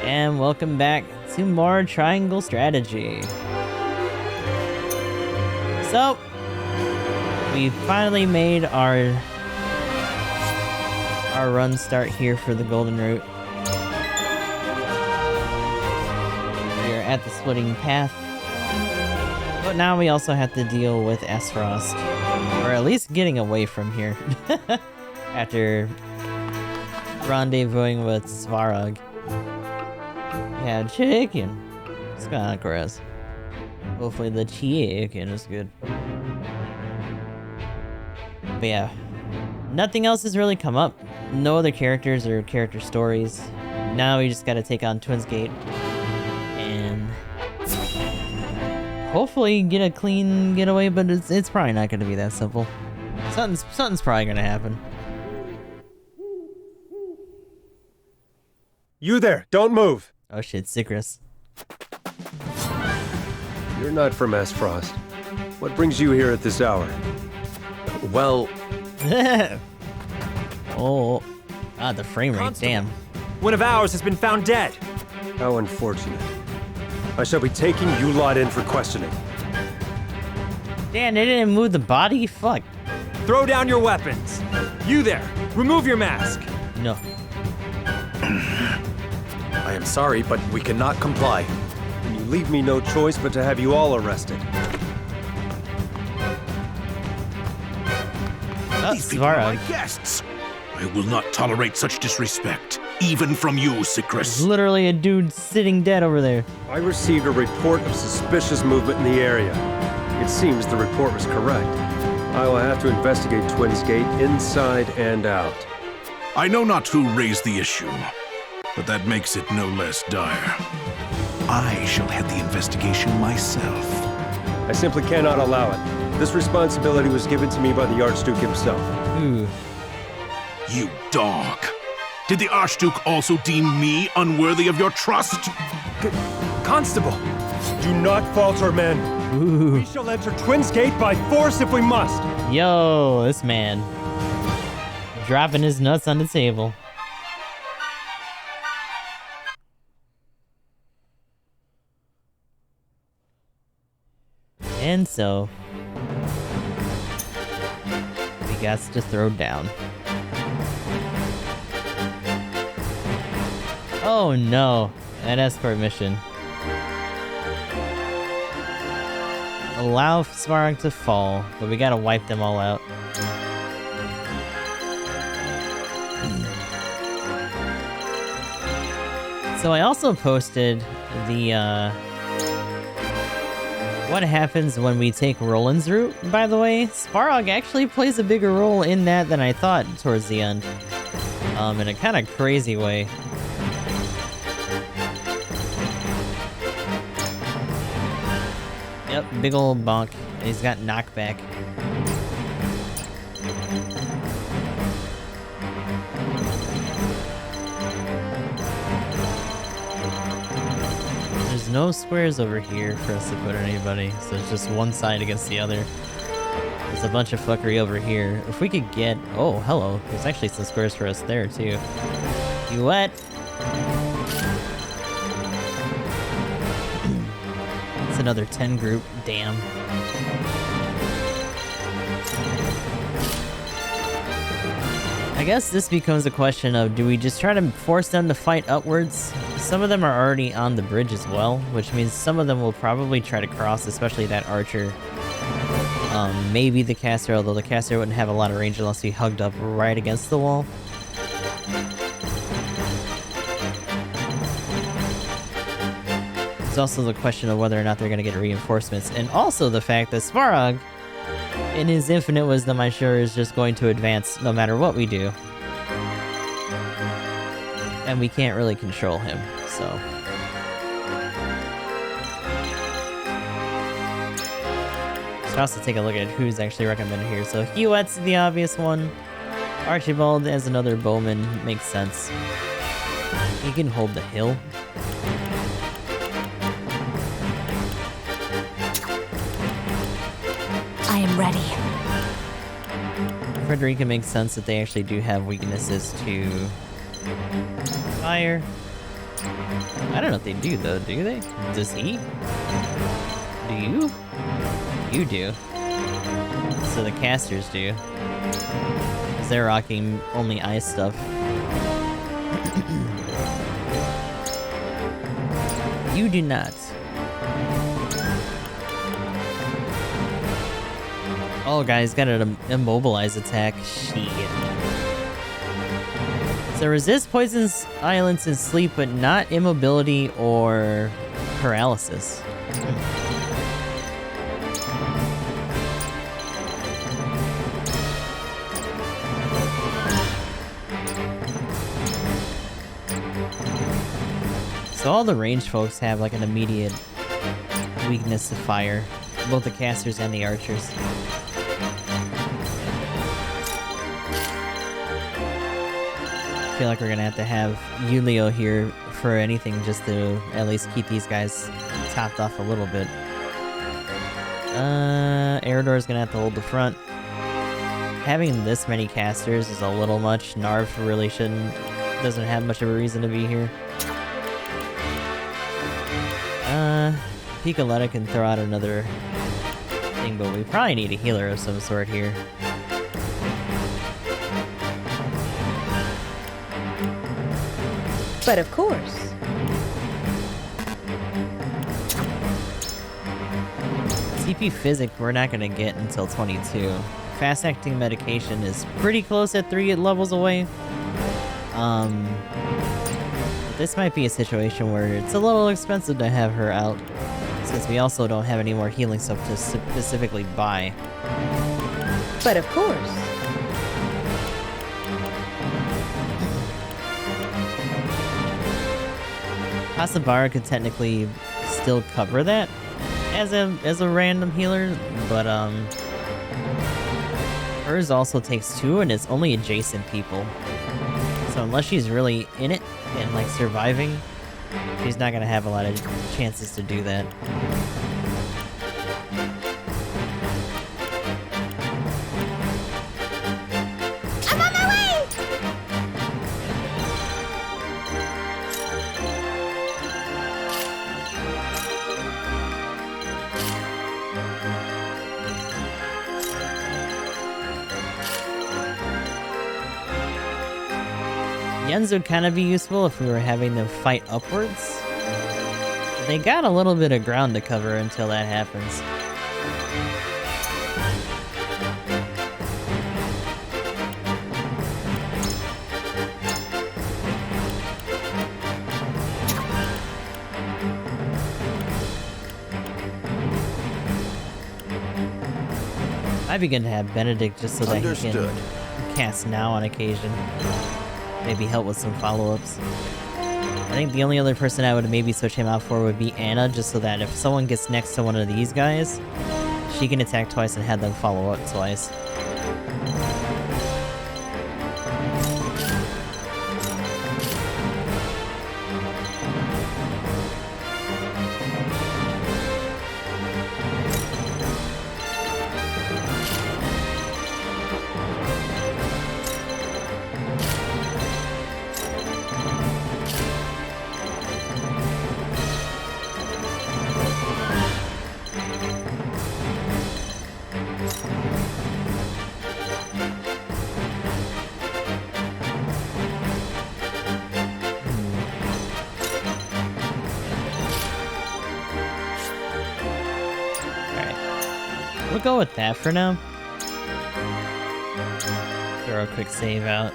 And welcome back to more Triangle Strategy. So, we finally made our run start here for the Golden Route. We're at the splitting path. But now we also have to deal with Aesfrost. Or at least getting away from here. After rendezvousing with Svarog. Yeah, chicken. It's kinda gross. Hopefully the chicken is good. But yeah. Nothing else has really come up. No other characters or character stories. Now we just gotta take on Twins Gate. And hopefully get a clean getaway, but it's probably not gonna be that simple. Something's probably gonna happen. You there, don't move! Oh shit, Sycris. You're not from Aesfrost. What brings you here at this hour? Well... Oh. Ah, the frame rate, Constable. damn. One of ours has been found dead. How unfortunate. I shall be taking you lot in for questioning. Damn, they didn't move the body? Fuck. Throw down your weapons. You there, remove your mask. No. I am sorry, but we cannot comply. And you leave me no choice but to have you all arrested. These people are my Svarog. guests. I will not tolerate such disrespect, even from you, There's Sycris. literally a dude sitting dead over there. I received a report of suspicious movement in the area. It seems the report was correct. I will have to investigate Twins Gate inside and out. I know not who raised the issue, but that makes it no less dire. I shall head the investigation myself. I simply cannot allow it. This responsibility was given to me by the Archduke himself. Ooh. You dog. Did the Archduke also deem me unworthy of your trust? Constable. Do not falter, men. Ooh. We shall enter Twins Gate by force if we must. Yo, this man. Dropping his nuts on the table. And so... we got to throw down. Oh no, an escort mission. Allow Svarog to fall, but we gotta wipe them all out. So I also posted the, what happens when we take Roland's route, by the way. Svarog actually plays a bigger role in that than I thought towards the end. In a kind of crazy way. Yep, big ol' bonk. He's got knockback. There's no squares over here for us to put anybody, so it's just one side against the other. There's a bunch of fuckery over here. If we could get... oh, hello. There's actually some squares for us there, too. You what? It's another 10 group. Damn. I guess this becomes a question of, do we just try to force them to fight upwards? Some of them are already on the bridge as well, which means some of them will probably try to cross, especially that archer. Maybe the caster, although the caster wouldn't have a lot of range unless he hugged up right against the wall. There's also the question of whether or not they're going to get reinforcements, and also the fact that Svarog, in his infinite wisdom, I'm sure, is just going to advance no matter what we do. And we can't really control him, so... Let's also take a look at who's actually recommended here. So Hewet's the obvious one. Archibald as another bowman makes sense. He can hold the hill. I am ready. Frederica makes sense that they actually do have weaknesses to fire. I don't know if they do, though. Do they? Does he? Do you? You do. So the casters do. Because they're rocking only ice stuff. You do not. Oh, guys, got an immobilize attack. Shit. So resist poison's violence in sleep, but not immobility or paralysis. So all the ranged folks have like an immediate weakness to fire, both the casters and the archers. I feel like we're gonna have to have Yulio here for anything just to at least keep these guys topped off a little bit. Eridor's gonna have to hold the front. Having this many casters is a little much. Narv really doesn't have much of a reason to be here. Picoletta can throw out another thing, but we probably need a healer of some sort here. But of course. CP Physic we're not gonna get until 22. Fast-acting medication is pretty close at 3 levels away. This might be a situation where it's a little expensive to have her out, since we also don't have any more healing stuff to specifically buy. But of course. Hasabara could technically still cover that as a random healer, but hers also takes 2 and it's only adjacent people. So unless she's really in it and like surviving, she's not gonna have a lot of chances to do that. I'm on my way! Yens would kind of be useful if we were having them fight upwards. They got a little bit of ground to cover until that happens. I begin to have Benedict just so that he can cast now on occasion. Maybe help with some follow-ups. I think the only other person I would maybe switch him out for would be Anna, just so that if someone gets next to one of these guys, she can attack twice and have them follow up twice. We'll go with that for now. Throw a quick save out.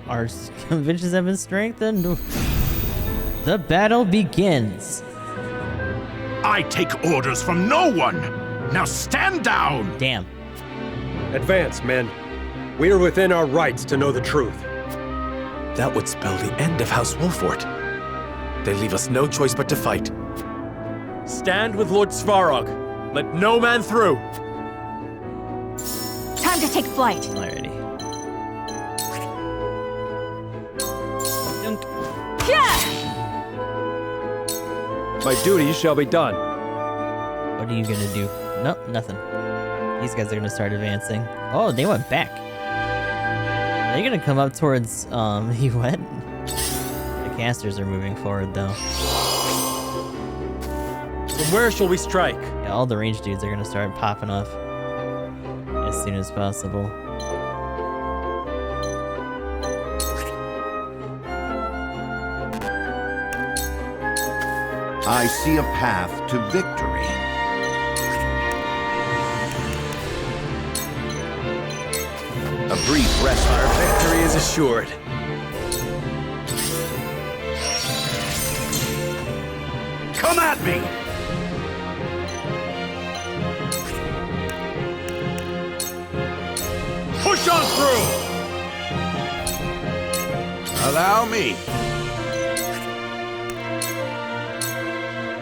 Our conventions have been strengthened. The battle begins. I take orders from no one. Now stand down. Damn. Advance, men. We are within our rights to know the truth. That would spell the end of House Wolfort. They leave us no choice but to fight. Stand with Lord Svarog. Let no man through! Time to take flight. Alrighty. Dunk. My duty shall be done. What are you gonna do? Nope, nothing. These guys are gonna start advancing. Oh, they went back. Are they gonna come up towards, he went? The casters are moving forward, though. From where shall we strike? Yeah, all the range dudes are gonna start popping off as soon as possible. I see a path to victory. A brief rest. Our victory is assured. Come at me! Push on through! Allow me.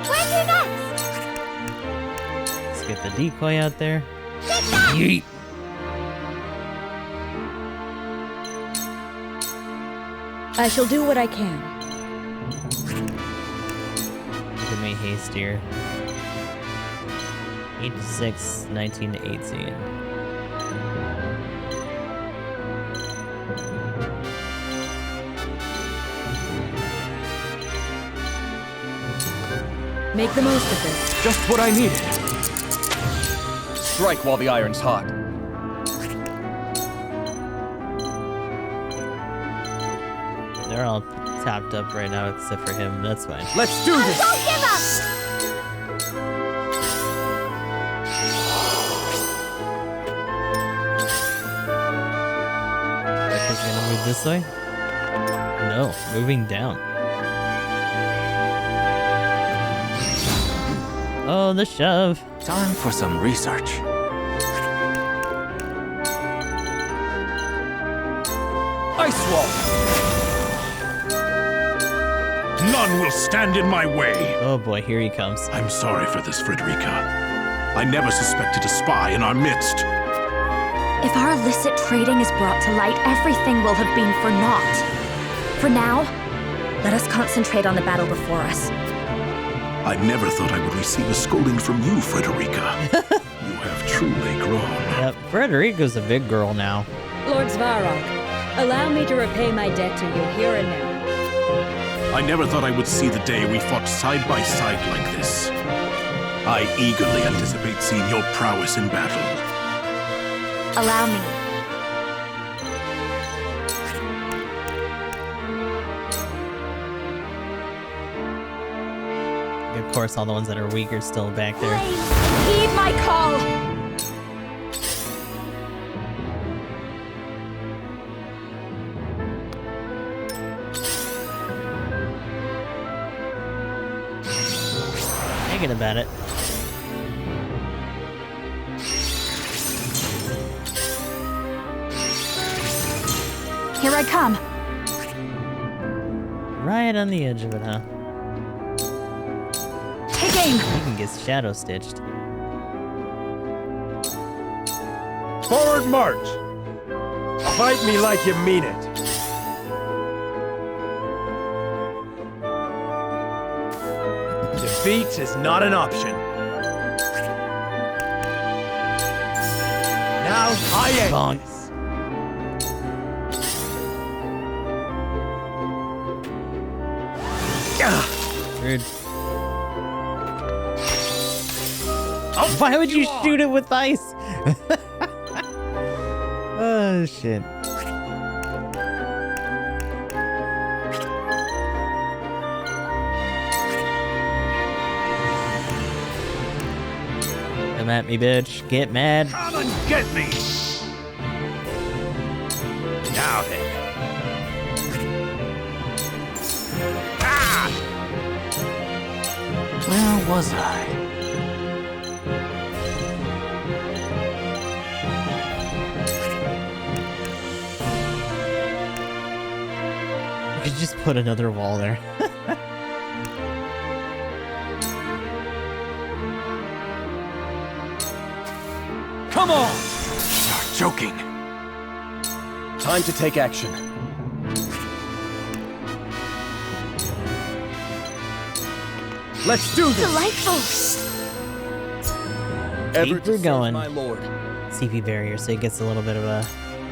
Where's your next? Let's get the decoy out there. Yeet. I shall do what I can. Look at me haste here. 86, 19 to 18. Make the most of this. Just what I needed. Strike while the iron's hot. They're all topped up right now except for him. That's fine. Let's do this! Don't give up! Is gonna move this way? No, moving down. Oh, the shove. Time for some research. Ice wall! None will stand in my way. Oh boy, here he comes. I'm sorry for this, Frederica. I never suspected a spy in our midst. If our illicit trading is brought to light, everything will have been for naught. For now, let us concentrate on the battle before us. I never thought I would receive a scolding from you, Frederica. You have truly grown. Yep, Frederica's a big girl now. Lord Svarog, allow me to repay my debt to you here and now. I never thought I would see the day we fought side by side like this. I eagerly anticipate seeing your prowess in battle. Allow me. Of course, all the ones that are weak are still back there. Heed my call! Thinking about it. Here I come. Right on the edge of it, huh? Taking! You can get shadow stitched. Forward march! Fight me like you mean it. Defeat is not an option. Now I end. Bonk. Rude. Why would you shoot it with ice? Oh shit. Come at me, bitch. Get mad. Come and get me! Now then. Where was I? You could just put another wall there. Come on! You're joking. Time to take action. Let's do this! Delightful! Keep her going. My lord. CP barrier, so he gets a little bit of a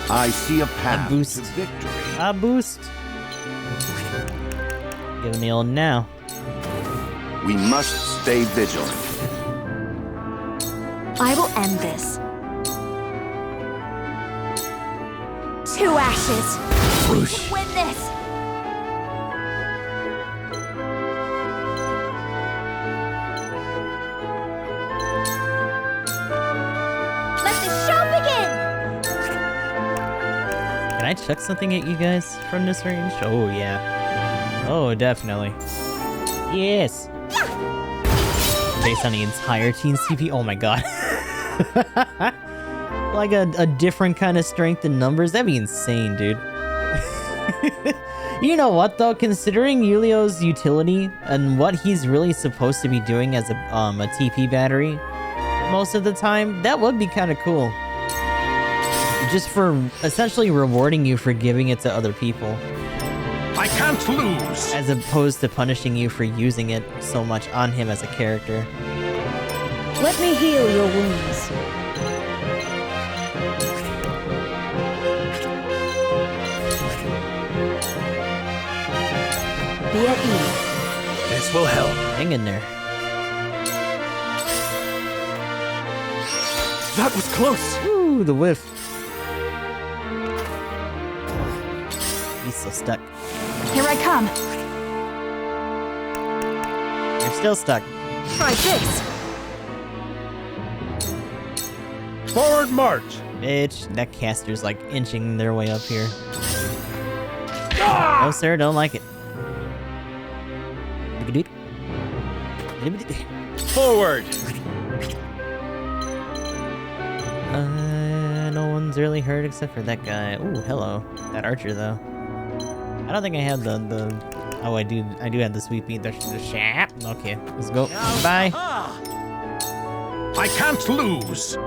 I see a path boost. to victory. boost. Give him the old now. We must stay vigilant. I will end this. To ashes. Whoosh. Win this. Let the show begin. Can I chuck something at you guys from this range? Oh, yeah. Oh, definitely. Yes. Based on the entire team's CP. Oh my god. Like a different kind of strength in numbers. That'd be insane, dude. You know what, though? Considering Yulio's utility and what he's really supposed to be doing as a TP battery most of the time, that would be kind of cool. Just for essentially rewarding you for giving it to other people, I can't lose. as opposed to punishing you for using it so much on him as a character. Let me heal your wounds. Be at ease. This will help. Hang in there. That was close. Ooh, the whiff. He's so stuck. Here I come. You're still stuck. Try this. Forward march! Bitch, that caster's like inching their way up here. No, sir, don't like it. Forward! No one's really hurt except for that guy. Ooh, hello. That archer, though. I don't think I have the... Oh, I do have the sweet beat. The shap. Okay, let's go. Bye. I can't lose.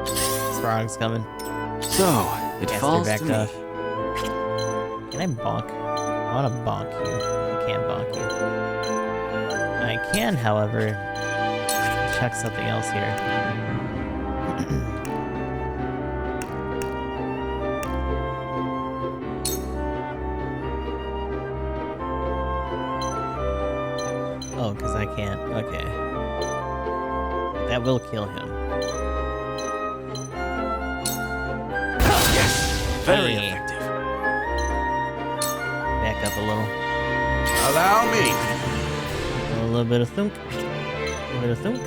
Svarog's coming. So, it Caster falls to backed me. off. Can I bonk? I want to bonk you. I can't bonk you. I can, however, check something else here. Oh, because I can't. Okay. That will kill him. Very Hey. effective. Back up a little. Allow me. A little bit of thunk. A little bit of thunk.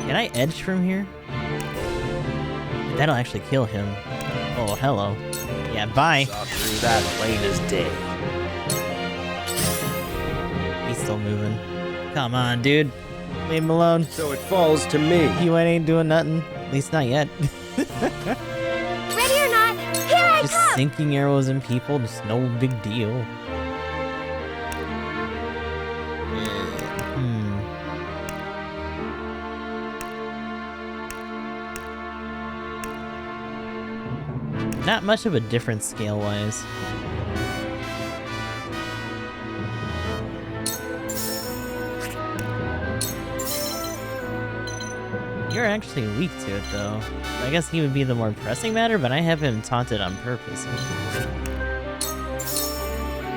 Can I edge from here? That'll actually kill him. Oh, hello. Yeah, bye. Saw through that plain as day. He's still moving. Come on, dude. Leave him alone. So it falls to me. You ain't doing nothing. At least not yet. Ready or not, here I Just come. sinking arrows in people, just no big deal. Not much of a difference scale-wise. You're actually weak to it, though. I guess he would be the more pressing matter, but I have him taunted on purpose.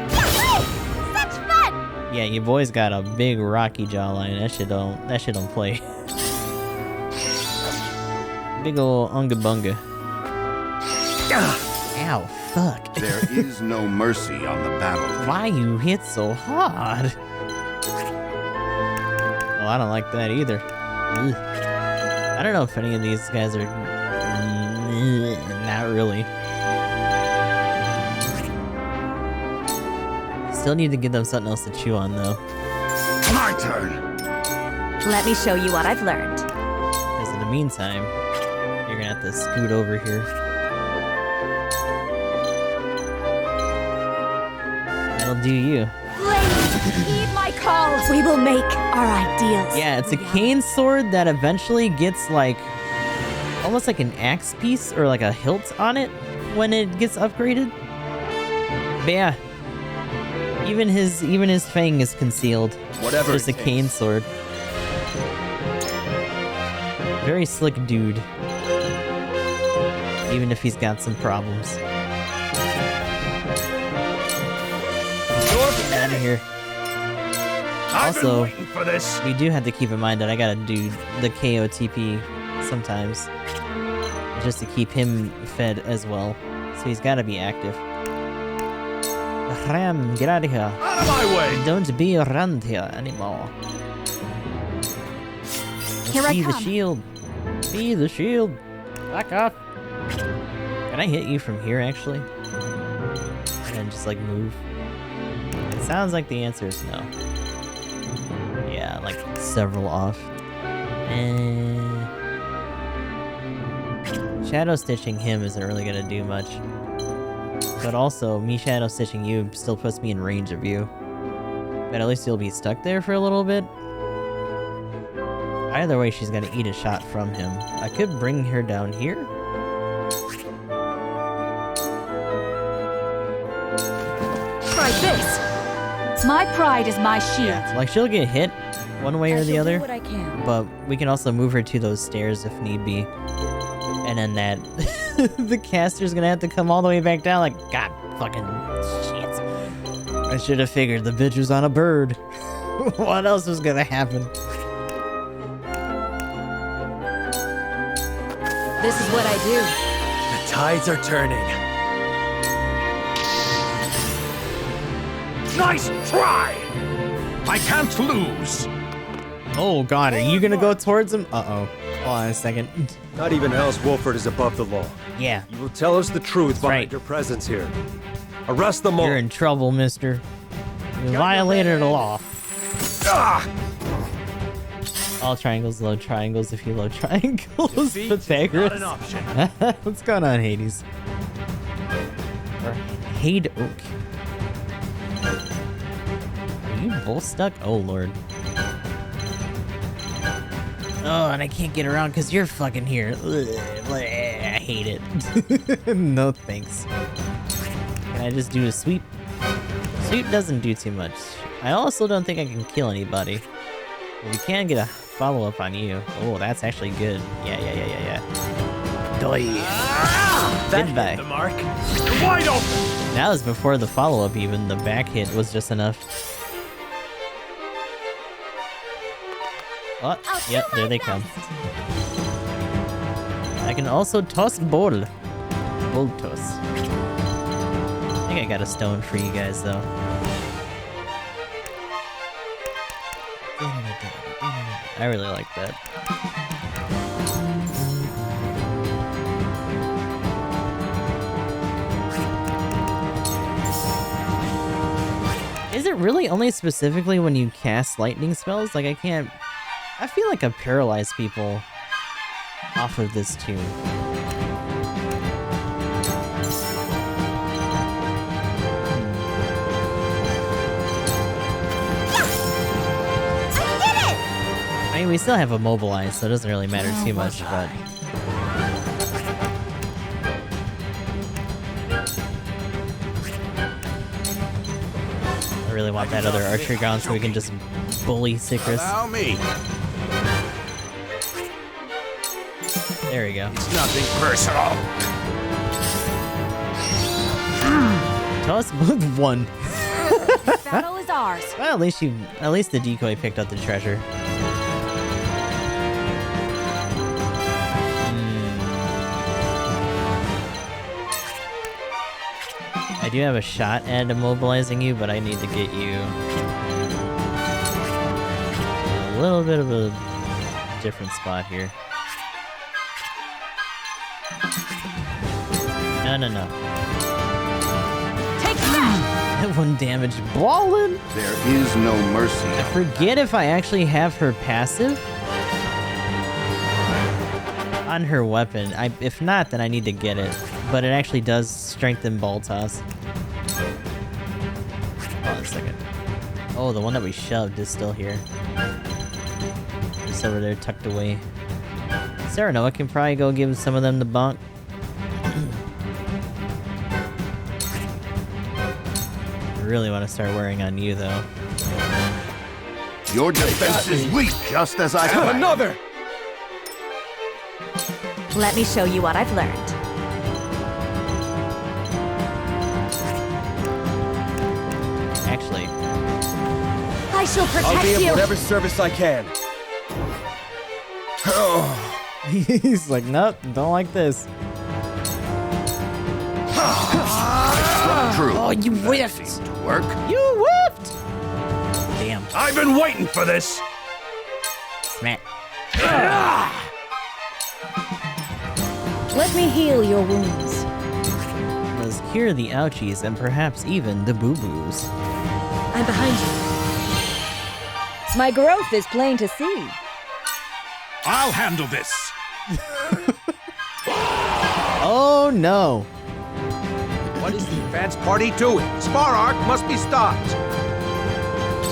Such fun. Yeah, your boy's got a big rocky jawline. That shit don't play. Big ol' unga bunga. Ow, fuck. There is no mercy on the battlefield. Why you hit so hard? Oh, I don't like that either. Ugh. I don't know if any of these guys are... Not really. Still need to give them something else to chew on, though. My turn. Let me show you what I've learned. Because in the meantime, you're gonna have to scoot over here. That'll do you. Blades, heed my call. We will make our ideals. Yeah, it's a cane sword that eventually gets, like, almost like an axe piece or like a hilt on it when it gets upgraded. But yeah, even his fang is concealed. Whatever. Just a it takes. cane sword. Very slick dude. Even if he's got some problems. Get out of here. Also, for this. we do have to keep in mind that I gotta do the KOTP sometimes. Just to keep him fed as well. So he's gotta be active. Ram, get out of here. Out of my way! Don't be around here anymore. Here I Be the come. shield. Be the shield. Back off. Can I hit you from here, actually? And then just, like, move? It sounds like the answer is no. Yeah, like, several off. Shadow stitching him isn't really gonna do much. But also, me shadow stitching you still puts me in range of you. But at least you'll be stuck there for a little bit. Either way, she's gonna eat a shot from him. I could bring her down here. Try this. My pride is my shield. Like, she'll get hit one way I or the shall other. do what I can. But we can also move her to those stairs if need be. And then that... the caster's gonna have to come all the way back down like, God fucking shit. I should have figured the bitch was on a bird. What else was gonna happen? This is what I do. The tides are turning. Nice try! I can't lose. Oh god, are you gonna go towards him? Uh-oh. Hold on a second. Not even House Wolford is above the law. Yeah, You will tell us the truth behind right. your presence here. Arrest them all. you're in trouble, mister. You violated the law. Ah! All triangles, low triangles, if you low triangles. Pythagoras. Not an option. What's going on, Hades? Or Hade Oak. Are you both stuck? Oh, Lord. Oh, and I can't get around because you're fucking here. Ugh, I hate it. No thanks. Can I just do a sweep? Sweep doesn't do too much. I also don't think I can kill anybody. But we can get a follow-up on you. Oh, that's actually good. Yeah. That Goodbye. hit the mark. Wide open! That was before the follow-up even. The back hit was just enough. Oh, yep, there they come. I can also toss bull. Bull toss. I think I got a stone for you guys, though. I really like that. Is it really only specifically when you cast lightning spells? Like, I feel like I paralyze people off of this tune. I mean, we still have immobilize, so it doesn't really matter too much, but... I really want that other archer gone so we can just bully Sycris. Allow me. There we go. It's nothing personal. Toss both one. Battle is ours. Well, at least the decoy picked up the treasure. I do have a shot at immobilizing you, but I need to get you a little bit of a different spot here. No. Take that. That one damage ballin'. There is no mercy. I forget if I actually have her passive on her weapon. If not, then I need to get it. But it actually does strengthen ball toss. Hold on a second. Oh, the one that we shoved is still here. Just over there, tucked away. Serenoa can probably go give some of them the bonk. I really want to start wearing on you, though. Your defense is weak, just as I thought. Another! Let me show you what I've learned. Actually, I shall protect I'll be of you. whatever service I can. he's like, nope, don't like this. True. Oh, you whiffed! To work. You whiffed! Damn. I've been waiting for this. Smack. Let me heal your wounds. Let's cure the ouchies and perhaps even the boo-boos. I'm behind you. My growth is plain to see. I'll handle this. Oh no! What is the advance party doing? Svarog must be stopped.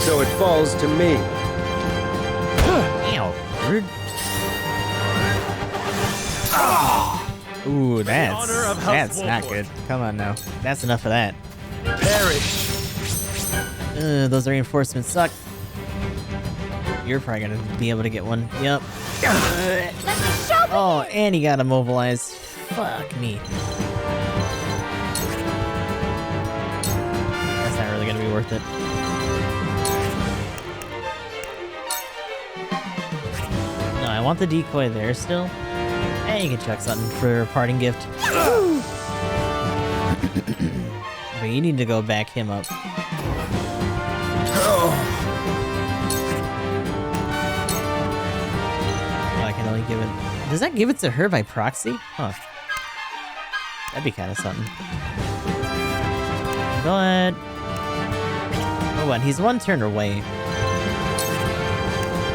So it falls to me. Ow. Rude. Ooh, that's not good. Come on now. That's enough of that. Perish. Those reinforcements suck. You're probably gonna be able to get one. Yep. Oh, and he got immobilized. Fuck me. That's not really gonna be worth it. No, I want the decoy there still. Hey, you can chuck something for a parting gift. But you need to go back him up. I can only give it... Does that give it to her by proxy? Huh. That'd be kind of something. But... Oh, what? He's one turn away.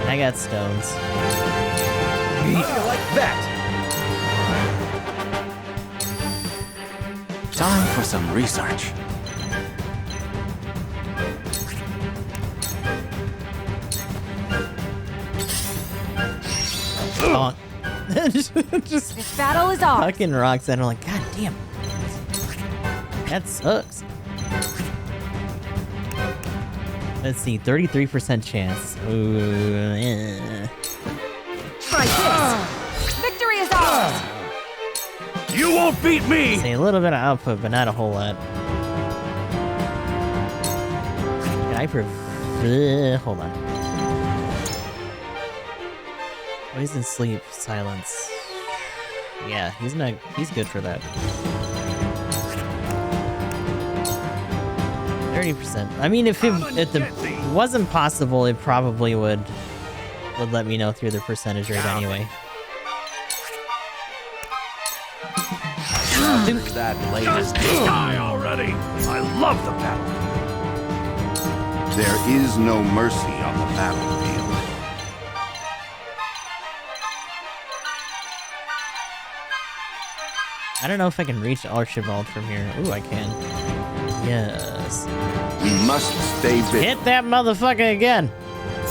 I got stones. How do you like that? Time for some research. Oh. Just This battle is ours. fucking rocks and I'm like, god damn. That sucks. Let's see, 33% chance. Ooh, Try this. Victory is ours. You won't beat me. See, a little bit of output, but not a whole lot. I prefer... hold on. Oh, he's in sleep. Silence. Yeah, he's good for that. 30%. I mean, if it wasn't possible, it probably would let me know through the percentage rate anyway. That blade is Die already. I love the battle. There is no mercy on the battlefield. I don't know if I can reach Archibald from here. Ooh, I can. Yes. We must stay vigilant Hit that motherfucker again!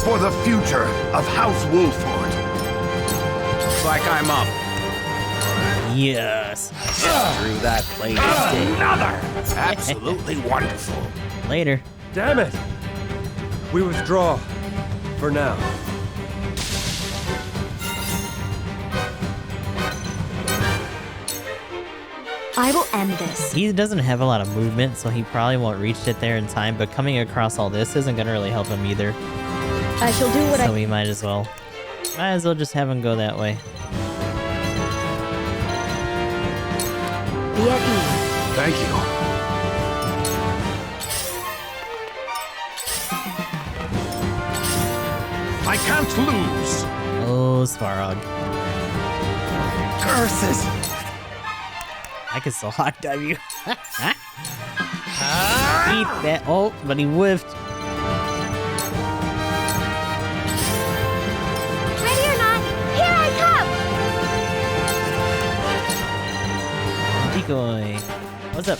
for the future of House Wolford. Looks like I'm up. Yes. through that blade is dead. Another. Absolutely wonderful. Later. Damn it! We withdraw. For now. I will end this. He doesn't have a lot of movement, so he probably won't reach it there in time, but coming across all this isn't gonna really help him either. I shall do what So we might as well. Might as well just have him go that way. Be at ease. Thank you. I can't lose. Oh, Svarog. Curses! I can still hawk dive you. Eat that. Oh, but he whiffed. Ready or not, here I come! Decoy. What's up?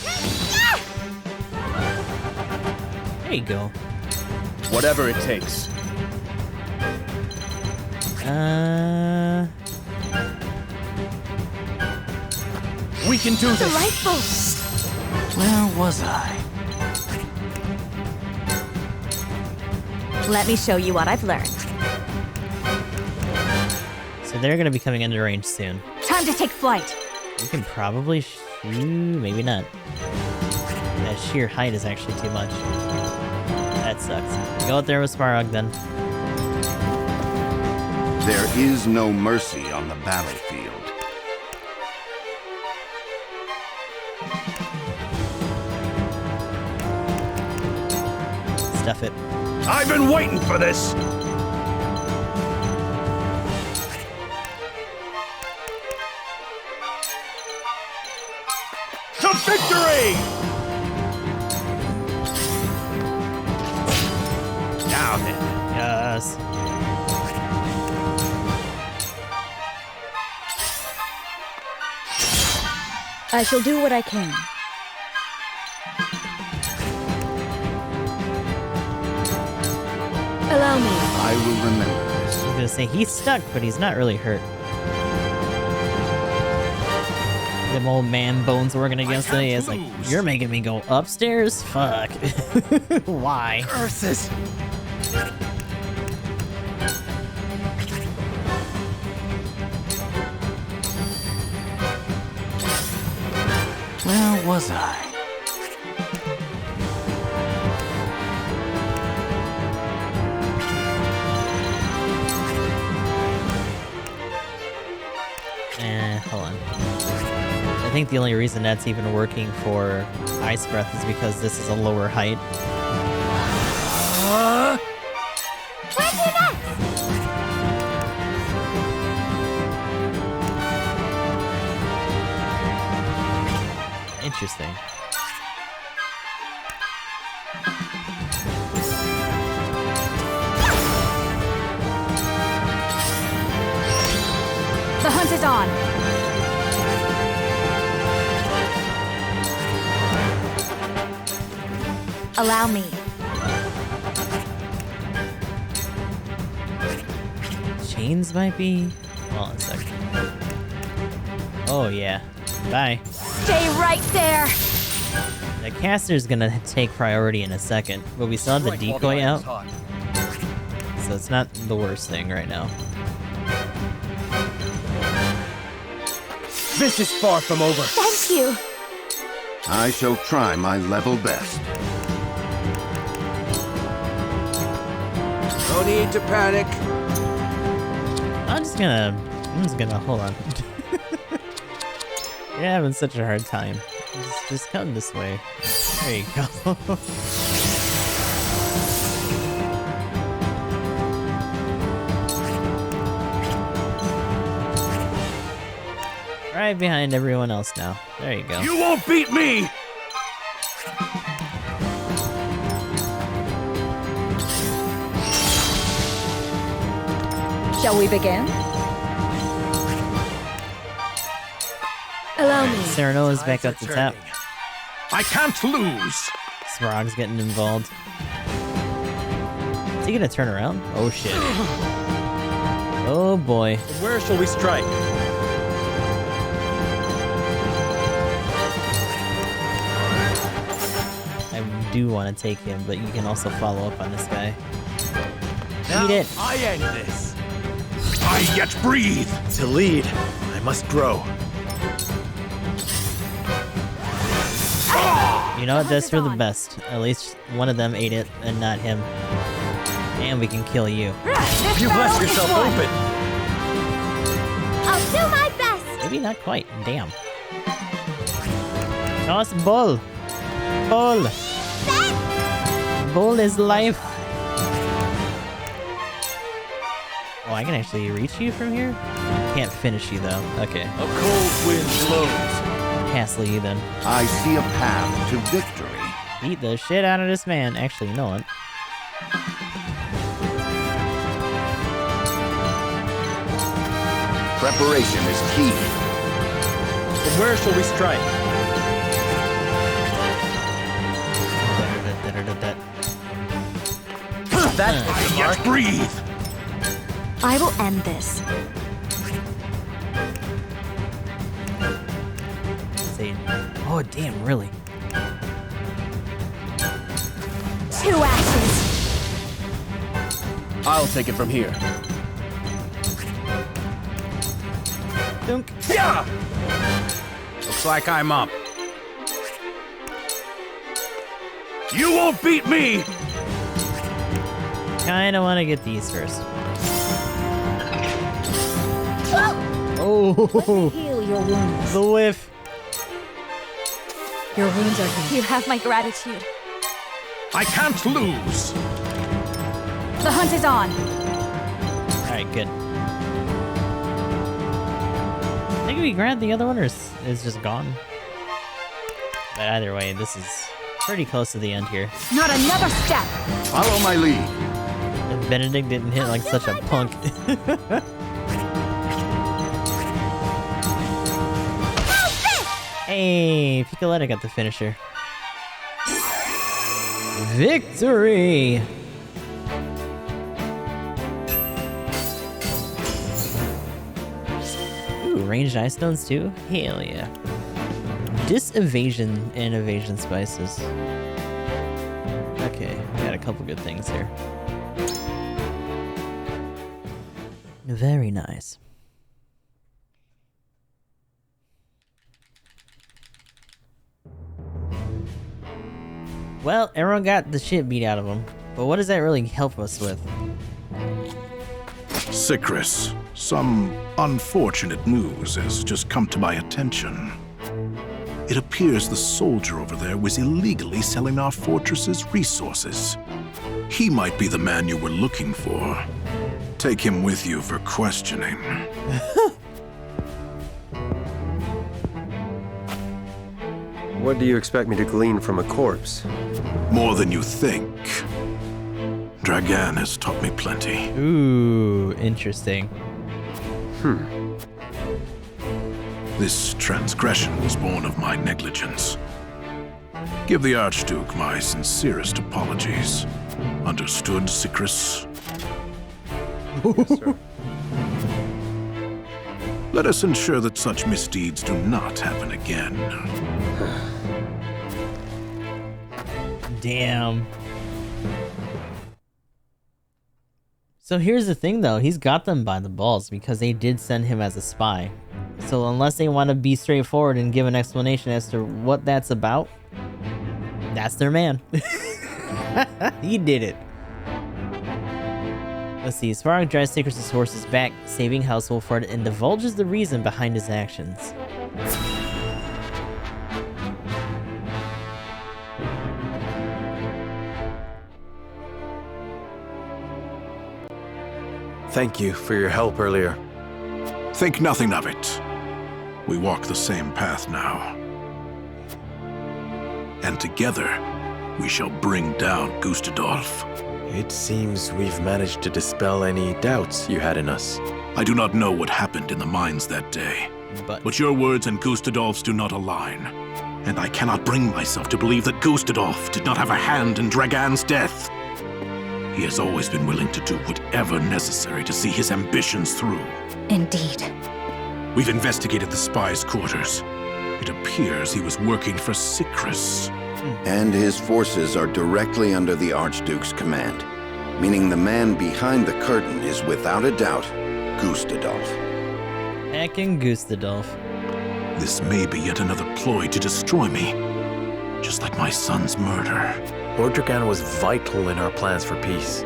There you go. Whatever it takes. We can do this. Delightful! Where was I? Let me show you what I've learned. So they're gonna be coming into range soon. Time to take flight. You can probably maybe not. That sheer height is actually too much. That sucks. Go out there with Svarog then. There is no mercy on the battlefield. Stuff it. I've been waiting for this! To victory! Now then. Yes. I shall do what I can. Allow me. I will remember this. I was gonna say he's stuck, but he's not really hurt. Them old man bones working against me. It's like, you're making me go upstairs? Fuck. Why? Curses! Where was I? Hold on. I think the only reason that's even working for Ice Breath is because this is a lower height. Interesting. The hunt is on. Allow me. Chains might be... Hold on a second. Oh yeah. Bye. Stay right there. The caster's gonna take priority in a second, but we still have the decoy out, so it's not the worst thing right now. This is far from over. Thank you. I shall try my level best. No need to panic. I'm just gonna hold on. You're having such a hard time. Just come this way. There you go. Right behind everyone else now. There you go. You won't beat me! Shall we begin? Allow me. Serenola's back up the top. I can't lose. Svarog's getting involved. Is he gonna turn around? Oh shit. Oh boy. Where shall we strike? I do want to take him, but you can also follow up on this guy. Eat it. I end this. I yet breathe. To lead, I must grow. You know what? That's for the best. At least one of them ate it, and not him. And we can kill you. You've left yourself open. I'll do my best. Maybe not quite. Damn. Toss bull. Bull. Bull is life. Oh, I can actually reach you from here? Can't finish you though. Okay. A cold wind blows. Castle you then. I see a path to victory. Beat the shit out of this man. Actually, you know what? Preparation is key. But where shall we strike? I yet breathe. I will end this. Oh, damn, really? 2 ashes. I'll take it from here. Dunk. Yeah! Looks like I'm up. You won't beat me! Kinda wanna get these first. Oh, Heal your wounds. the whiff. Your wounds are healed. You have my gratitude. I can't lose. The hunt is on. Alright, good. I think we grabbed the other one, or is just gone? But either way, this is pretty close to the end here. Not another step. Follow my lead. If Benedict didn't hit like such a punk. Hey, Piccoletta got the finisher. Victory! Ooh, ranged ice stones too? Hell yeah. Disevasion and evasion spices. Okay, we got a couple good things here. Very nice. Well, everyone got the shit beat out of them, but what does that really help us with? Sicris, some unfortunate news has just come to my attention. It appears the soldier over there was illegally selling our fortress's resources. He might be the man you were looking for. Take him with you for questioning. What do you expect me to glean from a corpse? More than you think. Dragan has taught me plenty. Ooh, interesting. This transgression was born of my negligence. Give the Archduke my sincerest apologies. Understood, Sicris? Yes, sir. Let us ensure that such misdeeds do not happen again. Damn. So here's the thing though, he's got them by the balls because they did send him as a spy. So unless they want to be straightforward and give an explanation as to what that's about, that's their man. He did it. Let's see, Svarog drives Sicris' horses back, saving House Wolford, and divulges the reason behind his actions. Thank you for your help earlier. Think nothing of it. We walk the same path now. And together, we shall bring down Gustadolf. It seems we've managed to dispel any doubts you had in us. I do not know what happened in the mines that day, but your words and Gustadolf's do not align. And I cannot bring myself to believe that Gustadolf did not have a hand in Dragan's death. He has always been willing to do whatever necessary to see his ambitions through. Indeed. We've investigated the spy's quarters. It appears he was working for Sicris. And his forces are directly under the Archduke's command, meaning the man behind the curtain is without a doubt Gustadolf. Heckin' Gustadolf. This may be yet another ploy to destroy me, just like my son's murder. Lord Dragan was vital in our plans for peace.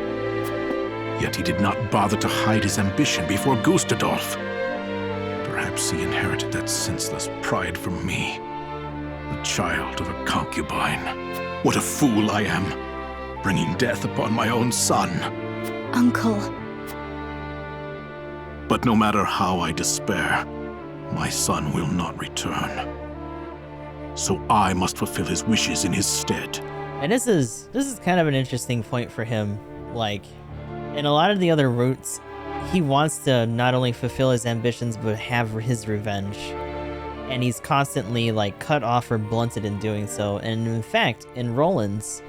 Yet he did not bother to hide his ambition before Gustadolf. Perhaps he inherited that senseless pride from me, the child of a concubine. What a fool I am, bringing death upon my own son. Uncle. But no matter how I despair, my son will not return. So I must fulfill his wishes in his stead. And this is kind of an interesting point for him. Like, in a lot of the other routes, he wants to not only fulfill his ambitions, but have his revenge. And he's constantly, like, cut off or blunted in doing so. And in fact, in Roland's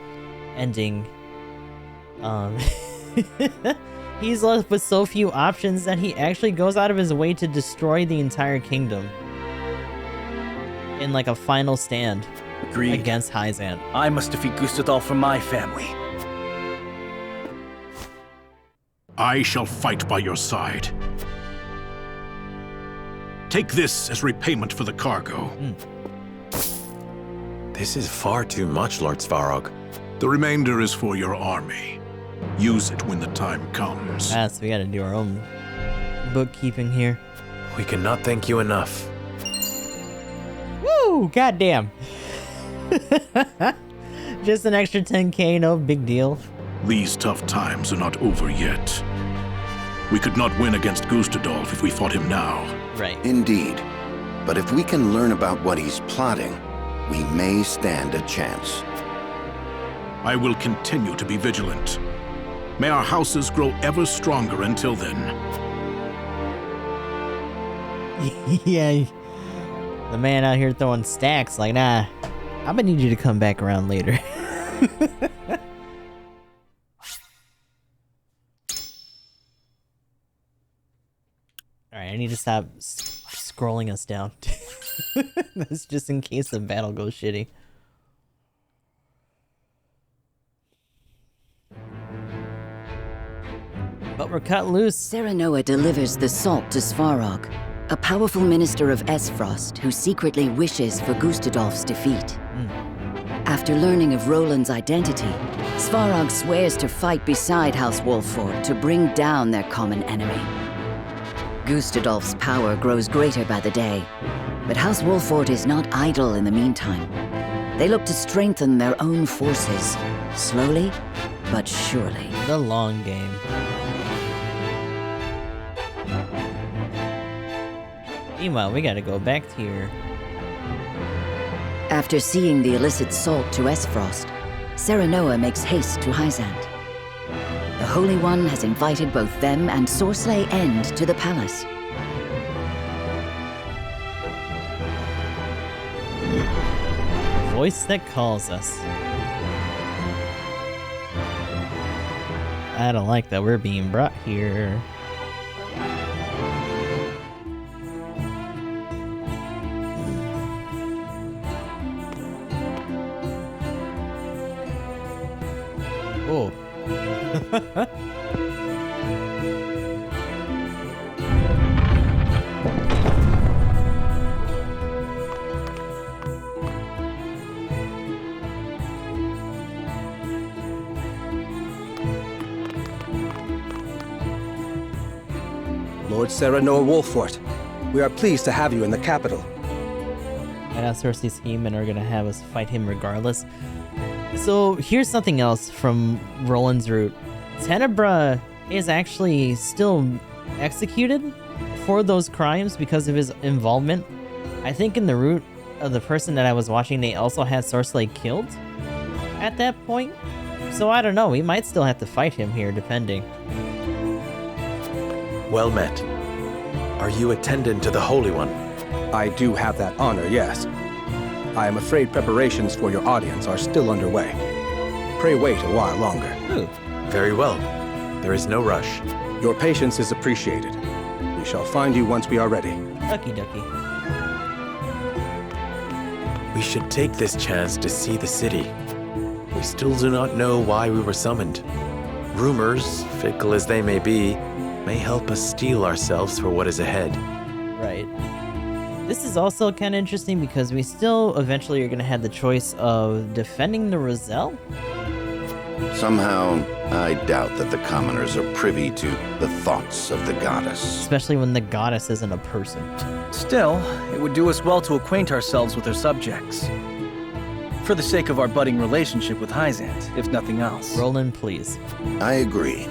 ending, he's left with so few options that he actually goes out of his way to destroy the entire kingdom. in like a final stand Agreed. against Hyzant. I must defeat Gustadolf for my family. I shall fight by your side. Take this as repayment for the cargo. This is far too much, Lord Svarog. The remainder is for your army. Use it when the time comes. Ah, so we gotta do our own bookkeeping here. We cannot thank you enough. Woo! Goddamn. Just an extra 10k, no big deal. These tough times are not over yet. We could not win against Gustadolf if we fought him now. Right. Indeed. But if we can learn about what he's plotting, we may stand a chance. I will continue to be vigilant. May our houses grow ever stronger until then. Yeah. The man out here throwing stacks like, nah, I'm gonna need you to come back around later. Alright, I need to stop scrolling us down. That's just in case the battle goes shitty. But we're cut loose. Serenoa delivers the salt to Svarog, a powerful minister of Aesfrost who secretly wishes for Gustadolf's defeat. After learning of Roland's identity, Svarog swears to fight beside House Wolffort to bring down their common enemy. Gustadolf's power grows greater by the day, but House Wolffort is not idle in the meantime. They look to strengthen their own forces, slowly but surely. The long game. Meanwhile, we gotta go back here. After seeing the illicit salt to Aesfrost, Serenoa makes haste to Hyzant. The Holy One has invited both them and Sorsley End to the palace. Voice that calls us. I don't like that we're being brought here. Oh. Lord Serenoa Wolffort, we are pleased to have you in the capital. And Cersei's scheme and are gonna have us fight him regardless. So here's something else from Roland's route. Tenebra is actually still executed for those crimes because of his involvement. I think in the route of the person that I was watching, they also had Sorsley killed at that point. So I don't know, we might still have to fight him here, depending. Well met. Are you attendant to the Holy One? I do have that honor, yes. I am afraid preparations for your audience are still underway. Pray wait a while longer. Ooh. Very well. There is no rush. Your patience is appreciated. We shall find you once we are ready. Ducky ducky. We should take this chance to see the city. We still do not know why we were summoned. Rumors, fickle as they may be, may help us steel ourselves for what is ahead. Right. This is also kind of interesting because we still eventually are going to have the choice of defending the Roselle. Somehow, I doubt that the commoners are privy to the thoughts of the goddess. Especially when the goddess isn't a person. Still, it would do us well to acquaint ourselves with her subjects. For the sake of our budding relationship with Hyzant, if nothing else. Roland, please. I agree.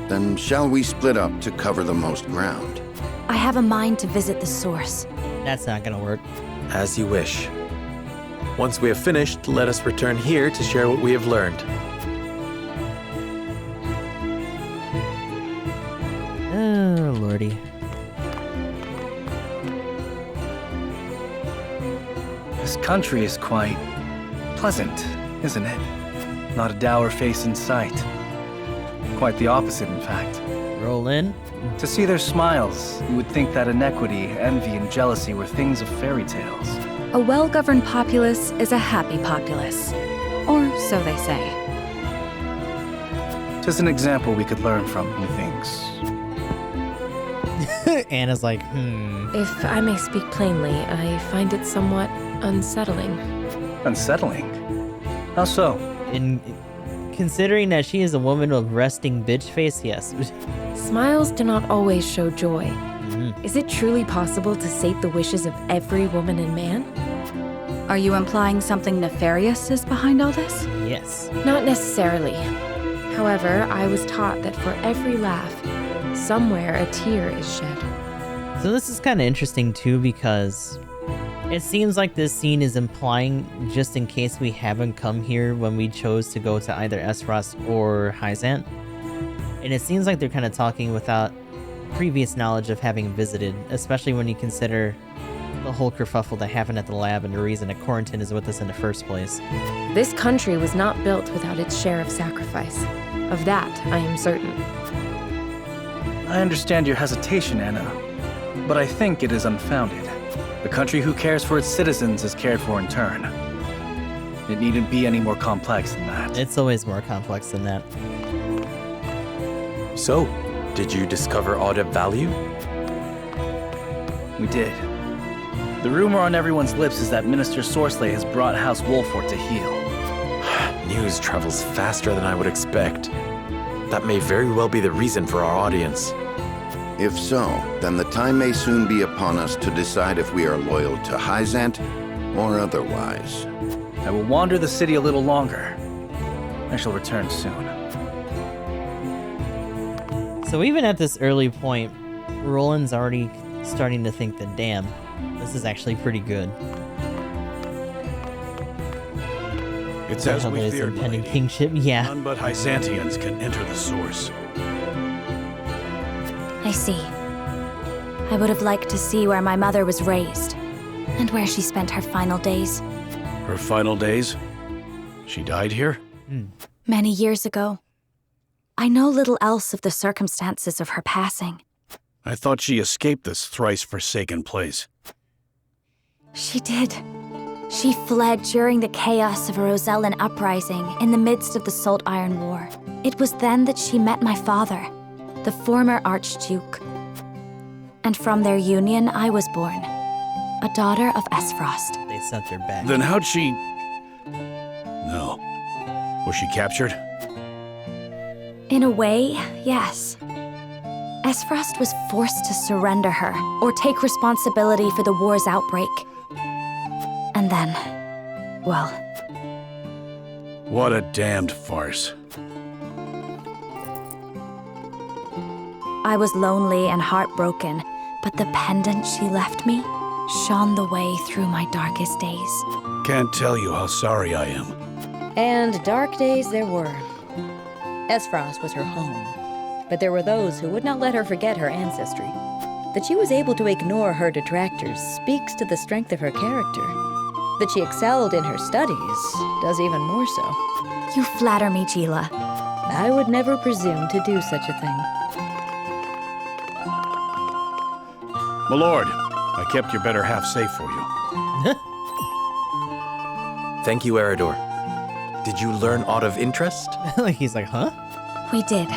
Then shall we split up to cover the most ground? I have a mind to visit the source. That's not gonna work. As you wish. Once we have finished, let us return here to share what we have learned. Oh, lordy. This country is quite pleasant, isn't it? Not a dour face in sight. Quite the opposite, in fact. Roll in. To see their smiles, you would think that inequity, envy, and jealousy were things of fairy tales. A well-governed populace is a happy populace. Or so they say. Just an example we could learn from, methinks. Anna's like, If I may speak plainly, I find it somewhat unsettling. Unsettling? How so? Considering that she is a woman with resting bitch face, yes. Smiles do not always show joy. Is it truly possible to sate the wishes of every woman and man? Are you implying something nefarious is behind all this? Yes. Not necessarily. However, I was taught that for every laugh, somewhere a tear is shed. So this is kind of interesting too, because it seems like this scene is implying, just in case we haven't come here when we chose to go to either Aesfrost or Hyzant. And it seems like they're kind of talking without previous knowledge of having visited, especially when you consider the whole kerfuffle that happened at the lab and the reason that Quarantine is with us in the first place. This country was not built without its share of sacrifice. Of that, I am certain. I understand your hesitation, Anna, but I think it is unfounded. The country who cares for its citizens is cared for in turn. It needn't be any more complex than that. It's always more complex than that. So, did you discover aught of value? We did. The rumor on everyone's lips is that Minister Sorsley has brought House Wolfort to heel. News travels faster than I would expect. That may very well be the reason for our audience. If so, then the time may soon be upon us to decide if we are loyal to Hyzant or otherwise. I will wander the city a little longer. I shall return soon. So even at this early point, Roland's already starting to think that, damn, this is actually pretty good. It's as we feared, impending lady. kingship, yeah. None but Hyzantians can enter the source. I see. I would have liked to see where my mother was raised, and where she spent her final days. Her final days? She died here? Many years ago. I know little else of the circumstances of her passing. I thought she escaped this thrice-forsaken place. She did. She fled during the chaos of a Rosellan uprising in the midst of the Salt Iron War. It was then that she met my father, the former Archduke. And from their union, I was born, a daughter of Aesfrost. They sent her back. Then how'd she... No. Was she captured? In a way, yes. Aesfrost was forced to surrender her, or take responsibility for the war's outbreak. And then, well... What a damned farce. I was lonely and heartbroken, but the pendant she left me shone the way through my darkest days. Can't tell you how sorry I am. And dark days there were. Aesfrost was her home, but there were those who would not let her forget her ancestry. That she was able to ignore her detractors speaks to the strength of her character. That she excelled in her studies does even more so. You flatter me, Gila. I would never presume to do such a thing. My lord, I kept your better half safe for you. Thank you, Eridor. Did you learn aught of interest? He's like, huh? We did.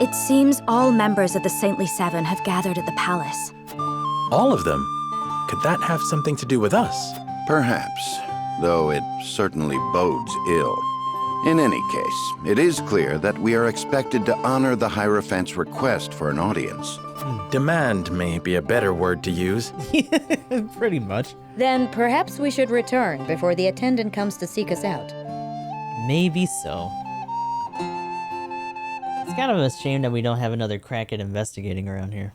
It seems all members of the Saintly Seven have gathered at the palace. All of them? Could that have something to do with us? Perhaps, though it certainly bodes ill. In any case, it is clear that we are expected to honor the Hierophant's request for an audience. Demand may be a better word to use. Pretty much. Then perhaps we should return before the attendant comes to seek us out. Maybe so. It's kind of a shame that we don't have another crack at investigating around here.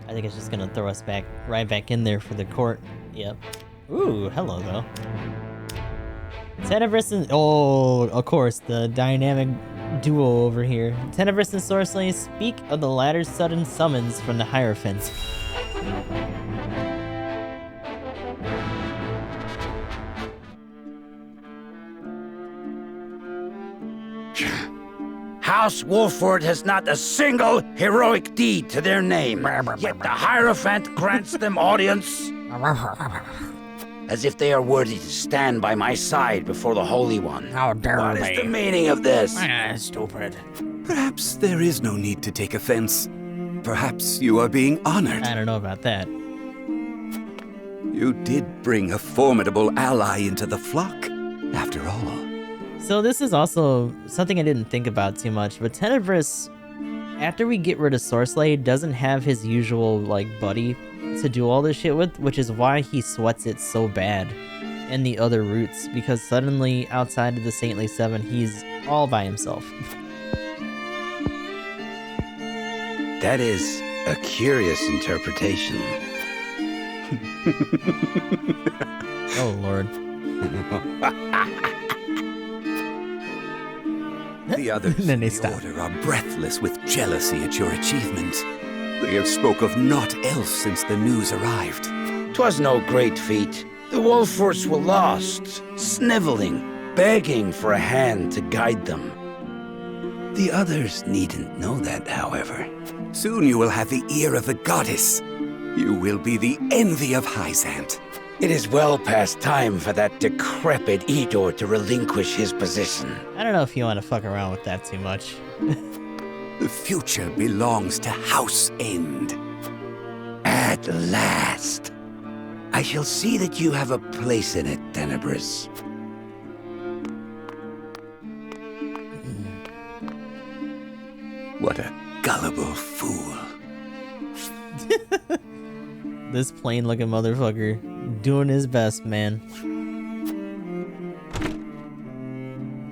I think it's just gonna throw us right back in there for the court. Yep. Ooh, hello though. Tenebris and... Oh, of course, the dynamic duo over here. Tenebris and Sorsley speak of the latter's sudden summons from the Hierophants. House Wolfort has not a single heroic deed to their name, yet the Hierophant grants them audience. as if they are worthy to stand by my side before the Holy One. How dare What is the meaning of this? Stupid. Perhaps there is no need to take offense. Perhaps you are being honored. I don't know about that. You did bring a formidable ally into the flock, after all. So this is also something I didn't think about too much, but Tenebris, after we get rid of Sorcerer, doesn't have his usual, like, buddy to do all this shit with, which is why he sweats it so bad in the other routes, because suddenly, outside of the Saintly Seven, he's all by himself. That is a curious interpretation. Oh, Lord. The others Then they in the stop. Order are breathless with jealousy at your achievement. They have spoke of naught else since the news arrived. 'Twas no great feat. The Wolforts were lost, sniveling, begging for a hand to guide them. The others needn't know that, however. Soon you will have the ear of the goddess. You will be the envy of Hyzant. It is well past time for that decrepit Edor to relinquish his position. I don't know if you want to fuck around with that too much. The future belongs to House End. At last. I shall see that you have a place in it, Tenebris. What a gullible fool. This plain-looking motherfucker doing his best, man.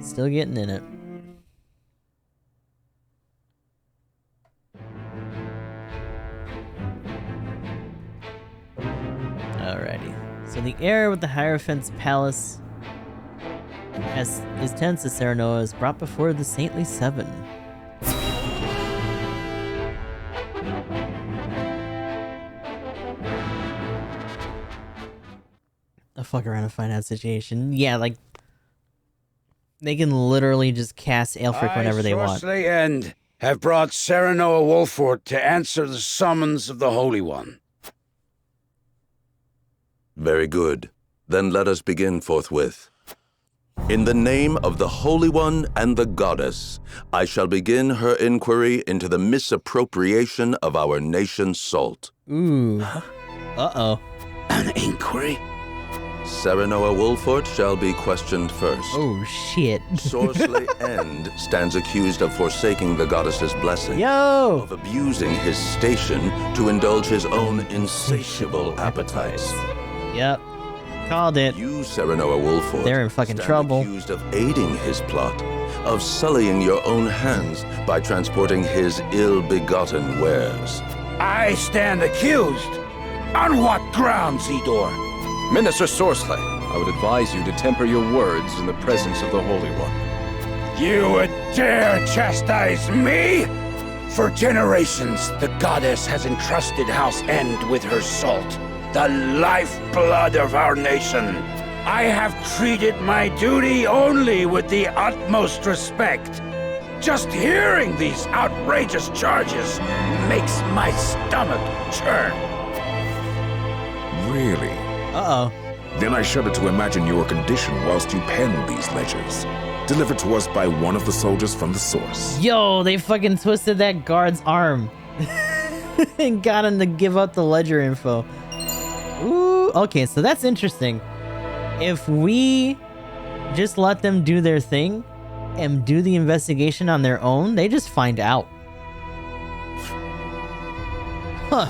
Still getting in it. Alrighty. So the heir with the Hierophant's palace as is tense as Serenoa is brought before the Saintly Seven. A fuck around and find out situation. Yeah, like they can literally just cast Aelfric whenever they want. I, End, have brought Serenoa Wolfort to answer the summons of the Holy One. Very good. Then let us begin forthwith. In the name of the Holy One and the Goddess, I shall begin her inquiry into the misappropriation of our nation's salt. Ooh. Uh-oh. An inquiry? Serenoa Wolfort shall be questioned first. Oh, shit. Sorcerer End stands accused of forsaking the goddess's blessing. Yo! Of abusing his station to indulge his own insatiable appetites. Yep. Called it. You, Serenoa Wolfort, they're in fucking stand trouble. Accused of aiding his plot, of sullying your own hands by transporting his ill-begotten wares. I stand accused? On what grounds, Edor? Minister Sorceler, I would advise you to temper your words in the presence of the Holy One. You would dare chastise me? For generations, the goddess has entrusted House End with her salt, the lifeblood of our nation. I have treated my duty only with the utmost respect. Just hearing these outrageous charges makes my stomach churn. Really? Uh-oh. Then I shudder to imagine your condition whilst you pen these ledgers, delivered to us by one of the soldiers from the source. Yo, they fucking twisted that guard's arm and got him to give up the ledger info. Ooh, okay, so that's interesting. If we just let them do their thing and do the investigation on their own, they just find out. Huh.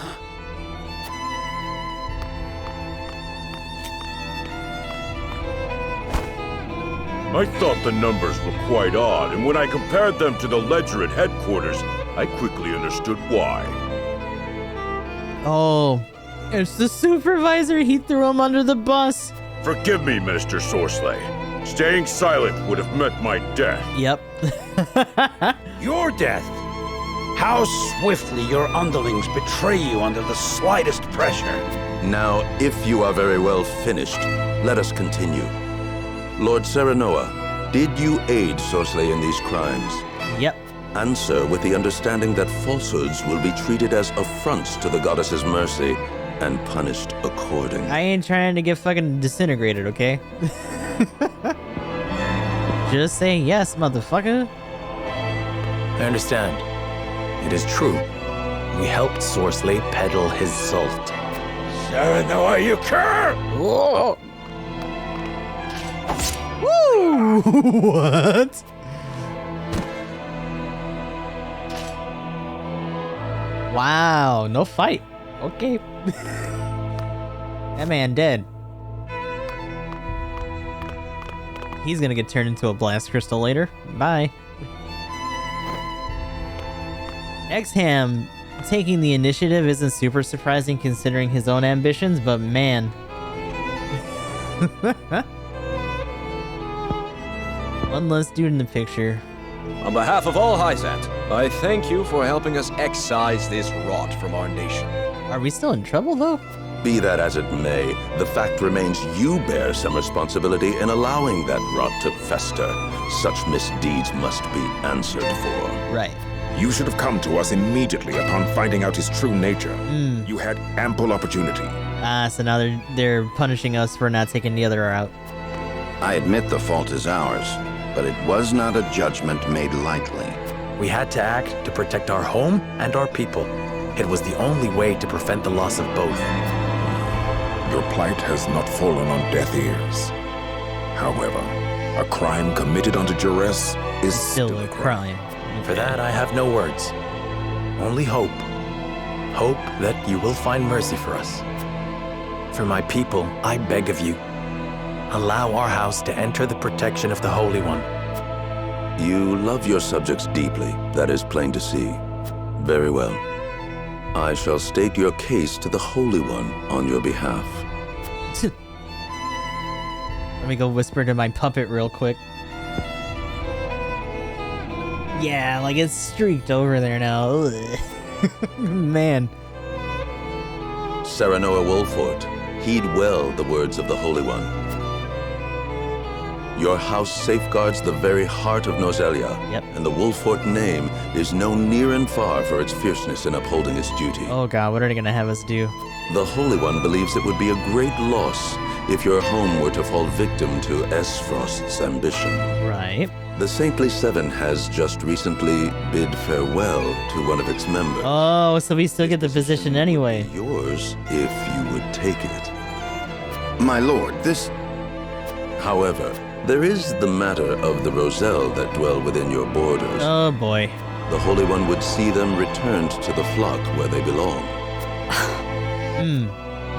I thought the numbers were quite odd, and when I compared them to the ledger at headquarters, I quickly understood why. Oh, it's the supervisor. He threw him under the bus. Forgive me, Minister Sorceler. Staying silent would have meant my death. Yep. Your death? How swiftly your underlings betray you under the slightest pressure. Now, if you are very well finished, let us continue. Lord Serenoa, did you aid Sorcerer in these crimes? Yep. Answer with the understanding that falsehoods will be treated as affronts to the goddess's mercy, and punished accordingly. I ain't trying to get fucking disintegrated, okay? Just say yes, motherfucker. I understand. It is true. We helped Sorsley peddle his salt. Serenoa, you cur! Whoa. Woo! What? Wow, no fight. Okay. That man dead. He's gonna get turned into a blast crystal later. Bye. Exham taking the initiative isn't super surprising considering his own ambitions, but man. One less dude in the picture. On behalf of all Hyzant, I thank you for helping us excise this rot from our nation. Are we still in trouble, though? Be that as it may, the fact remains you bear some responsibility in allowing that rot to fester. Such misdeeds must be answered for. Right. You should have come to us immediately upon finding out his true nature. You had ample opportunity. So now they're punishing us for not taking the other route. I admit the fault is ours, but it was not a judgment made lightly. We had to act to protect our home and our people. It was the only way to prevent the loss of both. Your plight has not fallen on deaf ears. However, a crime committed under duress is still a crime. For that, I have no words. Only hope. Hope that you will find mercy for us. For my people, I beg of you, allow our house to enter the protection of the Holy One. You love your subjects deeply, that is plain to see. Very well. I shall state your case to the Holy One on your behalf. Let me go whisper to my puppet real quick. Yeah, like it's streaked over there now. Man. Serenoa Wolfort, heed well the words of the Holy One. Your house safeguards the very heart of Norzelia, and the Wolfort name is known near and far for its fierceness in upholding its duty. Oh god, what are they gonna have us do? The Holy One believes it would be a great loss if your home were to fall victim to Aesfrost's ambition. Right. The Saintly Seven has just recently bid farewell to one of its members. Oh, so we still get the position anyway. Yours, if you would take it. My lord, this... However, there is the matter of the Roselle that dwell within your borders. Oh boy. The Holy One would see them returned to the flock where they belong.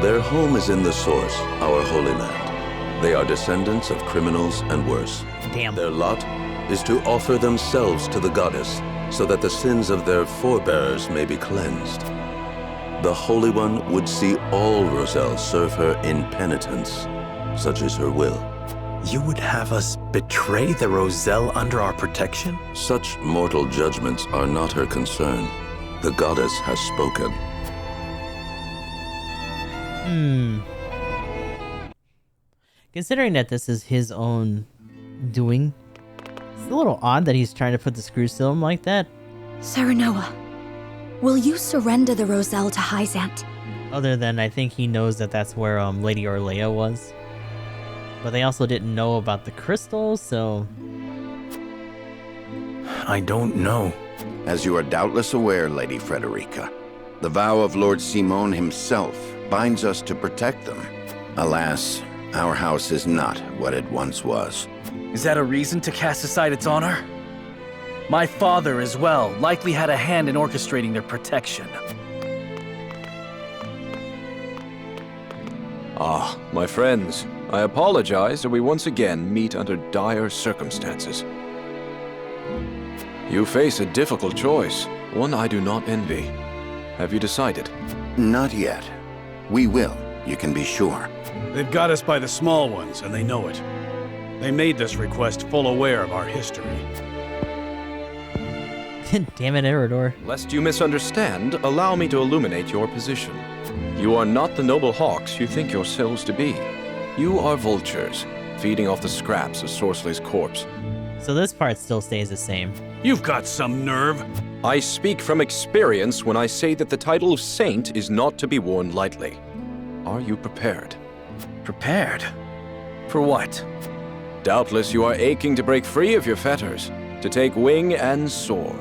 Their home is in the Source, our holy land. They are descendants of criminals and worse. Damn. Their lot is to offer themselves to the goddess so that the sins of their forebears may be cleansed. The Holy One would see all Roselle serve her in penitence, such is her will. You would have us betray the Roselle under our protection? Such mortal judgments are not her concern. The goddess has spoken. Considering that this is his own doing, it's a little odd that he's trying to put the screws to him like that. Serenoa, will you surrender the Roselle to Hyzant? Other than I think he knows that that's where Lady Orlea was. But they also didn't know about the crystals, so... I don't know. As you are doubtless aware, Lady Frederica, the vow of Lord Simon himself binds us to protect them. Alas, our house is not what it once was. Is that a reason to cast aside its honor? My father, as well, likely had a hand in orchestrating their protection. Ah, my friends, I apologize that we once again meet under dire circumstances. You face a difficult choice, one I do not envy. Have you decided? Not yet. We will, you can be sure. They've got us by the small ones, and they know it. They made this request full aware of our history. Damn it, Eridor. Lest you misunderstand, allow me to illuminate your position. You are not the noble hawks you think yourselves to be. You are vultures, feeding off the scraps of Sorsley's corpse. So this part still stays the same. You've got some nerve. I speak from experience when I say that the title of saint is not to be worn lightly. Are you prepared? Prepared? For what? Doubtless you are aching to break free of your fetters, to take wing and soar.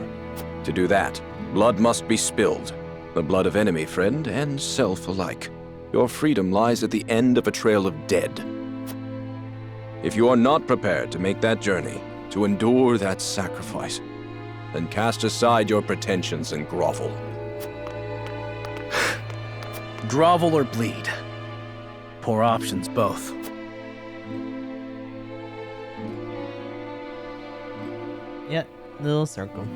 To do that, blood must be spilled. The blood of enemy, friend, and self alike. Your freedom lies at the end of a trail of dead. If you are not prepared to make that journey, to endure that sacrifice, then cast aside your pretensions and grovel. Grovel or bleed. Poor options, both. Yep, little circle.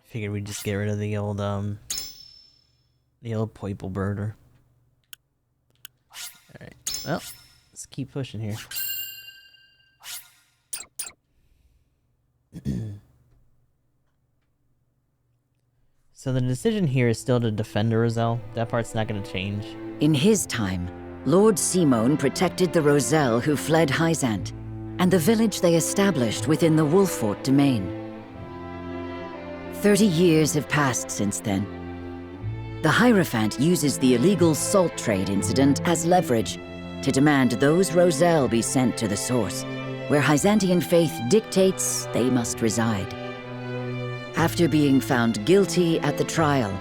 Figured we'd just get rid of the old purple birder. Alright, well, let's keep pushing here. So the decision here is still to defend Roselle. That part's not going to change. In his time, Lord Simon protected the Roselle who fled Hyzant, and the village they established within the Wolffort domain. 30 years have passed since then. The Hierophant uses the illegal salt trade incident as leverage to demand those Roselle be sent to the source, where Hyzantian faith dictates they must reside. After being found guilty at the trial,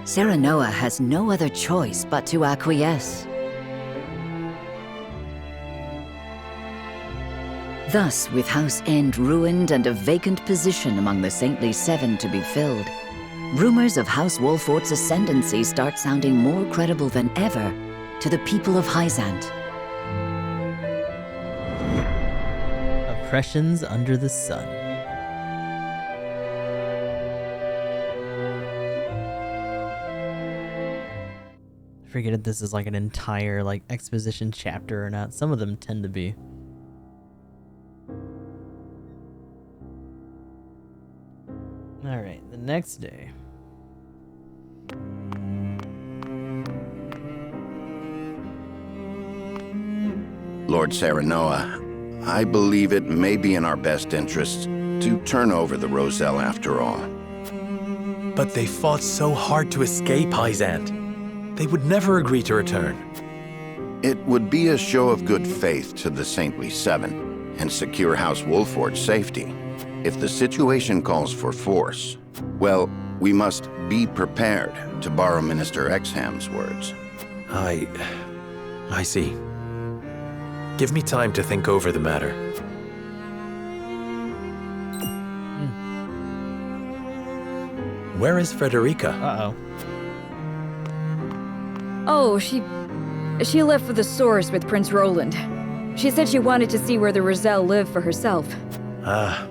Serenoa has no other choice but to acquiesce. Thus, with House End ruined and a vacant position among the Saintly Seven to be filled, rumors of House Wolffort's ascendancy start sounding more credible than ever to the people of Hyzant. Oppressions under the sun. I forget if this is like an entire like exposition chapter or not. Some of them tend to be. Alright, the next day. Lord Serenoa, I believe it may be in our best interests to turn over the Roselle after all. But they fought so hard to escape Hyzant. They would never agree to return. It would be a show of good faith to the Saintly Seven and secure House Wolffort's safety. If the situation calls for force, well, we must be prepared, to borrow Minister Exham's words. I see. Give me time to think over the matter. Where is Frederica? Uh-oh. Oh, she left for the source with Prince Roland. She said she wanted to see where the Roselle lived for herself. Ah,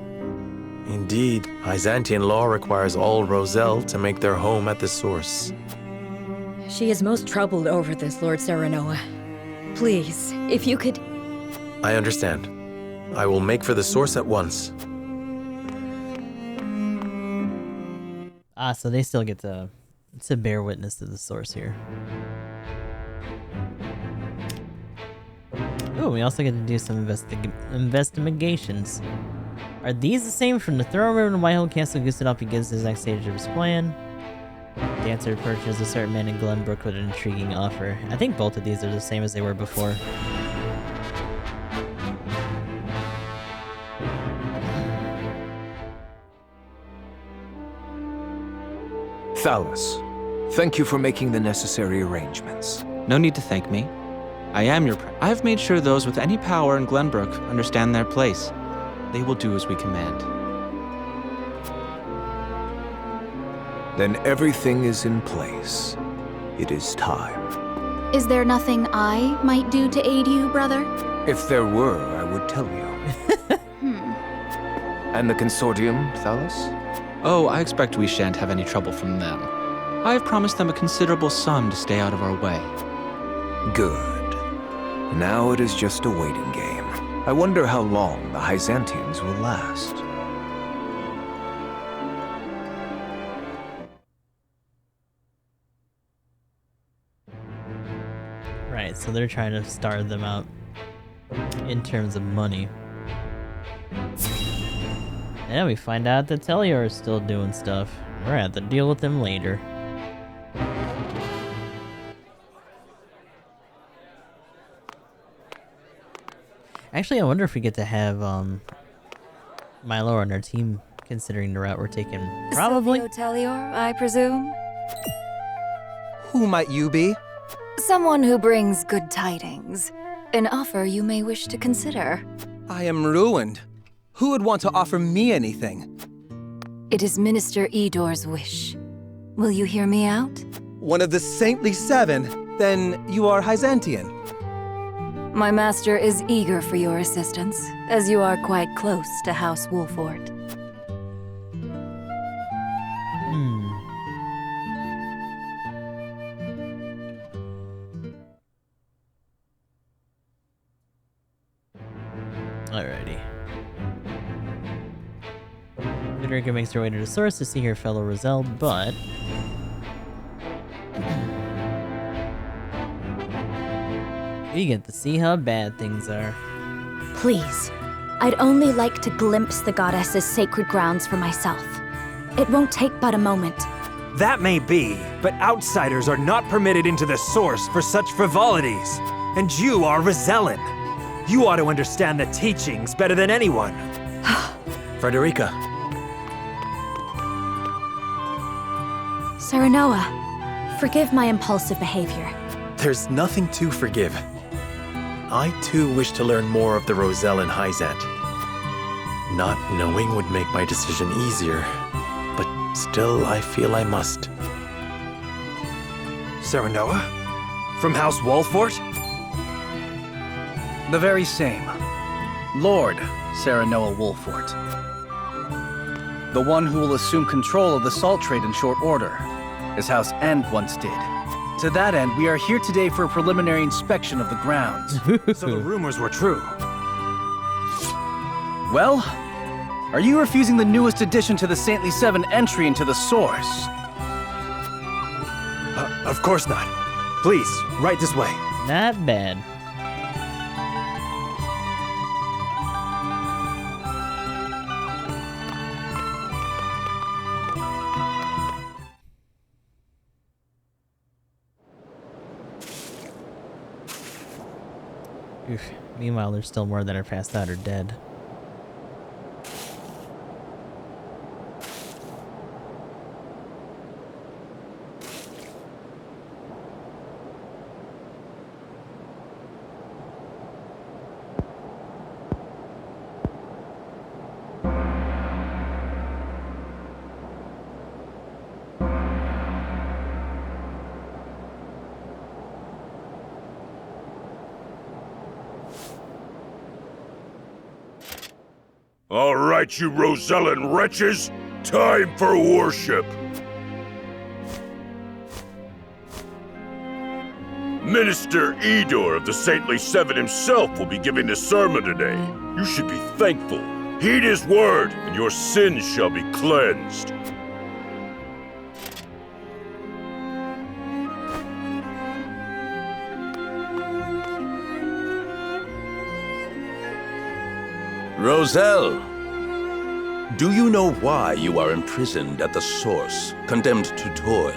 indeed. Hyzantian law requires all Roselle to make their home at the source. She is most troubled over this, Lord Serenoa. Please, if you could... I understand. I will make for the source at once. Ah, so they still get to bear witness to the source here. Ooh, we also get to do some investigations. Are these the same from the throne room in Whitehill Castle? Gustave begins his next stage of his plan. Dancer approaches a certain man in Glenbrook with an intriguing offer. I think both of these are the same as they were before. Thalus, thank you for making the necessary arrangements. No need to thank me. I am your I have made sure those with any power in Glenbrook understand their place. They will do as we command. Then everything is in place. It is time. Is there nothing I might do to aid you, brother? If there were, I would tell you. And the consortium, Thalus? Oh, I expect we shan't have any trouble from them. I have promised them a considerable sum to stay out of our way. Good. Now it is just a waiting game. I wonder how long the Hyzantians will last. Right, so they're trying to starve them out in terms of money. And we find out that Telior is still doing stuff. We're gonna have to deal with them later. Actually, I wonder if we get to have Milo on our team, considering the route we're taking. Probably. Telior, I presume? Who might you be? Someone who brings good tidings. An offer you may wish to consider. I am ruined. Who would want to offer me anything? It is Minister Edor's wish. Will you hear me out? One of the Saintly Seven? Then you are Hyzantian. My master is eager for your assistance, as you are quite close to House Wolfort. Alrighty. Federica makes her way to the source to see her fellow Roselle, but... we get to see how bad things are. Please, I'd only like to glimpse the goddess's sacred grounds for myself. It won't take but a moment. That may be, but outsiders are not permitted into the source for such frivolities. And you are Rosellan. You ought to understand the teachings better than anyone. Frederica. Serenoa, forgive my impulsive behavior. There's nothing to forgive. I too wish to learn more of the Roselle and Hyzant. Not knowing would make my decision easier, but still I feel I must. Serenoa? From House Wolfort? The very same. Lord Serenoa Wolfort. The one who will assume control of the salt trade in short order, as House End once did. To that end, we are here today for a preliminary inspection of the grounds. So the rumors were true. Well, are you refusing the newest addition to the Saintly Seven entry into the source? Of course not. Please, right this way. Not bad. Oof. Meanwhile, there's still more that are passed out or dead. All right, you Rosellan wretches! Time for worship! Minister Edor of the Saintly Seven himself will be giving the sermon today. You should be thankful. Heed his word, and your sins shall be cleansed. Roselle, do you know why you are imprisoned at the source, condemned to toil?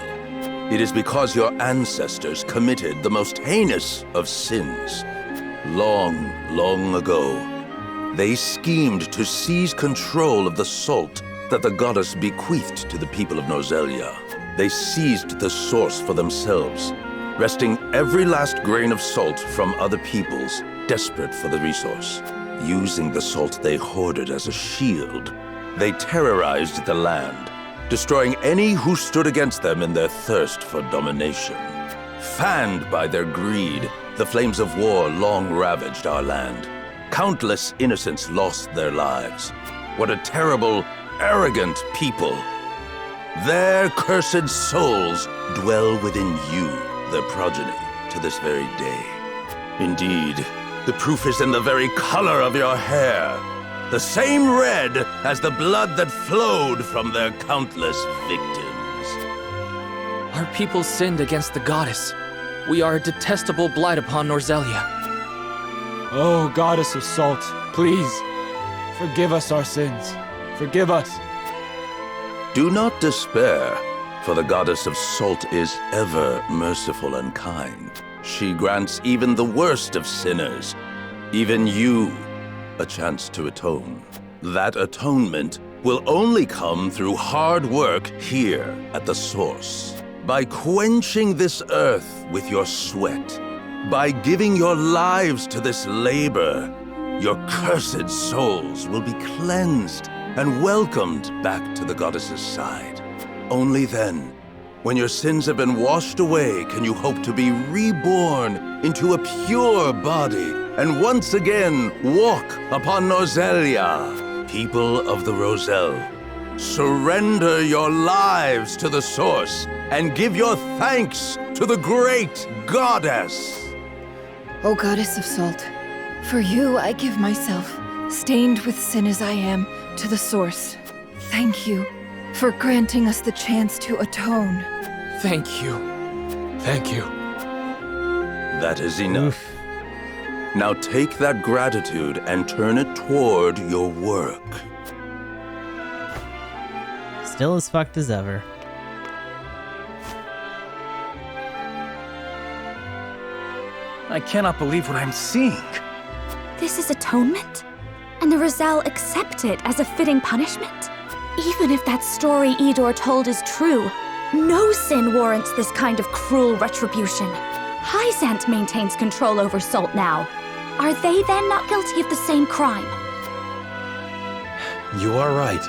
It is because your ancestors committed the most heinous of sins. Long, long ago, they schemed to seize control of the salt that the goddess bequeathed to the people of Nozelia. They seized the source for themselves, wresting every last grain of salt from other peoples, desperate for the resource. Using the salt they hoarded as a shield, they terrorized the land, destroying any who stood against them in their thirst for domination. Fanned by their greed, the flames of war long ravaged our land. Countless innocents lost their lives. What a terrible, arrogant people. Their cursed souls dwell within you, their progeny, to this very day. Indeed, the proof is in the very color of your hair. The same red as the blood that flowed from their countless victims. Our people sinned against the goddess. We are a detestable blight upon Norzelia. Oh, goddess of salt, please, forgive us our sins. Forgive us. Do not despair, for the goddess of salt is ever merciful and kind. She grants even the worst of sinners, even you, a chance to atone. That atonement will only come through hard work here at the source. By quenching this earth with your sweat, by giving your lives to this labor, your cursed souls will be cleansed and welcomed back to the goddess's side. Only then, when your sins have been washed away, can you hope to be reborn into a pure body and once again walk upon Norzelia. People of the Roselle, surrender your lives to the source and give your thanks to the great goddess. O goddess of salt, for you I give myself, stained with sin as I am, to the source. Thank you for granting us the chance to atone. Thank you. Thank you. That is enough. Now take that gratitude and turn it toward your work. Still as fucked as ever. I cannot believe what I'm seeing. This is atonement? And the Roselle accept it as a fitting punishment? Even if that story Idor told is true, no sin warrants this kind of cruel retribution. Hyzant maintains control over Salt now. Are they then not guilty of the same crime? You are right.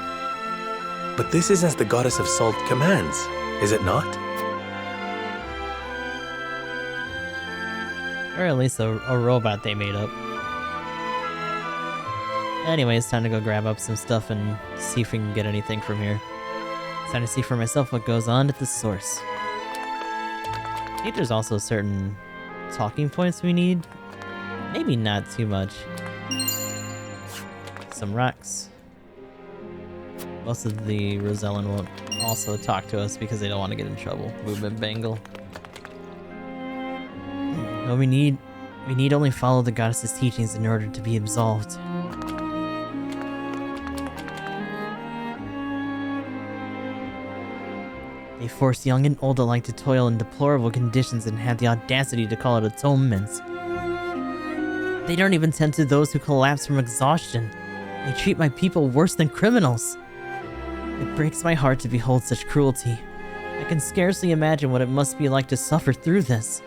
But this is as the goddess of salt commands, is it not? Or at least a robot they made up. Anyway, it's time to go grab up some stuff and see if we can get anything from here. It's time to see for myself what goes on at the source. I think there's also certain talking points we need. Maybe not too much. Some rocks. Most of the Rosellan won't also talk to us because they don't want to get in trouble. Movement bangle. No, we need only follow the goddess's teachings in order to be absolved. They force young and old alike to toil in deplorable conditions and have the audacity to call it atonements. They don't even tend to those who collapse from exhaustion. They treat my people worse than criminals. It breaks my heart to behold such cruelty. I can scarcely imagine what it must be like to suffer through this.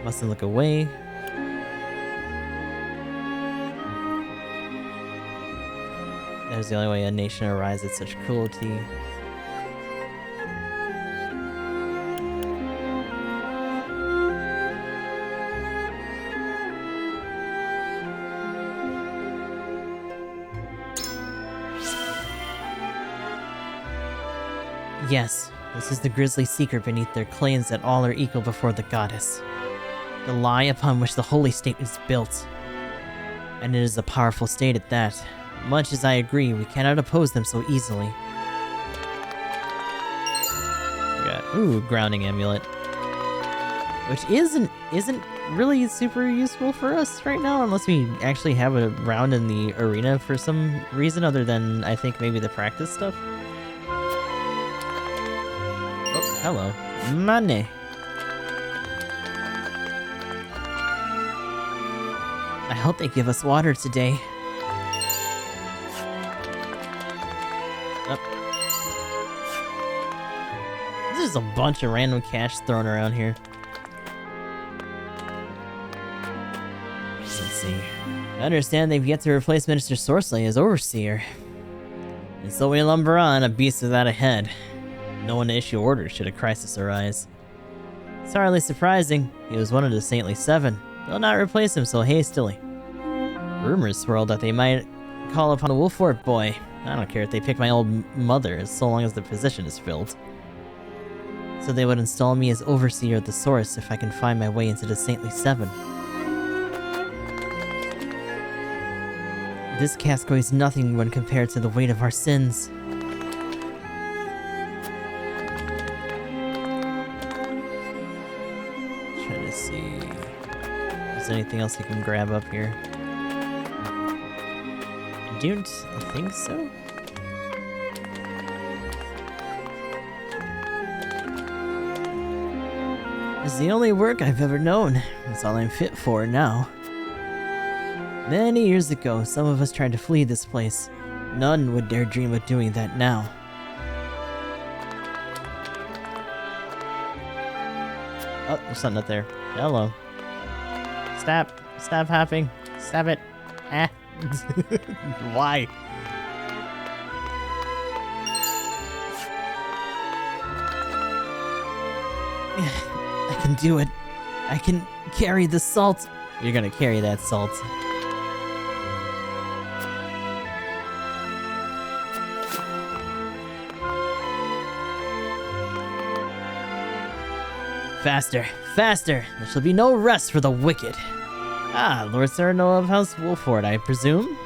Mustn't look away. That is the only way a nation arises at such cruelty. Yes, this is the grisly secret beneath their claims that all are equal before the goddess. The lie upon which the holy state is built. And it is a powerful state at that. Much as I agree, we cannot oppose them so easily. Ooh, grounding amulet. Which isn't really super useful for us right now, unless we actually have it around in the arena for some reason other than, I think, maybe the practice stuff. Oh, hello. Money. I hope they give us water today. Oh. There's just a bunch of random cash thrown around here. Let's see. I understand they've yet to replace Minister Sorsley as overseer. And so we lumber on, a beast without a head. No one to issue orders should a crisis arise. It's hardly surprising. He was one of the Saintly Seven. They'll not replace him so hastily. Rumors swirled that they might call upon the Wolfort boy. I don't care if they pick my old mother, so long as the position is filled. So they would install me as overseer of the source if I can find my way into the Saintly Seven. This cask weighs nothing when compared to the weight of our sins. Trying to see if there's anything else I can grab up here. I don't think so. It's the only work I've ever known. It's all I'm fit for now. Many years ago, some of us tried to flee this place. None would dare dream of doing that now. Oh, there's something up there. Hello. Stop. Stop hopping. Stop it. Ah. Why? I can do it. I can carry the salt. You're gonna carry that salt. Faster, faster! There shall be no rest for the wicked. Ah, Lord Sereno of House Wolford, I presume?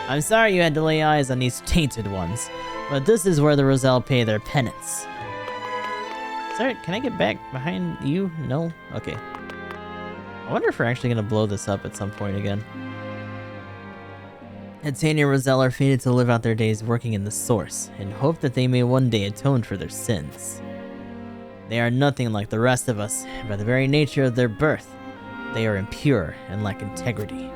I'm sorry you had to lay eyes on these tainted ones, but this is where the Roselle pay their penance. Sorry, can I get back behind you? No? Okay. I wonder if we're actually gonna blow this up at some point again. Etania and Roselle are fated to live out their days working in the Source, and hope that they may one day atone for their sins. They are nothing like the rest of us. By the very nature of their birth, they are impure and lack integrity.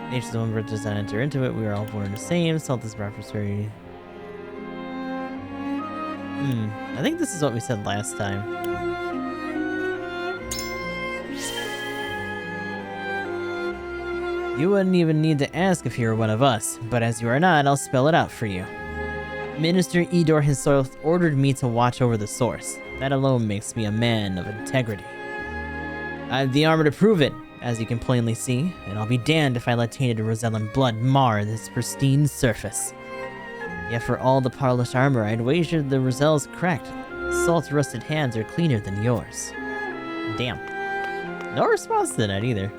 Nature's the one birth does not enter into it. We are all born the same. Salt is brought for prosperity. I think this is what we said last time. You wouldn't even need to ask if you were one of us, but as you are not, I'll spell it out for you. Minister Edor himself ordered me to watch over the Source. That alone makes me a man of integrity. I have the armor to prove it, as you can plainly see, and I'll be damned if I let tainted Rosellan blood mar this pristine surface. Yet for all the polished armor, I'd wager the Roselle's cracked. Salt-rusted hands are cleaner than yours. Damn. No response to that either.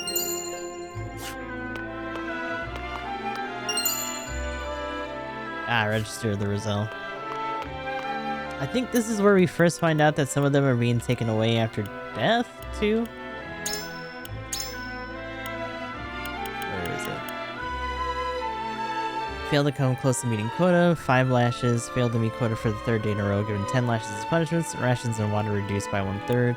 Ah, register the Roselle. I think this is where we first find out that some of them are being taken away after death, too? Where is it? Failed to come close to meeting quota, 5 lashes. Failed to meet quota for the 3rd day in a row, given 10 lashes as punishments. Rations and water reduced by 1/3.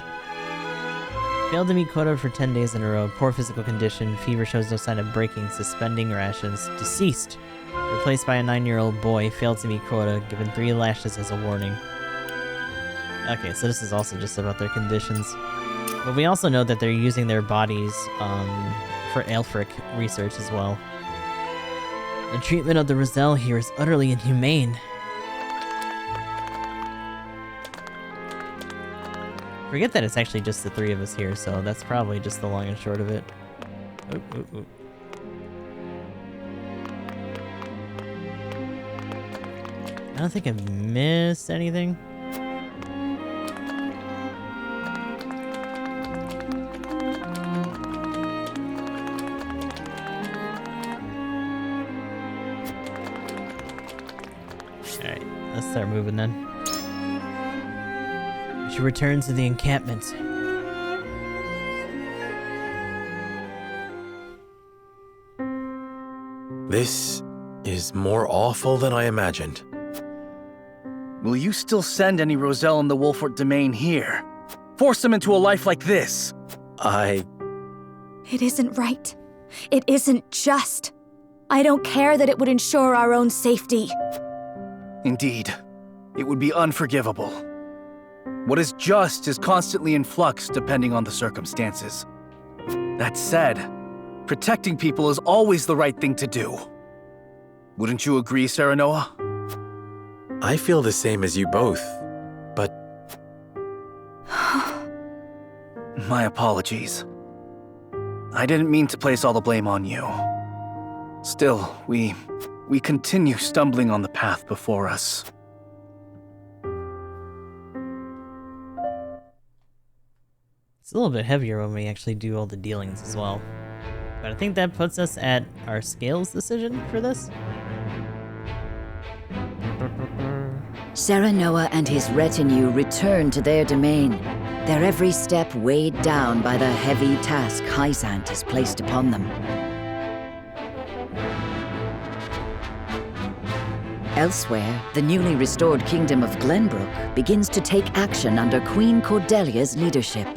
Failed to meet quota for 10 days in a row. Poor physical condition. Fever shows no sign of breaking. Suspending rations. Deceased. Replaced by a 9-year-old boy. Failed to meet quota. Given 3 lashes as a warning. Okay, so this is also just about their conditions. But we also know that they're using their bodies for Aelfric research as well. The treatment of the Roselle here is utterly inhumane. Forget that it's actually just the 3 of us here, so that's probably just the long and short of it. Oop, oop, oop. I don't think I've missed anything. Alright, let's start moving then. We should return to the encampment. This is more awful than I imagined. Will you still send any Roselle in the Wolfort domain here? Force them into a life like this? It isn't right. It isn't just. I don't care that it would ensure our own safety. Indeed. It would be unforgivable. What is just is constantly in flux depending on the circumstances. That said, protecting people is always the right thing to do. Wouldn't you agree, Serenoa? I feel the same as you both, but... My apologies. I didn't mean to place all the blame on you. Still, we continue stumbling on the path before us. It's a little bit heavier when we actually do all the dealings as well. But I think that puts us at our scales decision for this. Serenoa and his retinue return to their domain, their every step weighed down by the heavy task Hysant has placed upon them. Elsewhere, the newly restored kingdom of Glenbrook begins to take action under Queen Cordelia's leadership.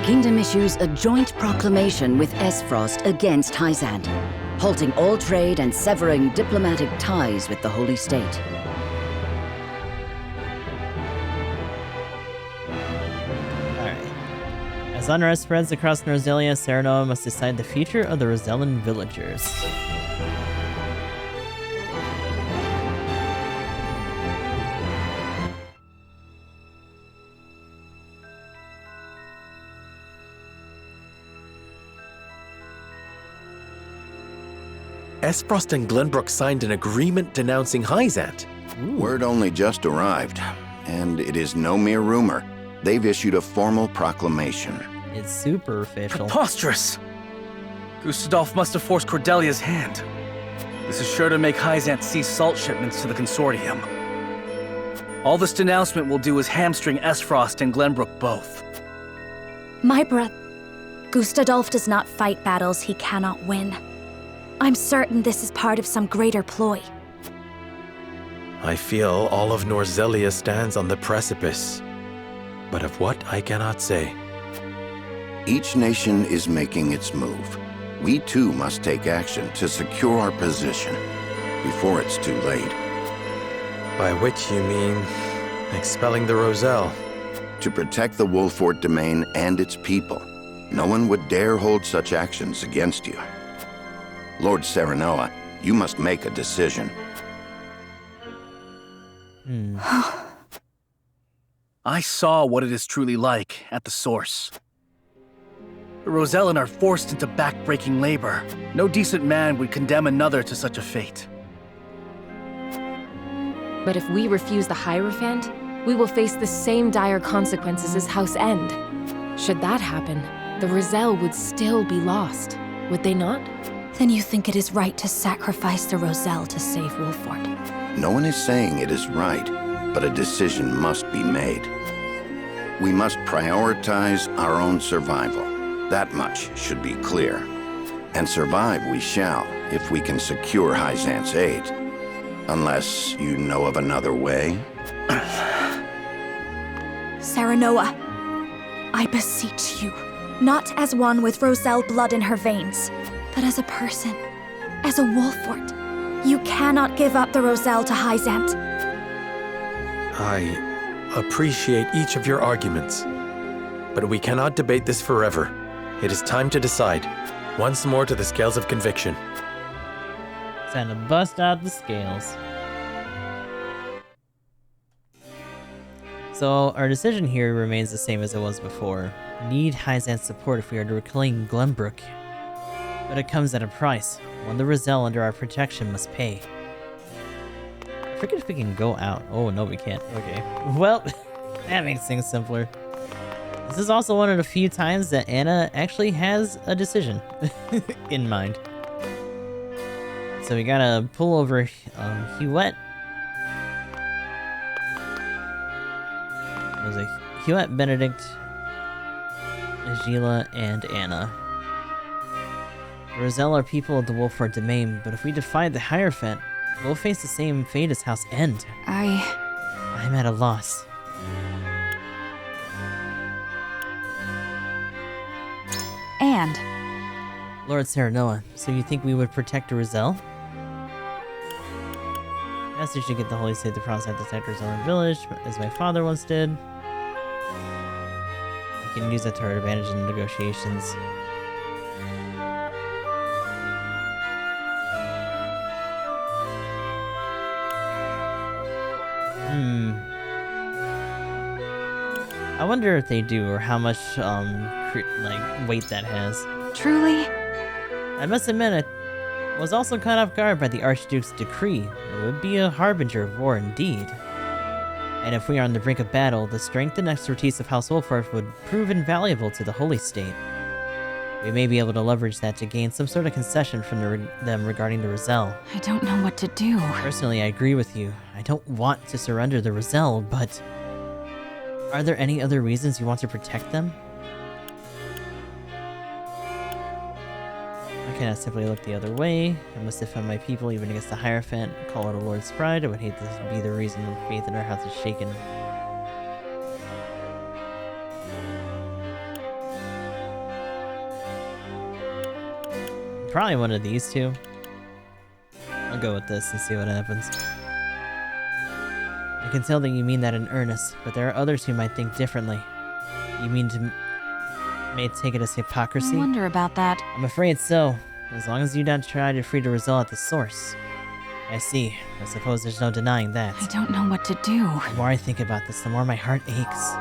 kingdom issues a joint proclamation with Aesfrost against Hyzant, halting all trade and severing diplomatic ties with the Holy State. As unrest spreads across Roselia, Serenoa must decide the future of the Rosellan villagers. Aesfrost and Glenbrook signed an agreement denouncing Hyzant. Word only just arrived, and it is no mere rumor. They've issued a formal proclamation. It's super official. Preposterous! Gustadolf must have forced Cordelia's hand. This is sure to make Hyzant cease salt shipments to the consortium. All this denouncement will do is hamstring Aesfrost and Glenbrook both. My brother, Gustadolf does not fight battles he cannot win. I'm certain this is part of some greater ploy. I feel all of Norzelia stands on the precipice, but of what I cannot say. Each nation is making its move. We too must take action to secure our position before it's too late. By which you mean expelling the Roselle? To protect the Wolfort domain and its people. No one would dare hold such actions against you. Lord Serenoa, you must make a decision. I saw what it is truly like at the source. The Rosellan are forced into back-breaking labor. No decent man would condemn another to such a fate. But if we refuse the Hierophant, we will face the same dire consequences as House End. Should that happen, the Roselle would still be lost, would they not? Then you think it is right to sacrifice the Roselle to save Wolfort? No one is saying it is right, but a decision must be made. We must prioritize our own survival. That much should be clear. And survive we shall, if we can secure Hyzant's aid. Unless you know of another way. Serenoa, I beseech you, not as one with Roselle blood in her veins, but as a person, as a Wolfort. You cannot give up the Roselle to Hyzant. I appreciate each of your arguments, but we cannot debate this forever. It is time to decide. Once more to the scales of conviction. Time to bust out the scales. So our decision here remains the same as it was before. Need Hyzant's support if we are to reclaim Glenbrook. But it comes at a price, one the Roselle under our protection must pay. I forget if we can go out. Oh, no we can't. Okay. Well, that makes things simpler. This is also one of the few times that Anna actually has a decision in mind. So we gotta pull over Huette. It was a Huette, Benedict, Agila, and Anna. The Roselle are people of the Wolfort domain, but if we defy the Hierophant, we'll face the same fate as House End. I'm at a loss. And Lord Serenoa, so you think we would protect Roselle? Yes, you should get the Holy State to promise not to attack Rosellan village, as my father once did. We can use that to our advantage in the negotiations. I wonder if they do, or how much, like, weight that has. Truly? I must admit, I was also caught off guard by the Archduke's decree. It would be a harbinger of war indeed. And if we are on the brink of battle, the strength and expertise of House Wolfort would prove invaluable to the Holy State. We may be able to leverage that to gain some sort of concession from them regarding the Roselle. I don't know what to do. Personally, I agree with you. I don't want to surrender the Roselle, but... are there any other reasons you want to protect them? I cannot simply look the other way. I must defend my people even against the Hierophant. Call it a Lord's pride. I would hate this to be the reason the faith in our house is shaken. Probably one of these two. I'll go with this and see what happens. I can tell that you mean that in earnest, but there are others who might think differently. You mean may take it as hypocrisy? I wonder about that. I'm afraid so. As long as you don't try to free the Roselle at the source. I see. I suppose there's no denying that. I don't know what to do. The more I think about this, the more my heart aches.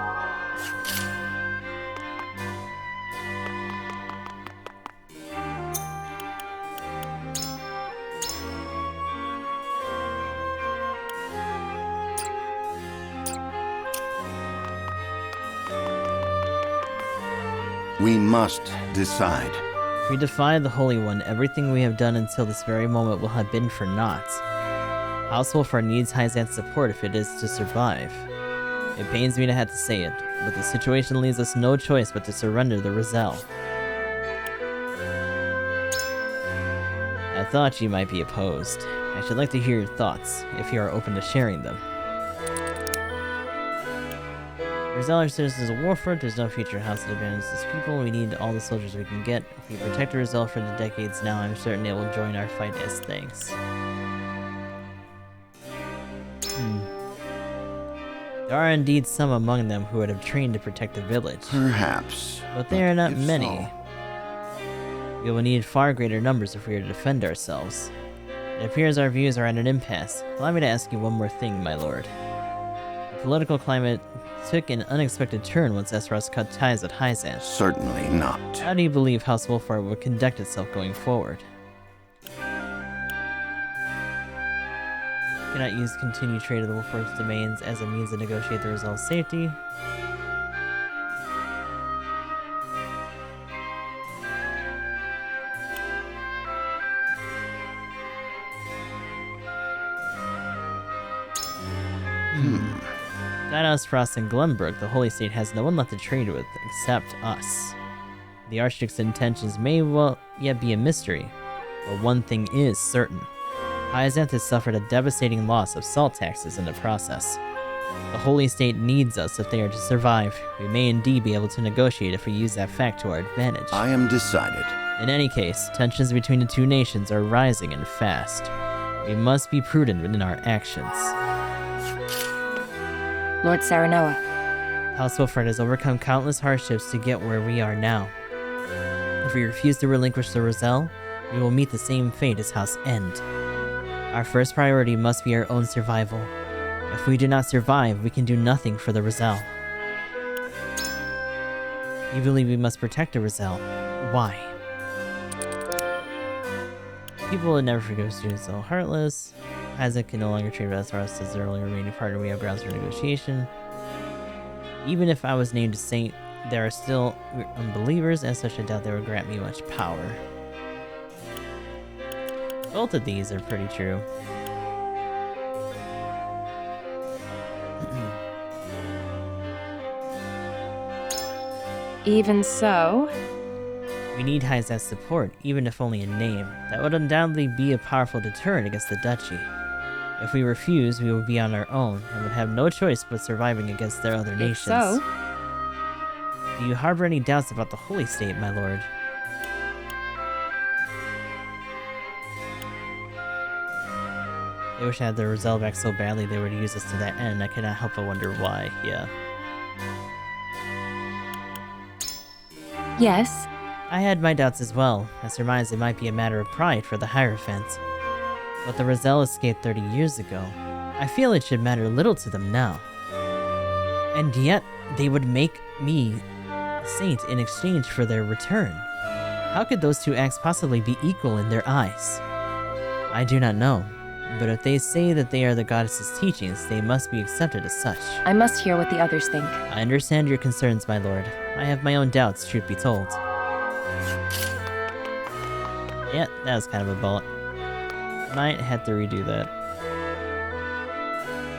We must decide. If we defy the Holy One, everything we have done until this very moment will have been for naught. House Wolfheart needs Hyzan's support if it is to survive. It pains me to have to say it, but the situation leaves us no choice but to surrender the Roselle. I thought you might be opposed. I should like to hear your thoughts, if you are open to sharing them. Roselle are citizens of Wolfheart. There's no future house that abandons its people. We need all the soldiers we can get. If we protect Roselle for the decades now, I'm certain it will join our fight as thanks. There are indeed some among them who would have trained to protect the village. Perhaps. But they are not many. We will need far greater numbers if we are to defend ourselves. It appears our views are at an impasse. Allow me to ask you one more thing, my lord. The political climate took an unexpected turn once Aesfrost cut ties at Hyzan. Certainly not. How do you believe House Wolfheart will conduct itself going forward? Cannot use continued trade of the Wolfheart's domains as a means to negotiate the Roselle's safety. Without Aesfrost and Glenbrook, the Holy State has no one left to trade with except us. The Archduke's intentions may well yet be a mystery, but one thing is certain. Hyzanth has suffered a devastating loss of salt taxes in the process. The Holy State needs us if they are to survive. We may indeed be able to negotiate if we use that fact to our advantage. I am decided. In any case, tensions between the two nations are rising and fast. We must be prudent in our actions. Lord Saranoa. House Wolfheart has overcome countless hardships to get where we are now. If we refuse to relinquish the Roselle, we will meet the same fate as House End. Our first priority must be our own survival. If we do not survive, we can do nothing for the Roselle. You believe we must protect the Roselle. Why? People would never forgive students so heartless. Isaac can no longer trade with Aesfrost as their only remaining partner. We have grounds for negotiation. Even if I was named a saint, there are still unbelievers, as such I doubt they would grant me much power. Both of these are pretty true. Even so... We need Hyzan's support, even if only in name. That would undoubtedly be a powerful deterrent against the duchy. If we refuse, we will be on our own, and would have no choice but surviving against their other nations. So? Do you harbor any doubts about the Holy State, my lord? They wish I had the Roselle back so badly they would use us to that end. I cannot help but wonder why, yeah. Yes? I had my doubts as well. I surmised it might be a matter of pride for the Hierophant. But the Roselle escaped 30 years ago. I feel it should matter little to them now. And yet, they would make me a saint in exchange for their return. How could those two acts possibly be equal in their eyes? I do not know. But if they say that they are the goddess's teachings, they must be accepted as such. I must hear what the others think. I understand your concerns, my lord. I have my own doubts, truth be told. Yeah, that was kind of a bullet. Might have to redo that.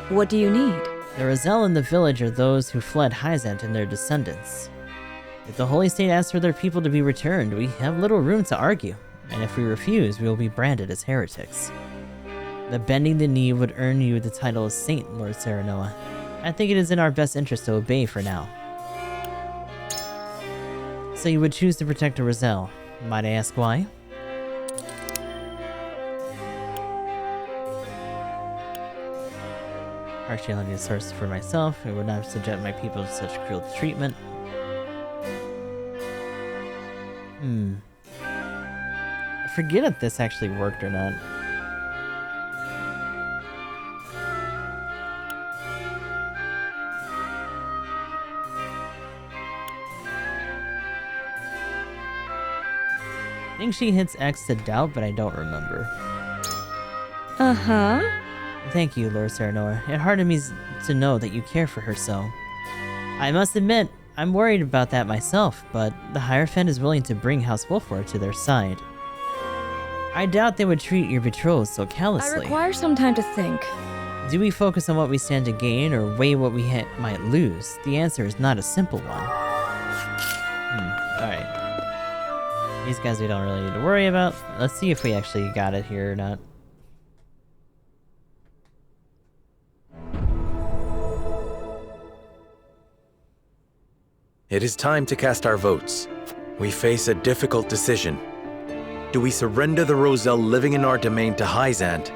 What do you need? The Roselle in the village are those who fled Hyzant and their descendants. If the Holy State asks for their people to be returned, we have little room to argue. And if we refuse, we will be branded as heretics. The bending the knee would earn you the title of Saint, Lord Saranoa. I think it is in our best interest to obey for now. So you would choose to protect a Roselle. Might I ask why? Partiality is source for myself. I would not subject my people to such cruel treatment. I forget if this actually worked or not. I think she hits X to doubt, but I don't remember. Uh-huh. Thank you, Lord Serenoa. It heartened me to know that you care for her so. I must admit, I'm worried about that myself, but the Hierophant is willing to bring House Wolford to their side. I doubt they would treat your betrothed so callously. I require some time to think. Do we focus on what we stand to gain or weigh what we might lose? The answer is not a simple one. Alright. These guys we don't really need to worry about. Let's see if we actually got it here or not. It is time to cast our votes. We face a difficult decision. Do we surrender the Roselle living in our domain to Hyzant,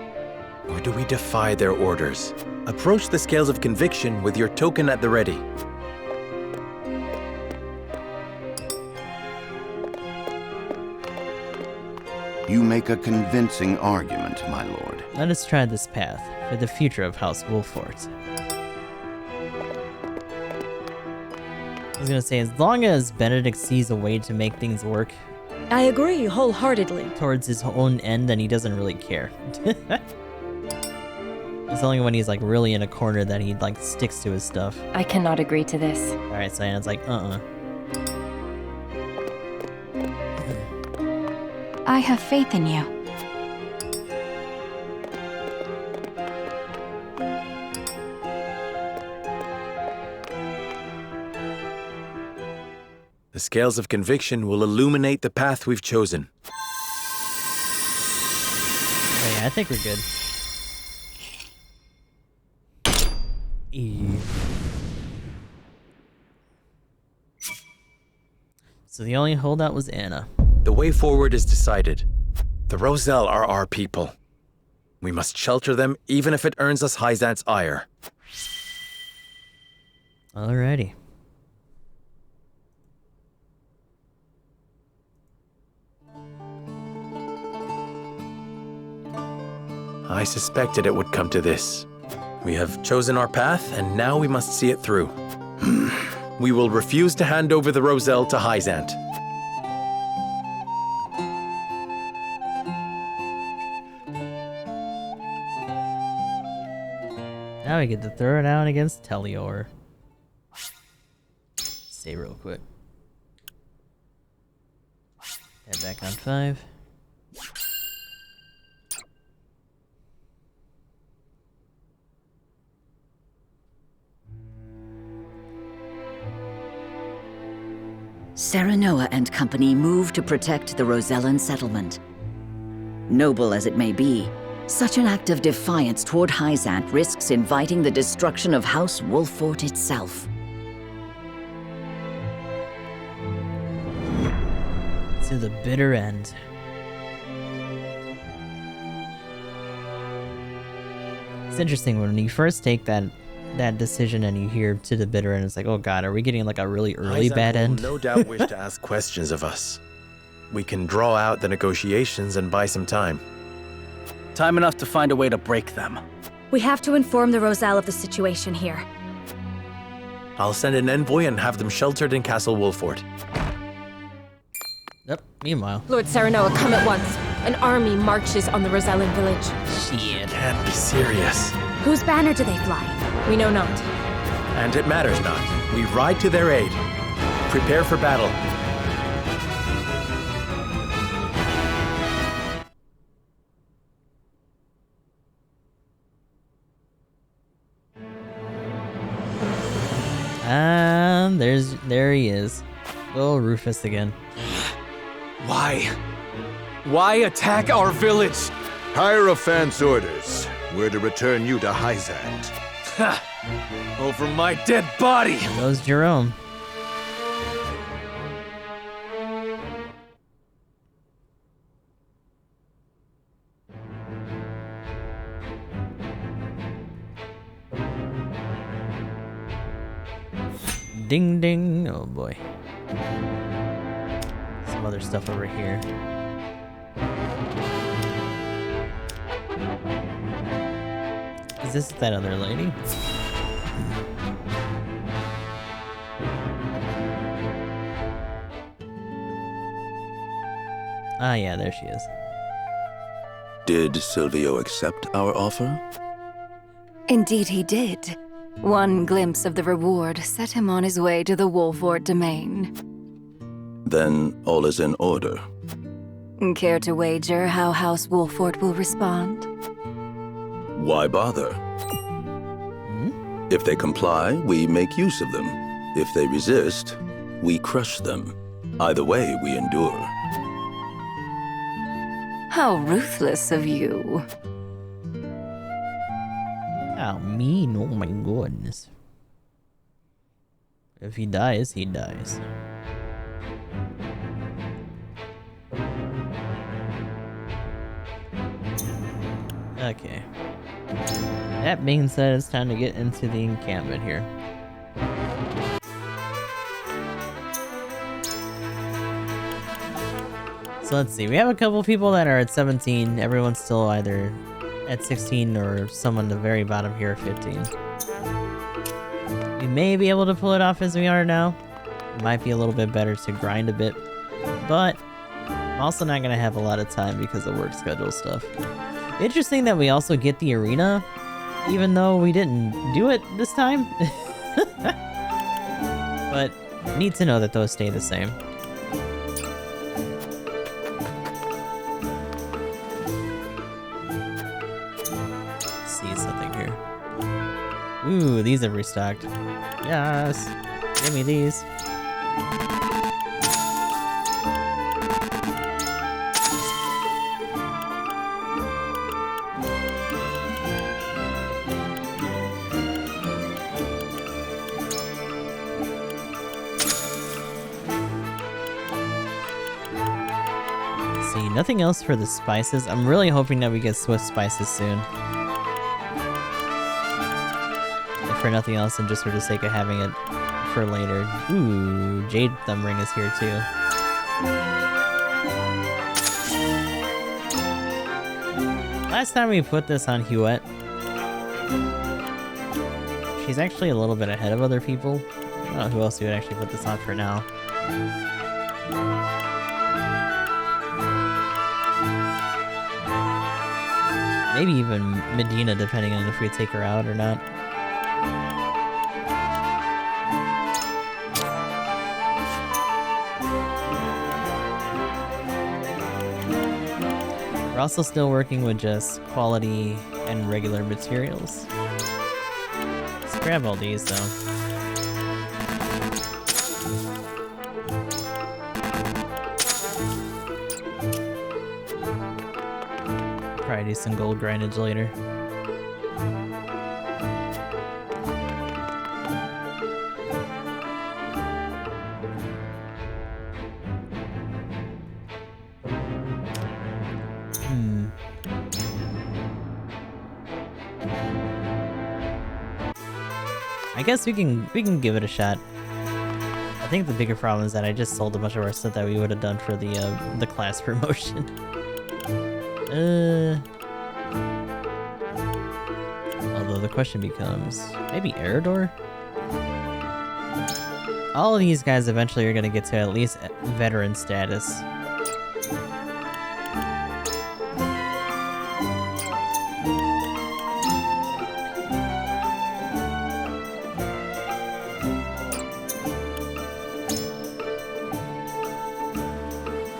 or do we defy their orders? Approach the scales of conviction with your token at the ready. You make a convincing argument, my lord. Let us try this path for the future of House Wolford. I was gonna say, as long as Benedict sees a way to make things work I agree wholeheartedly. towards his own end, then he doesn't really care. It's only when he's like really in a corner that he like sticks to his stuff. I cannot agree to this. Alright, so Anna's like, I have faith in you. The scales of conviction will illuminate the path we've chosen. Oh yeah, I think we're good. So the only holdout was Anna. The way forward is decided. The Roselle are our people. We must shelter them, even if it earns us Hyzant's ire. Alrighty. I suspected it would come to this. We have chosen our path, and now we must see it through. We will refuse to hand over the Roselle to Hyzant. Now we get to throw it out against Telior. Save real quick. Head back on 5. Serenoa and company move to protect the Rosellan settlement. Noble as it may be, such an act of defiance toward Hyzant risks inviting the destruction of House Wolford itself. To the bitter end. It's interesting when you first take that decision and you hear to the bitter end, it's like, oh god, are we getting like a really early Hyzant bad will end? no doubt wish to ask questions of us. We can draw out the negotiations and buy some time. Time enough to find a way to break them. We have to inform the Roselle of the situation here. I'll send an envoy and have them sheltered in Castle Wolford. Yep, meanwhile. Lord Serenoa, come at once. An army marches on the Rosellan village. Shit. Can't be serious. Whose banner do they fly? We know not. And it matters not. We ride to their aid. Prepare for battle. And there he is. Oh, Rufus again. Why? Why attack our village? Hierophant's orders. We're to return you to Hyzant. Ha! Over my dead body! There goes Jerome. Ding ding. Oh boy. Some other stuff over here. Is this that other lady? Ah, yeah, there she is. Did Silvio accept our offer? Indeed he did. One glimpse of the reward set him on his way to the Wolford domain. Then all is in order. Care to wager how House Wolford will respond? Why bother? If they comply, we make use of them. If they resist, we crush them. Either way, we endure. How ruthless of you. How mean, oh my goodness. If he dies, he dies. Okay. That being said, it's time to get into the encampment here. So let's see, we have a couple people that are at 17. Everyone's still either at 16 or someone at the very bottom here at 15. We may be able to pull it off as we are now. It might be a little bit better to grind a bit, but I'm also not gonna have a lot of time because of work schedule stuff. Interesting that we also get the arena, even though we didn't do it this time. But need to know that those stay the same. Ooh, these have restocked. Yes! Give me these. See, nothing else for the spices. I'm really hoping that we get swift spices soon. For nothing else and just for the sake of having it for later. Ooh, Jade Thumb Ring is here too. Last time we put this on Huette, she's actually a little bit ahead of other people. I don't know who else we would actually put this on for now. Maybe even Medina, depending on if we take her out or not. We're also still working with just quality and regular materials. Let's grab all these though. Probably do some gold grindage later. I guess we can give it a shot. I think the bigger problem is that I just sold a bunch of our stuff that we would have done for the class promotion. Although the question becomes, maybe Eridor? All of these guys eventually are gonna get to at least veteran status.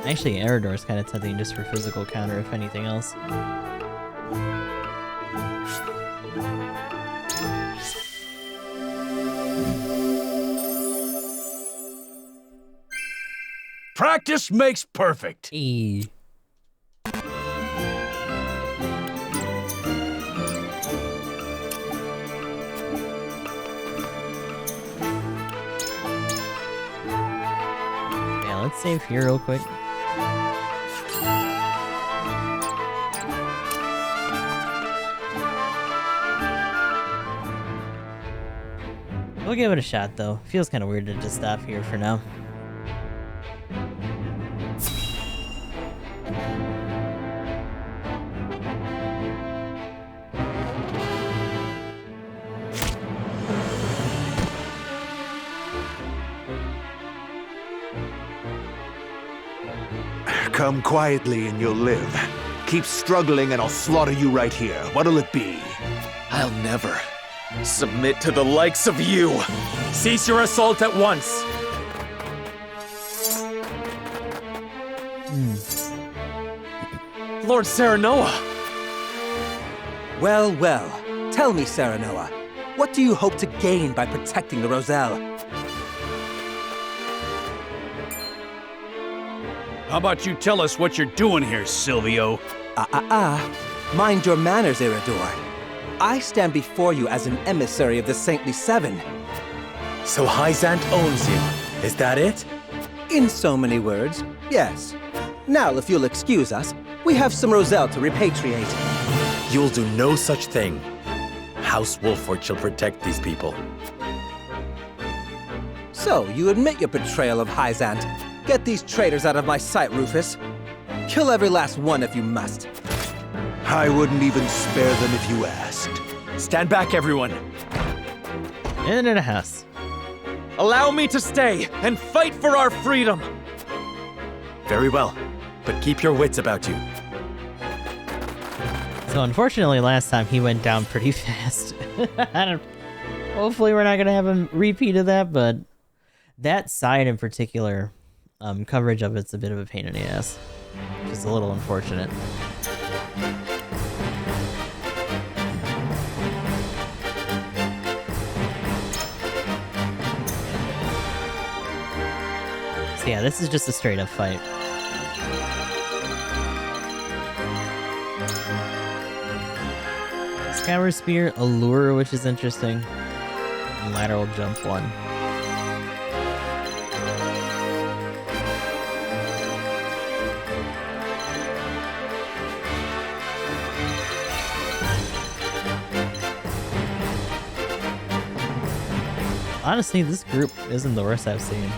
Actually, Eridor is kind of tempting just for physical counter, if anything else. Practice makes perfect. Hey. Yeah, let's save here real quick. We'll give it a shot, though. Feels kind of weird to just stop here for now. Come quietly and you'll live. Keep struggling and I'll slaughter you right here. What'll it be? I'll never submit to the likes of you. Cease your assault at once. Lord Serenoa! Well, well. Tell me, Serenoa, what do you hope to gain by protecting the Roselle? How about you tell us what you're doing here, Silvio? Mind your manners, Isidore. I stand before you as an emissary of the Saintly Seven. So Hyzant owns you, is that it? In so many words, yes. Now, if you'll excuse us, we have some Roselle to repatriate. You'll do no such thing. House Wolford shall protect these people. So, you admit your betrayal of Hyzant. Get these traitors out of my sight, Rufus. Kill every last one if you must. I wouldn't even spare them if you asked. Stand back, everyone. In a house. Allow me to stay and fight for our freedom. Very well, but keep your wits about you. So unfortunately, last time he went down pretty fast. Hopefully we're not going to have a repeat of that, but that side in particular, coverage of it's a bit of a pain in the ass. Just a little unfortunate. So yeah, this is just a straight up fight. Scour Spear, Allure, which is interesting. And lateral jump one. Honestly, this group isn't the worst I've seen.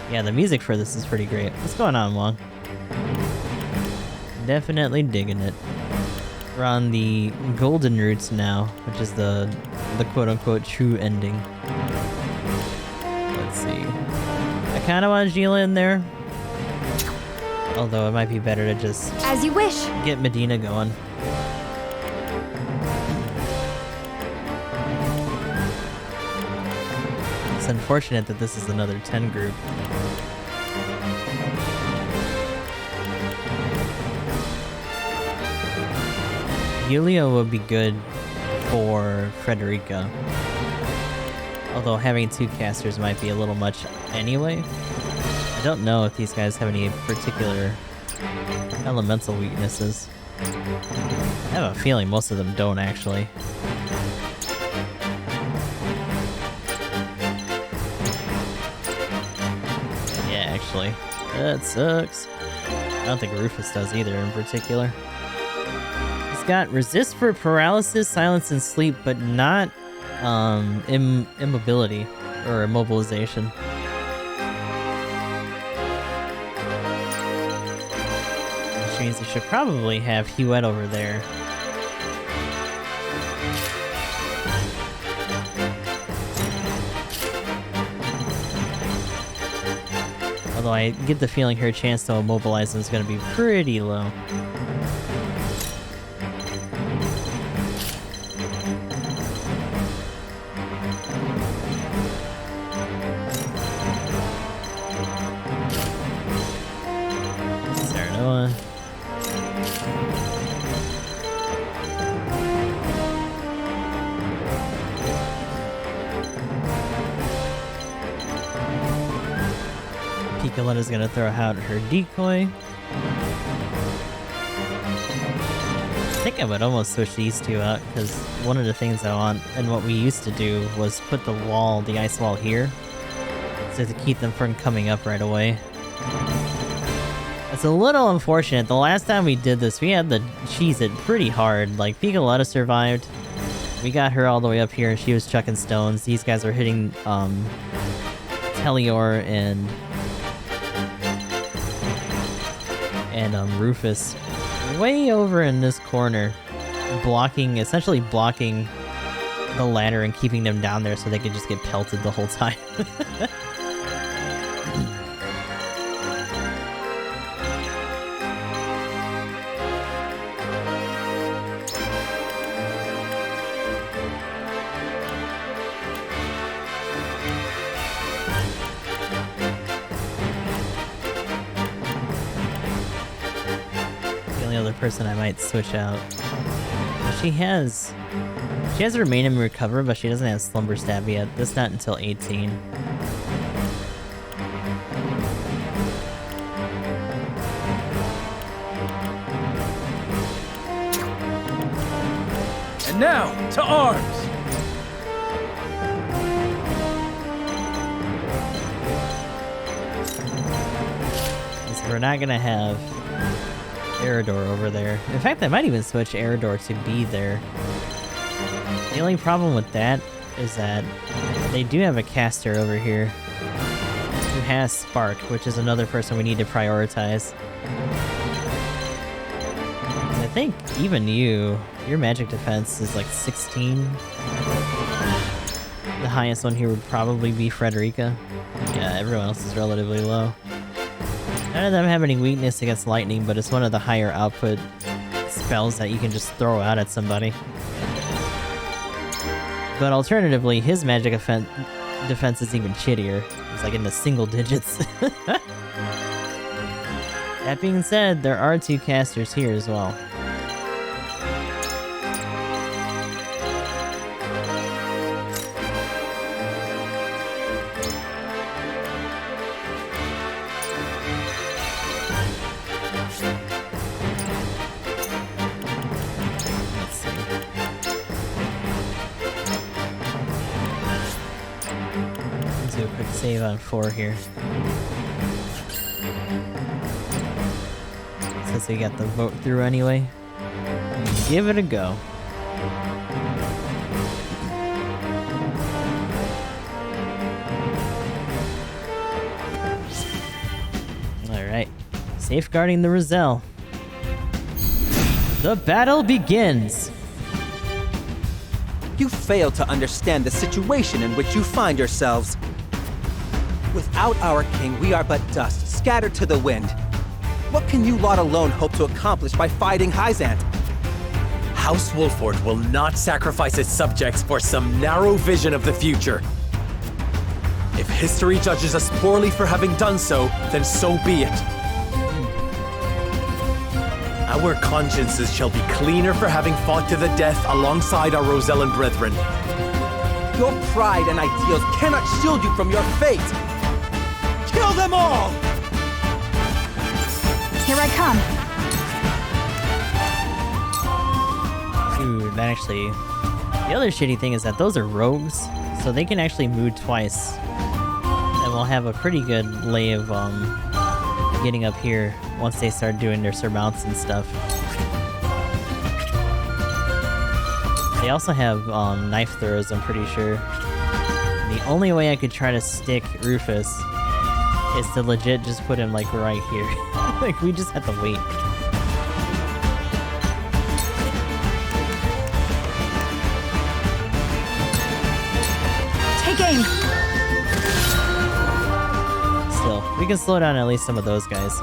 Yeah, the music for this is pretty great. What's going on, Wong? Definitely digging it. We're on the golden routes now, which is the quote-unquote true ending. Let's see. I kind of want Gila in there. Although it might be better to just... As you wish. Get Medina going. It's unfortunate that this is another 10 group. Yulia would be good for Frederica. Although having two casters might be a little much anyway. I don't know if these guys have any particular elemental weaknesses. I have a feeling most of them don't actually. Yeah, actually. That sucks. I don't think Rufus does either in particular. Got resist for paralysis, silence, and sleep, but not immobility or immobilization. Which means he should probably have Huette over there. Although I get the feeling her chance to immobilize him is going to be pretty low. Picoletta's gonna throw out her decoy. I think I would almost switch these two out, because one of the things I want, and what we used to do, was put the wall, the ice wall here, so to keep them from coming up right away. It's a little unfortunate. The last time we did this, we had to cheese it pretty hard. Like, Picoletta survived, We got her all the way up here, and she was chucking stones. These guys are hitting, Telior and Rufus way over in this corner, essentially blocking the ladder and keeping them down there so they could just get pelted the whole time. Person I might switch out. She has Remain and Recover, but she doesn't have Slumber Stab yet. That's not until 18. And now, to arms! So we're not gonna have Eridor over there. In fact, I might even switch Eridor to be there. The only problem with that is that they do have a caster over here who has Spark, which is another person we need to prioritize. And I think even your magic defense is like 16. The highest one here would probably be Frederica. Yeah, everyone else is relatively low. None of them have any weakness against lightning, but it's one of the higher output spells that you can just throw out at somebody. But alternatively, his magic defense is even shittier. It's like in the single digits. That being said, there are 2 casters here as well. Save on 4 here. Since we got the vote through anyway. Give it a go. Alright. Safeguarding the Roselle. The battle begins! You fail to understand the situation in which you find yourselves. Without our king, we are but dust, scattered to the wind. What can you lot alone hope to accomplish by fighting Hyzant? House Wolford will not sacrifice its subjects for some narrow vision of the future. If history judges us poorly for having done so, then so be it. Our consciences shall be cleaner for having fought to the death alongside our Rosellan brethren. Your pride and ideals cannot shield you from your fate! Kill them all! Here I come. Dude, that actually... The other shitty thing is that those are rogues, so they can actually move twice. And we'll have a pretty good lay of, getting up here once they start doing their surmounts and stuff. They also have, knife throws, I'm pretty sure. The only way I could try to stick Rufus is to legit just put him, like, right here. Like, we just have to wait. Take aim! Still, we can slow down at least some of those guys.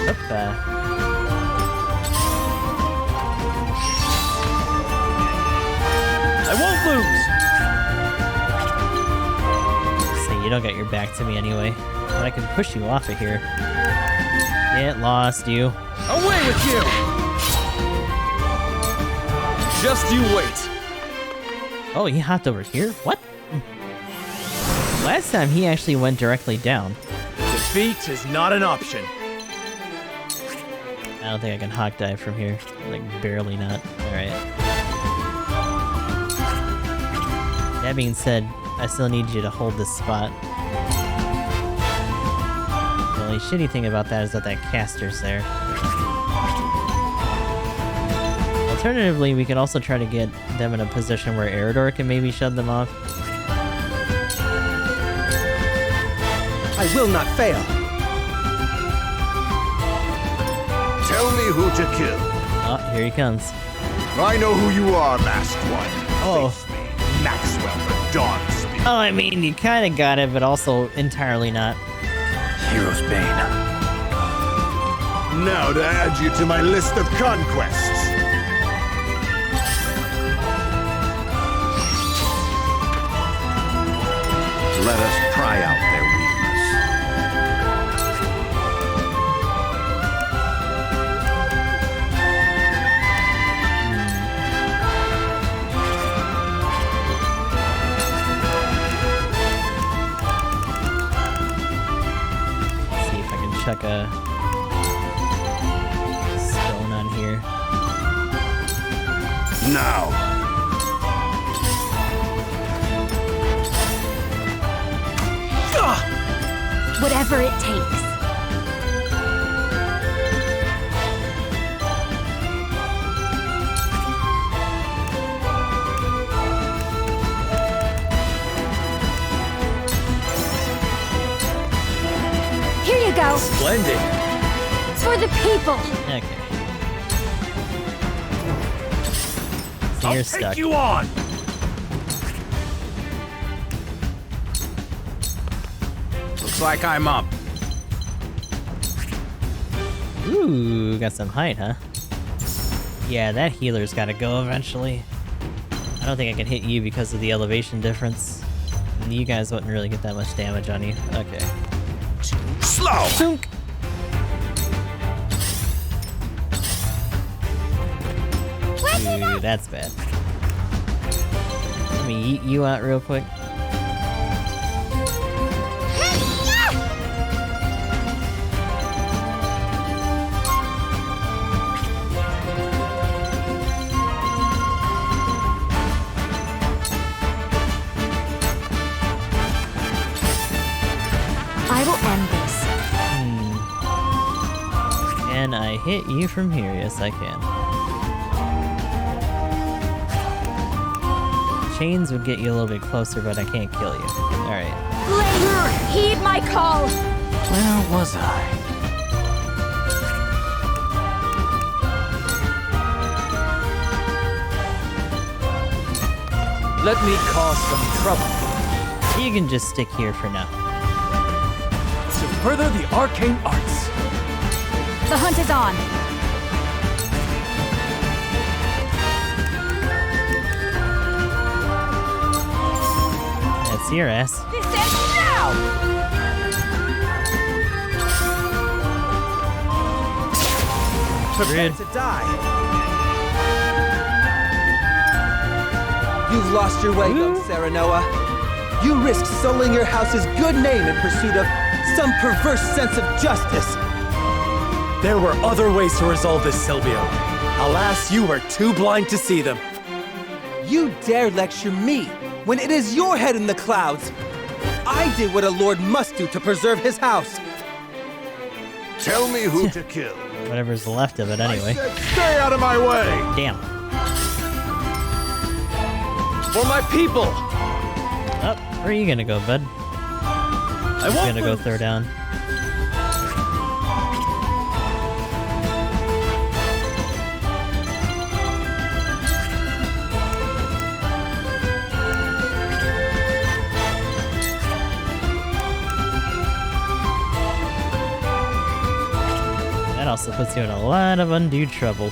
Hoppa. I won't lose! So you don't get your back to me anyway. But I can push you off of here. Get lost, you. Away with you! Just you wait. Oh, he hopped over here? What? Last time he actually went directly down. Defeat is not an option. I don't think I can hawk dive from here. Like, barely not. Alright. That being said, I still need you to hold this spot. The only shitty thing about that is that caster's there. Alternatively, we could also try to get them in a position where Eridor can maybe shut them off. I will not fail. Tell me who to kill. Oh, here he comes. I know who you are, Masked One. Oh. Face me, Maxwell the Dawnspear. Oh, I mean, you kind of got it, but also entirely not. Hero's Bane. Now to add you to my list of conquests. Let us pry out their weakness. Let's see if I can chuck a stone on here. Now. Whatever it takes. Here you go. Splendid. For the people. Okay. So you're stuck. Take you on. Looks like I'm up. Ooh, got some height, huh? Yeah, that healer's gotta go eventually. I don't think I can hit you because of the elevation difference. And you guys wouldn't really get that much damage on you. Okay. Slow! Chunk. Ooh, that's bad. Let me eat you out real quick. I will end this. Can I hit you from here? Yes, I can. Chains would get you a little bit closer, but I can't kill you. Alright. Later, heed my call. Where was I? Let me cause some trouble. You can just stick here for now. To further the arcane arts. The hunt is on. That's your ass. This ends now! Prepare to die. You've lost your way, young Serenoa. You risked sullying your house's good name in pursuit of some perverse sense of justice. There were other ways to resolve this, Silvio. Alas, you were too blind to see them. You dare lecture me when it is your head in the clouds. I did what a lord must do to preserve his house. Tell me who to kill. Whatever's left of it, anyway. Stay out of my way! Damn. For my people! Oh, where are you gonna go, bud? I'm gonna go throw down. That also puts you in a lot of undue trouble.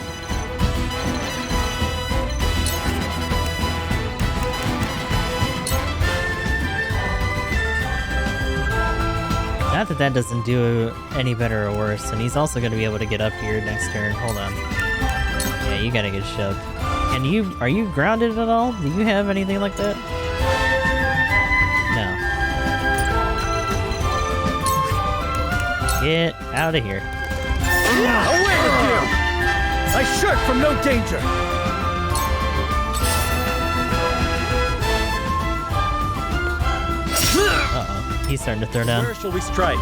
Not that that doesn't do any better or worse, and he's also going to be able to get up here next turn. Hold on. Yeah, you gotta get shoved. And are you grounded at all? Do you have anything like that? No. Get out of here. Away with you! I shirk from no danger! Uh-oh. He's starting to throw down. Where shall we strike?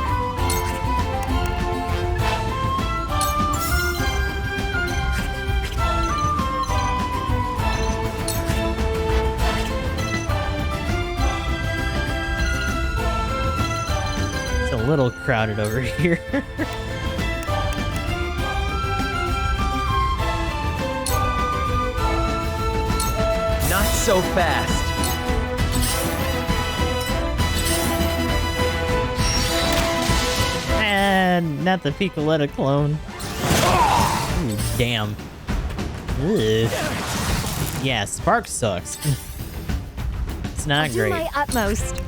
crowded over here. Not so fast. And not the Picoletta clone. Ooh, damn. Ugh. Yeah, Spark sucks. It's not great. Do my utmost.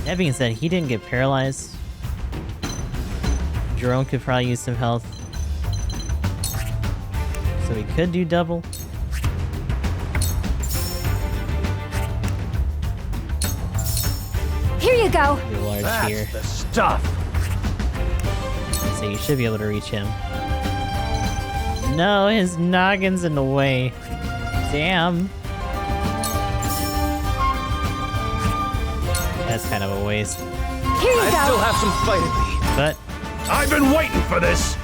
That being said, he didn't get paralyzed. Jerome could probably use some health. So he could do double. Here you go. Do large That's here. the stuff. So you should be able to reach him. No, his noggin's in the way. Damn. That's kind of a waste. Here you I go. still have some fight in me. But I've been waiting for this.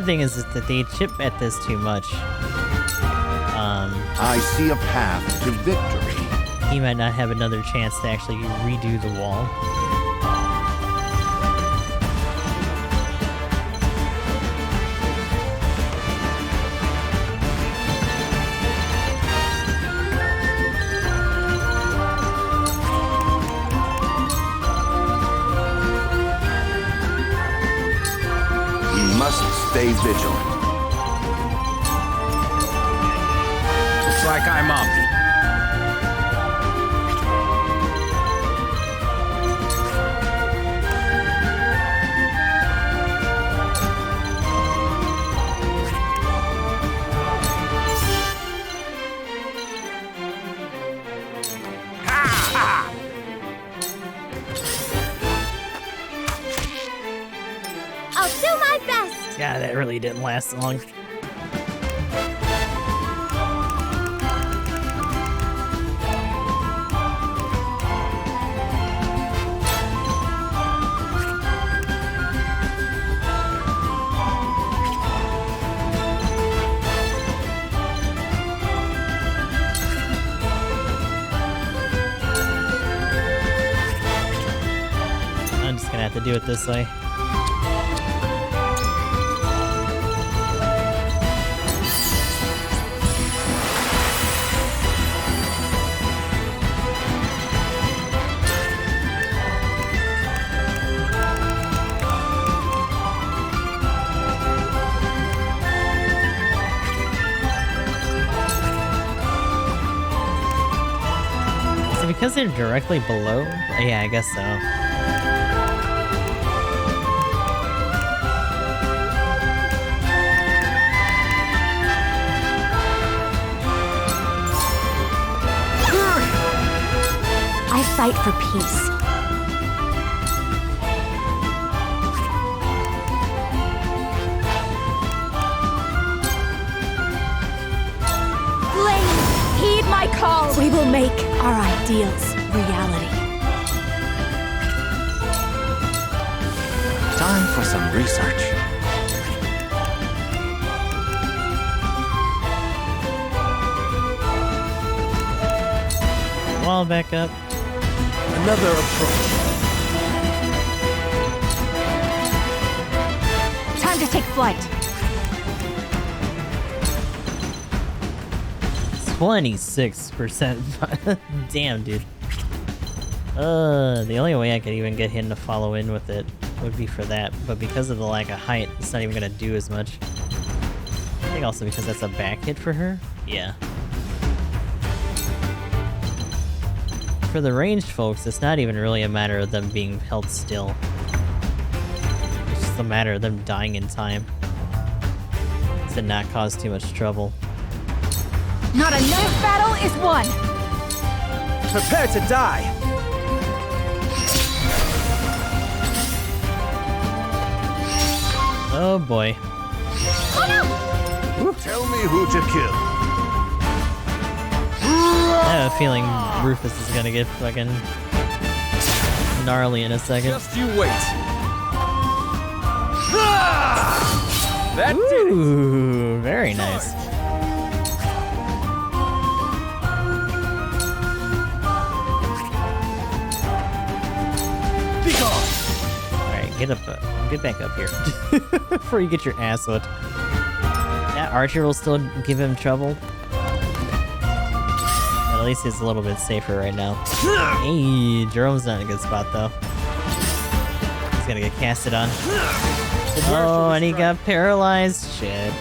my thing is that they chip at this too much. I see a path to victory. He might not have another chance to actually redo the wall. We must stay vigilant. Looks like I'm up. I'll do my best. Yeah, that really didn't last long. I'm just gonna have to do it this way. Is it because they're directly below? Yeah, I guess so. I fight for peace. Flame, heed my call. We will make our ideals reality. Time for some research. Wall back up. Another approach. Time to take flight. 26%. Damn, dude. The only way I could even get him to follow in with it would be for that, but because of the lack of height, it's not even gonna do as much. I think also because that's a back hit for her. Yeah. For the ranged folks, it's not even really a matter of them being held still. It's just a matter of them dying in time. To not cause too much trouble. Not a knife battle is won! Prepare to die! Oh boy. Tell me who to kill. I have a feeling Rufus is gonna get fucking gnarly in a second. Just you wait. That Ooh, very nice. Be gone. Alright, get back up here. Before you get your ass whipped. That archer will still give him trouble. But at least he's a little bit safer right now. Hey, Jerome's not in a good spot though. He's gonna get casted on. Oh, and he got paralyzed. Shit.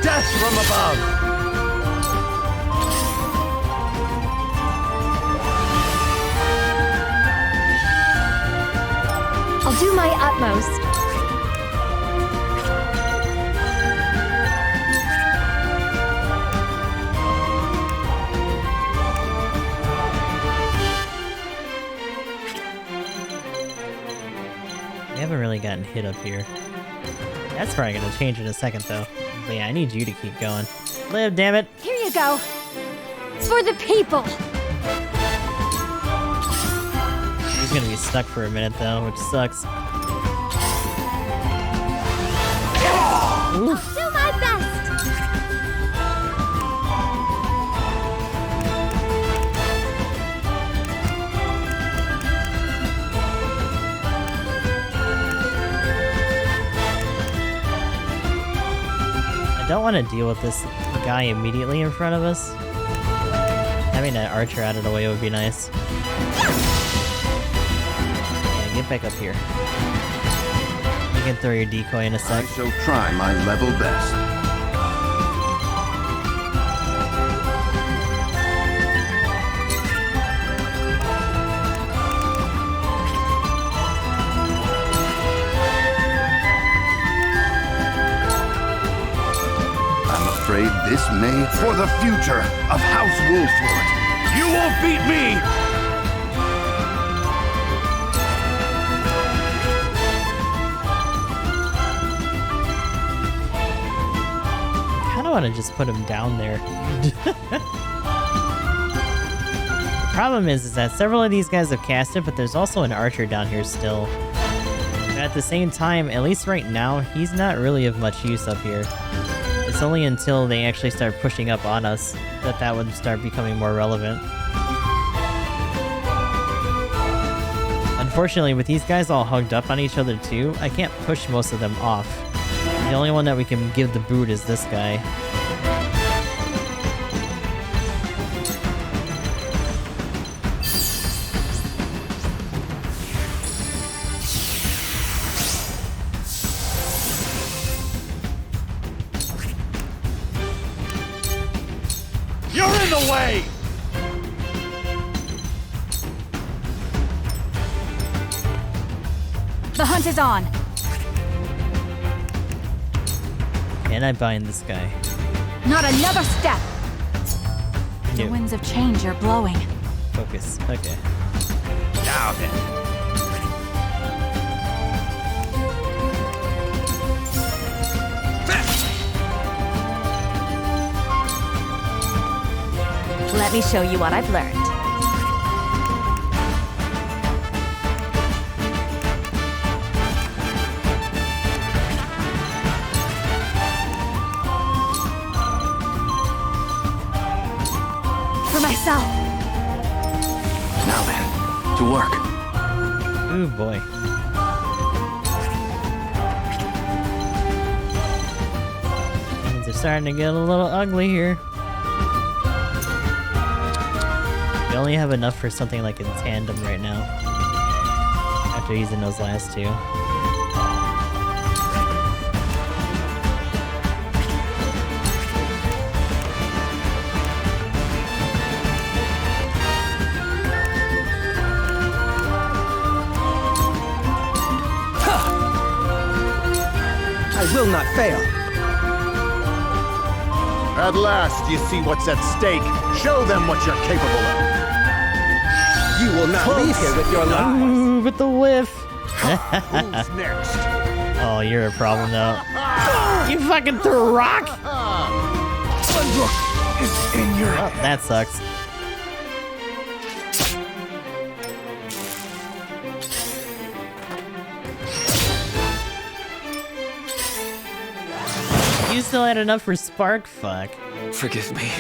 Death from above. I'll do my utmost. We haven't really gotten hit up here. That's probably gonna change in a second though. But yeah, I need you to keep going. Live, damn it! Here you go. For the people. He's gonna be stuck for a minute though, which sucks. I'll do my best. I don't want to deal with this guy immediately in front of us. Having that archer out of the way would be nice. Yeah, get back up here. You can throw your decoy in a sec. I shall try my level best. I'm afraid this may for the future of House Wolford. You won't beat me! I kind of want to just put him down there. The problem is that several of these guys have cast it, but there's also an archer down here still. But at the same time, at least right now, he's not really of much use up here. It's only until they actually start pushing up on us that that would start becoming more relevant. Unfortunately, with these guys all hugged up on each other too, I can't push most of them off. The only one that we can give the boot is this guy. You're in the way! The hunt is on. Can I bind this guy? Not another step. The No. winds of change are blowing. Focus. Okay. Now then. Let me show you what I've learned. For myself. Now then, to work. Ooh boy. Things are starting to get a little ugly here. We only have enough for something like in tandem right now. After using those last two. I will not fail. At last, you see what's at stake. Show them what you're capable of. You will not leave here with your lives. Ooh, with the whiff. Who's next? Oh, you're a problem though. You fucking threw a rock. One look is in your Oh, that sucks. You still had enough for Spark? Fuck. Forgive me.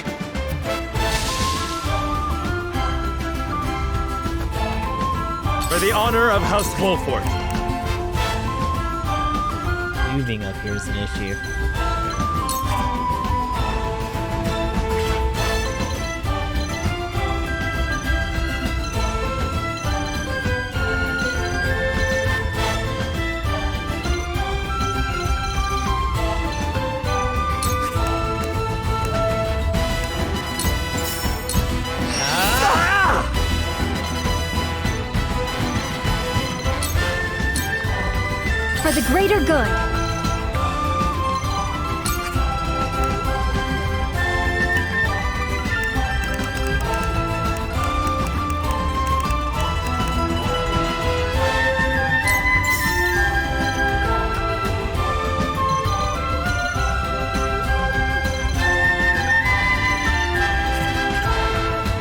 For the honor of House Wolfort. You being up here is an issue. For the greater good.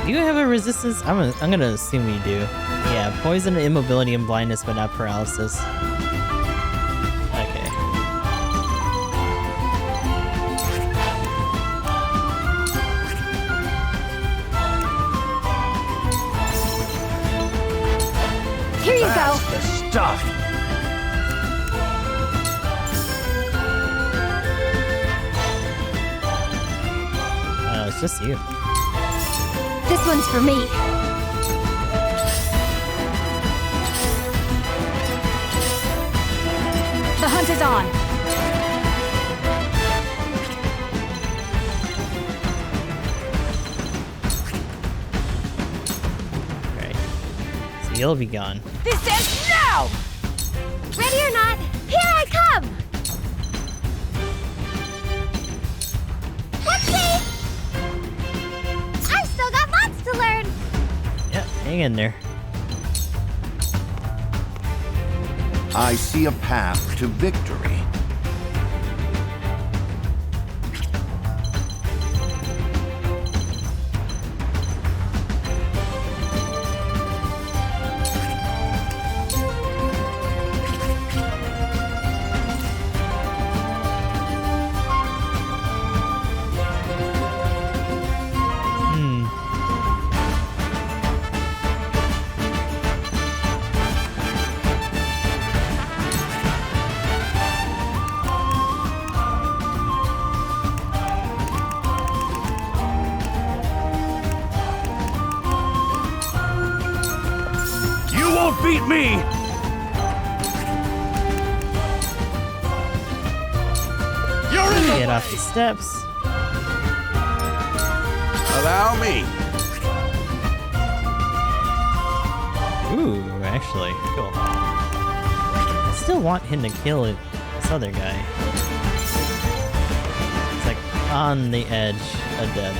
Do you have a resistance? I'm gonna assume you do. Yeah, poison, immobility, and blindness, but not paralysis. Okay. Here you go. That's the stuff. It's just you. This one's for me. The hunt is on. Okay. So you'll be gone. This ends now! Ready or not, here I come! Whoopsie! I've still got lots to learn! Yeah, hang in there. I see a path to victory. Beat me! You're in the Get off the steps. Allow me. Ooh, actually, cool. I still want him to kill this other guy. It's like on the edge of death.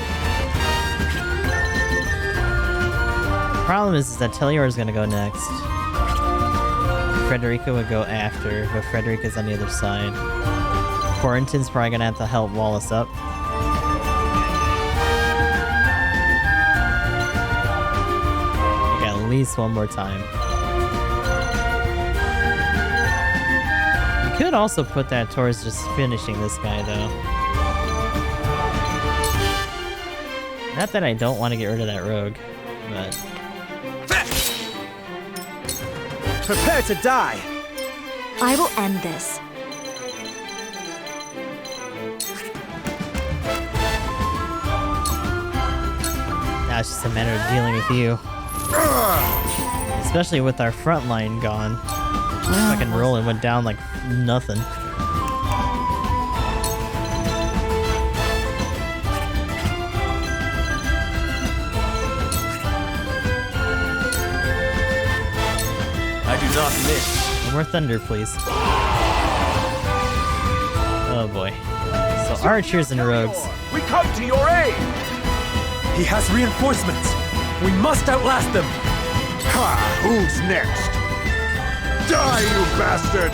Problem is that Telior is gonna go next. Frederica would go after, but Frederica's on the other side. Quarantine's probably gonna have to help wall us up. I got at least one more time. You could also put that towards just finishing this guy, though. Not that I don't want to get rid of that rogue, but... Prepare to die! I will end this. Now it's just a matter of dealing with you. Especially with our front line gone. Fucking rolling went down like nothing. Not miss. No more thunder, please. Oh boy. So archers and rogues. We come to your aid! He has reinforcements. We must outlast them. Who's next? Die, you bastard!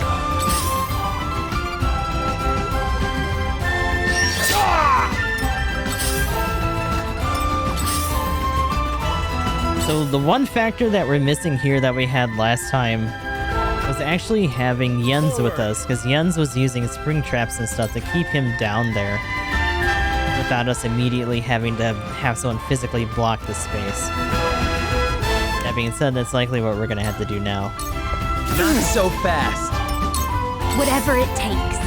So the one factor that we're missing here that we had last time was actually having Jens with us, because Jens was using spring traps and stuff to keep him down there without us immediately having to have someone physically block the space. That being said, that's likely what we're gonna have to do now. Not so fast! Whatever it takes.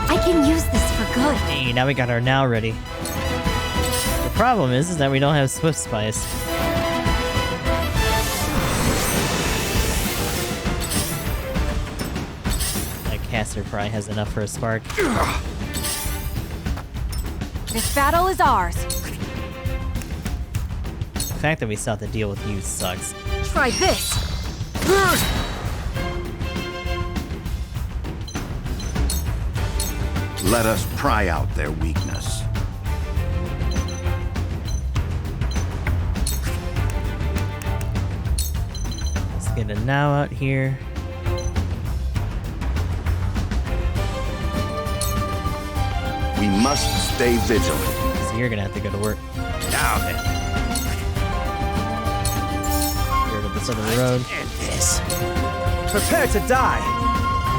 I can use this for good. Hey, now we got our now ready. The problem is that we don't have Swift Spice. That caster probably has enough for a spark. This battle is ours. The fact that we still have to deal with you sucks. Try this. Let us pry out their weakness. Let's get a now out here. We must stay vigilant. So you're gonna have to go to work. Now then. Get rid of this other road. Prepare to die!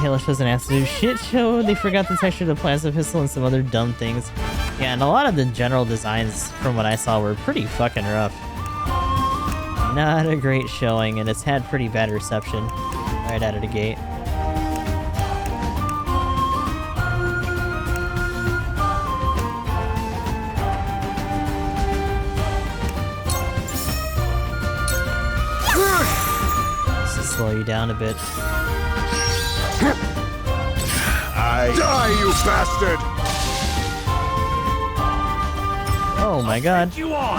Halish was an absolute shit show. They forgot the texture of the plasma pistol and some other dumb things. Yeah, and a lot of the general designs, from what I saw, were pretty fucking rough. Not a great showing, and it's had pretty bad reception right out of the gate. Just to slow you down a bit. Die, you bastard! Oh my god.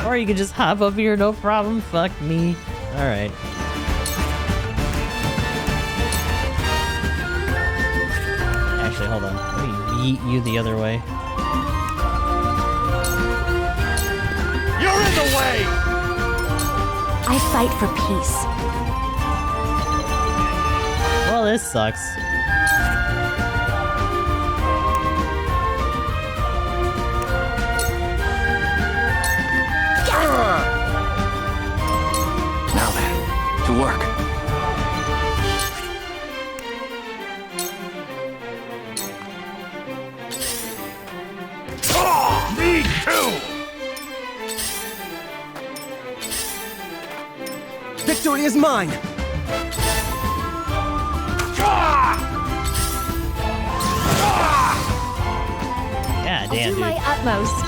Or you could just hop up here, no problem. Fuck me. Alright. Actually, hold on. Let me yeet you the other way. You're in the way! I fight for peace. Well, this sucks. Now then, to work. Me too! Victory is mine! God damn, I'll do my utmost.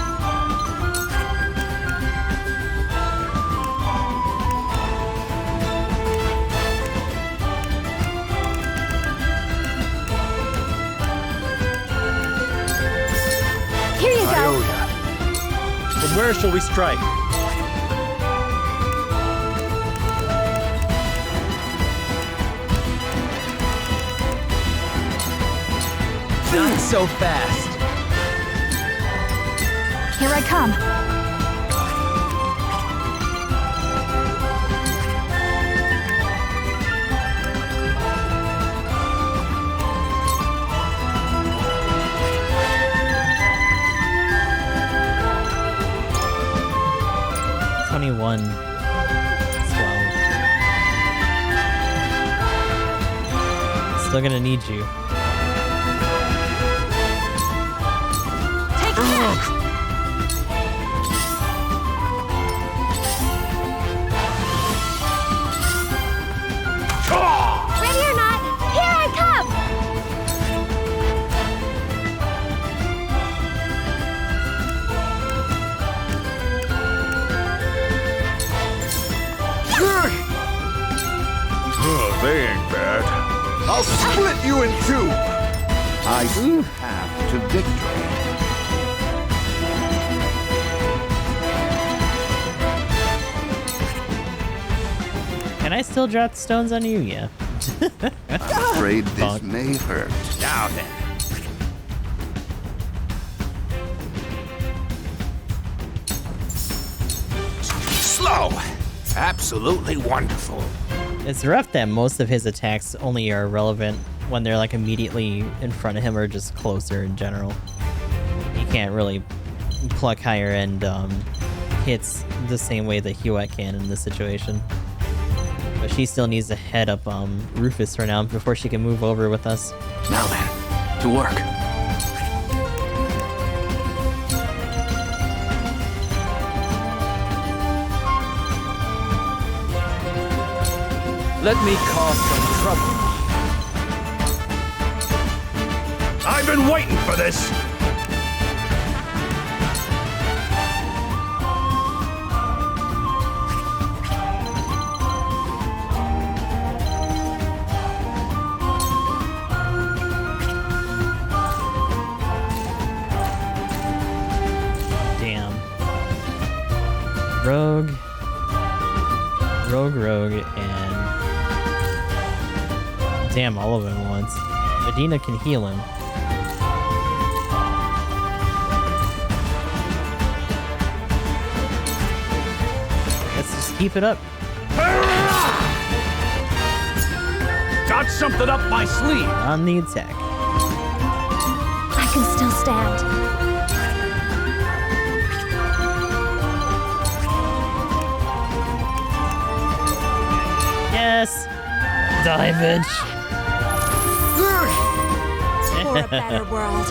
Here you go. From where shall we strike? Not so fast. Here I come. Still gonna need you. Take that! Ready or not, here I come! Oh, they ain't bad. I'll split you in two! I do have to victory. I still drop the stones on you? Yeah. I'm afraid this may hurt. Now then. Slow! Absolutely wonderful. It's rough that most of his attacks only are relevant when they're like immediately in front of him or just closer in general. He can't really pluck higher end hits the same way that Hewitt can in this situation. But she still needs to head up Rufus for now before she can move over with us. Now then, to work. Let me cause some trouble. I've been waiting for this! Damn. Rogue, and... Damn, all of them at once. Medina can heal him. Let's just keep it up. Got something up my sleeve. On the attack. I can still stand. Yes! Die, bitch! For a better world.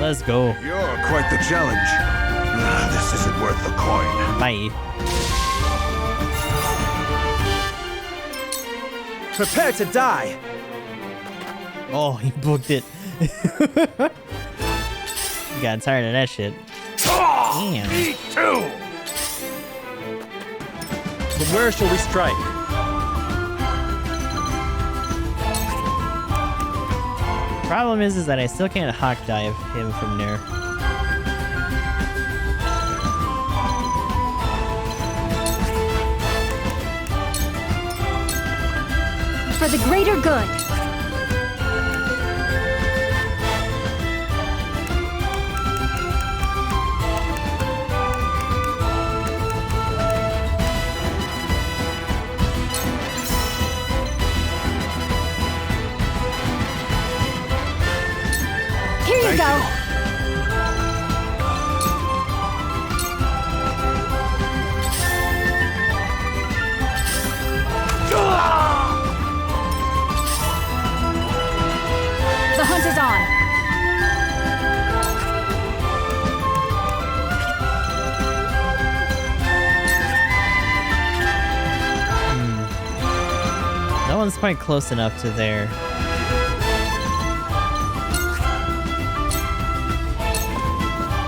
Let's go. You're quite the challenge. This isn't worth the coin. Bye. Prepare to die. Oh, he booked it. Got tired of that shit. Damn. Me too! But where shall we strike? Problem is that I still can't hawk dive him from there. For the greater good. Here you go. The hunt is on. No one's quite close enough to there.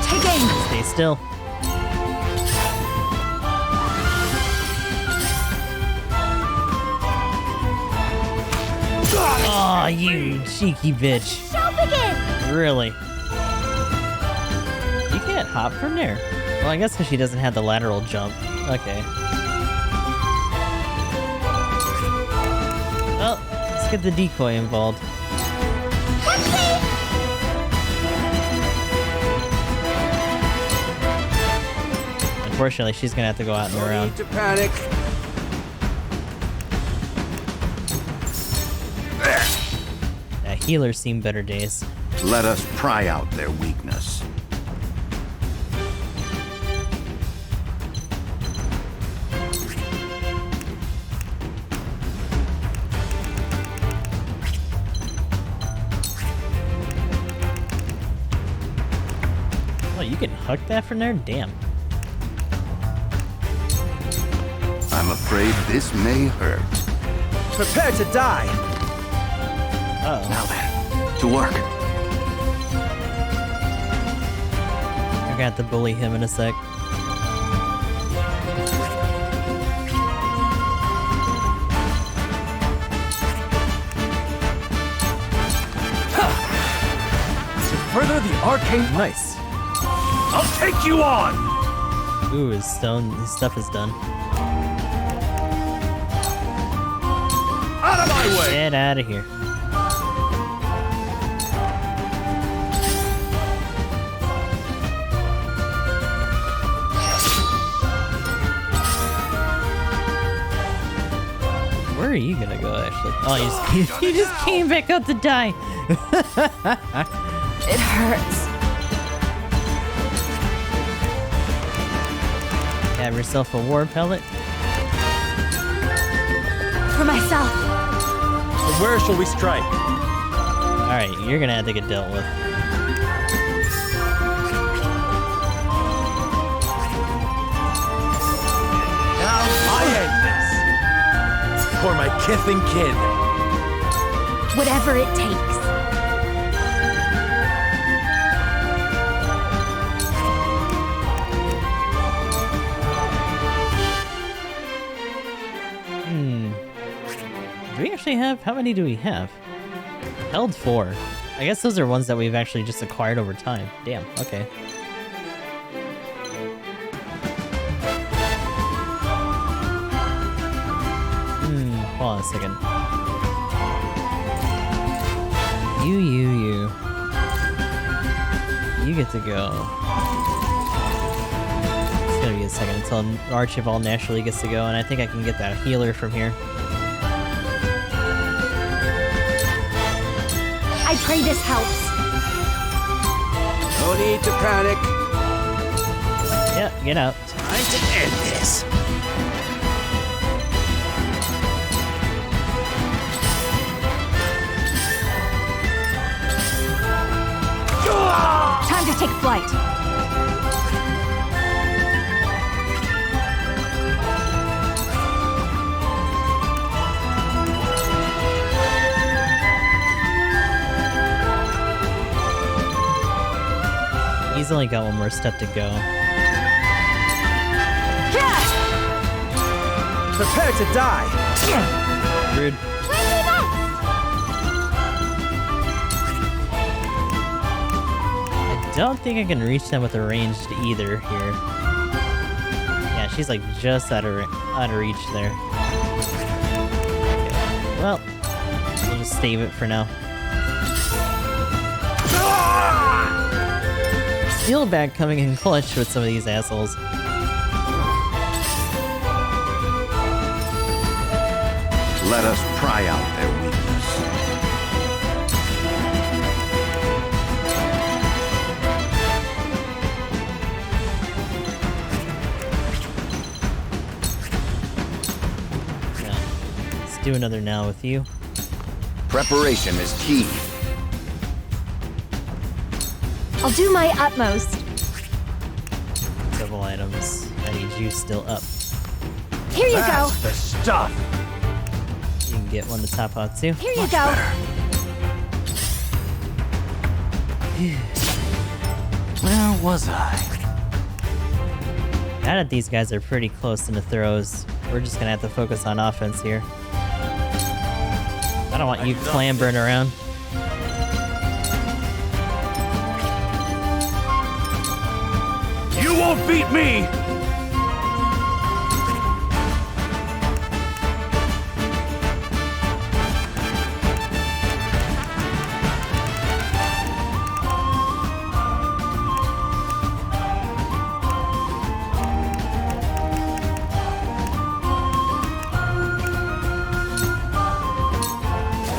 Take aim. Stay still. Aw, you cheeky bitch. Shall begin. Really? You can't hop from there. Well, I guess because she doesn't have the lateral jump. Okay. Well, let's get the decoy involved. Unfortunately, she's gonna have to go out and around. To panic. Yeah, healers seen better days. Let us pry out their weakness. Oh, you can huck that from there? Damn. I'm afraid this may hurt. Prepare to die. Uh-oh. Now then, to work. I got to bully him in a sec. To further the arcane. Nice. I'll take you on! Ooh, his stuff is done. Out of my way! Get out of here. Where are you gonna go, actually? Oh, you just came back up to die. It hurts. Have yourself a war pellet. For myself. So where shall we strike? Alright, you're gonna have to get dealt with. Now I end this! For my kith and kin. Whatever it takes. Do we actually have? How many do we have? Held 4. I guess those are ones that we've actually just acquired over time. Damn, okay. Hold on a second. You. You get to go. It's gonna be a second until Archibald naturally gets to go, and I think I can get that healer from here. I pray this helps. No need to panic. Yeah, get out. Time to end this. Time to take flight. He's only got one more step to go. Prepare to die. Rude. I don't think I can reach them with a ranged either here. Yeah, she's like just out of reach there. Okay. Well, we'll just save it for now. Steel bag coming in clutch with some of these assholes. Let us pry out their weakness. Yeah. Let's do another now with you. Preparation is key. I'll do my utmost. Several items. I need you still up. Here you That's go. the stuff. You can get one to top out too. Here you go. Where was I? Now that these guys are pretty close in the throws, we're just gonna have to focus on offense here. I don't want you clambering around. You won't beat me!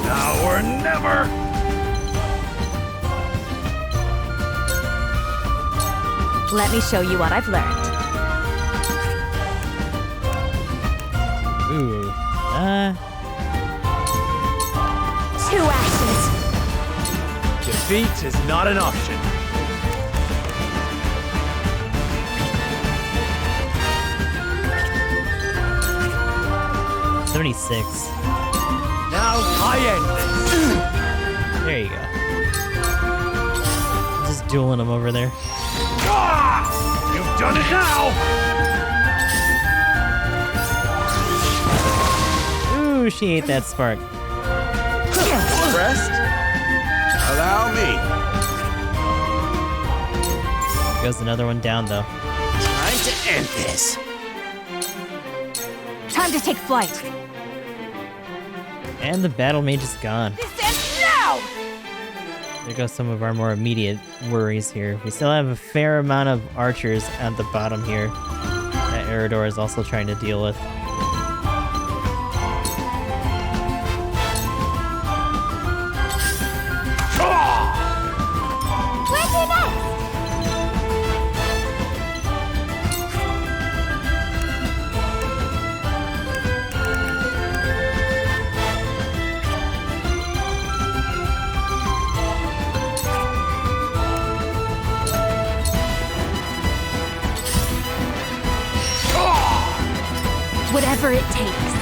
Now or never! Let me show you what I've learned. Ooh. 2 actions. Defeat is not an option. $76. Now I end this. There you go. Just dueling them over there. You've done it now! Ooh, she ate that spark. Rest? Allow me. Goes another one down though. Time to end this. Time to take flight. And the battle mage is gone. This ends now! There goes some of our more immediate worries here. We still have a fair amount of archers at the bottom here that Eridor is also trying to deal with. Where's your next? Whatever it takes.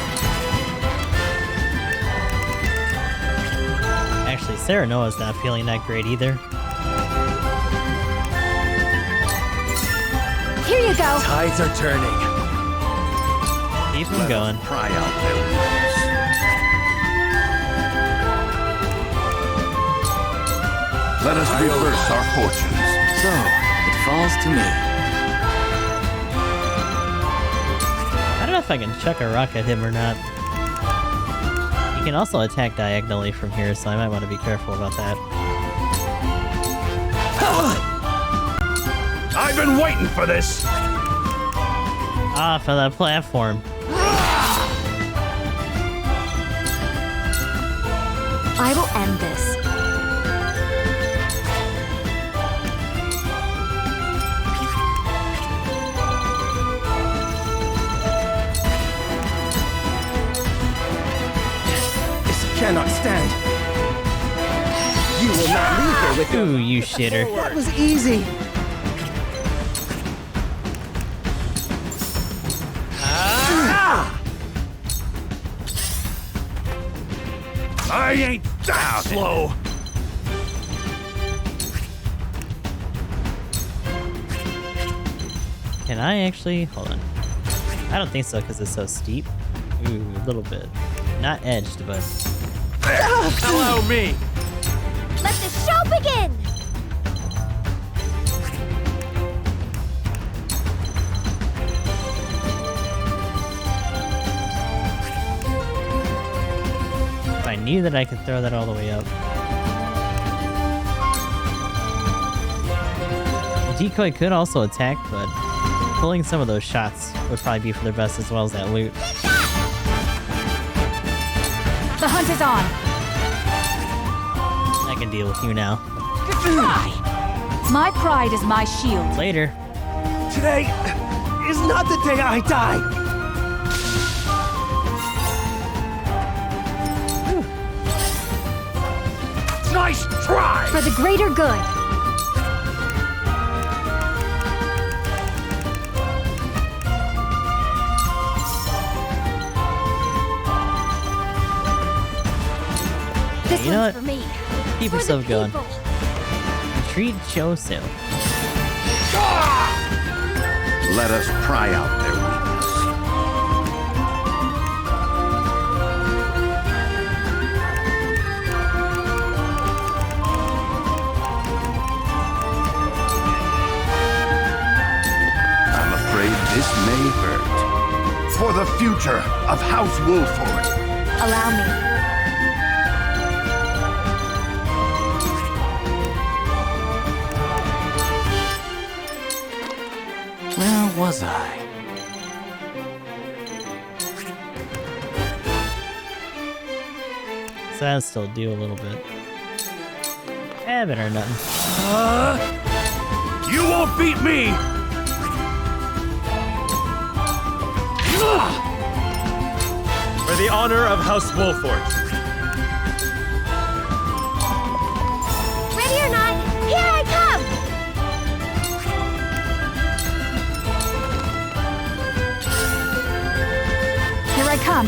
Actually, Serenoa's not feeling that great either. Here you go. Tides are turning. Keep them going. Pry out their wounds. Let us reverse our fortunes. So, it falls to me. I don't know if I can chuck a rock at him or not. He can also attack diagonally from here, so I might want to be careful about that. I've been waiting for this! Off of the platform. I will end this. Cannot stand. You will not leave her with Ooh, you shitter. That was easy. I ain't that slow! Can I actually? Hold on. I don't think so because it's so steep. Ooh, a little bit. Not edged, but... Hello, me! Let the show begin! If I knew that I could throw that all the way up. The decoy could also attack, but pulling some of those shots would probably be for their best as well as that loot. The hunt is on. I can deal with you now. Good try. My pride is my shield. Later. Today is not the day I die. Nice try! For the greater good. This You know one's what? for me. Keep For yourself the going. people. Retreat Choso. Let us pry out their weakness. I'm afraid this may hurt. For the future of House Wolford. Allow me. Where was I? So that'll still do a little bit. Better or nothing. You won't beat me! For the honor of House Wolford. Ready or not, here I come! Here I come.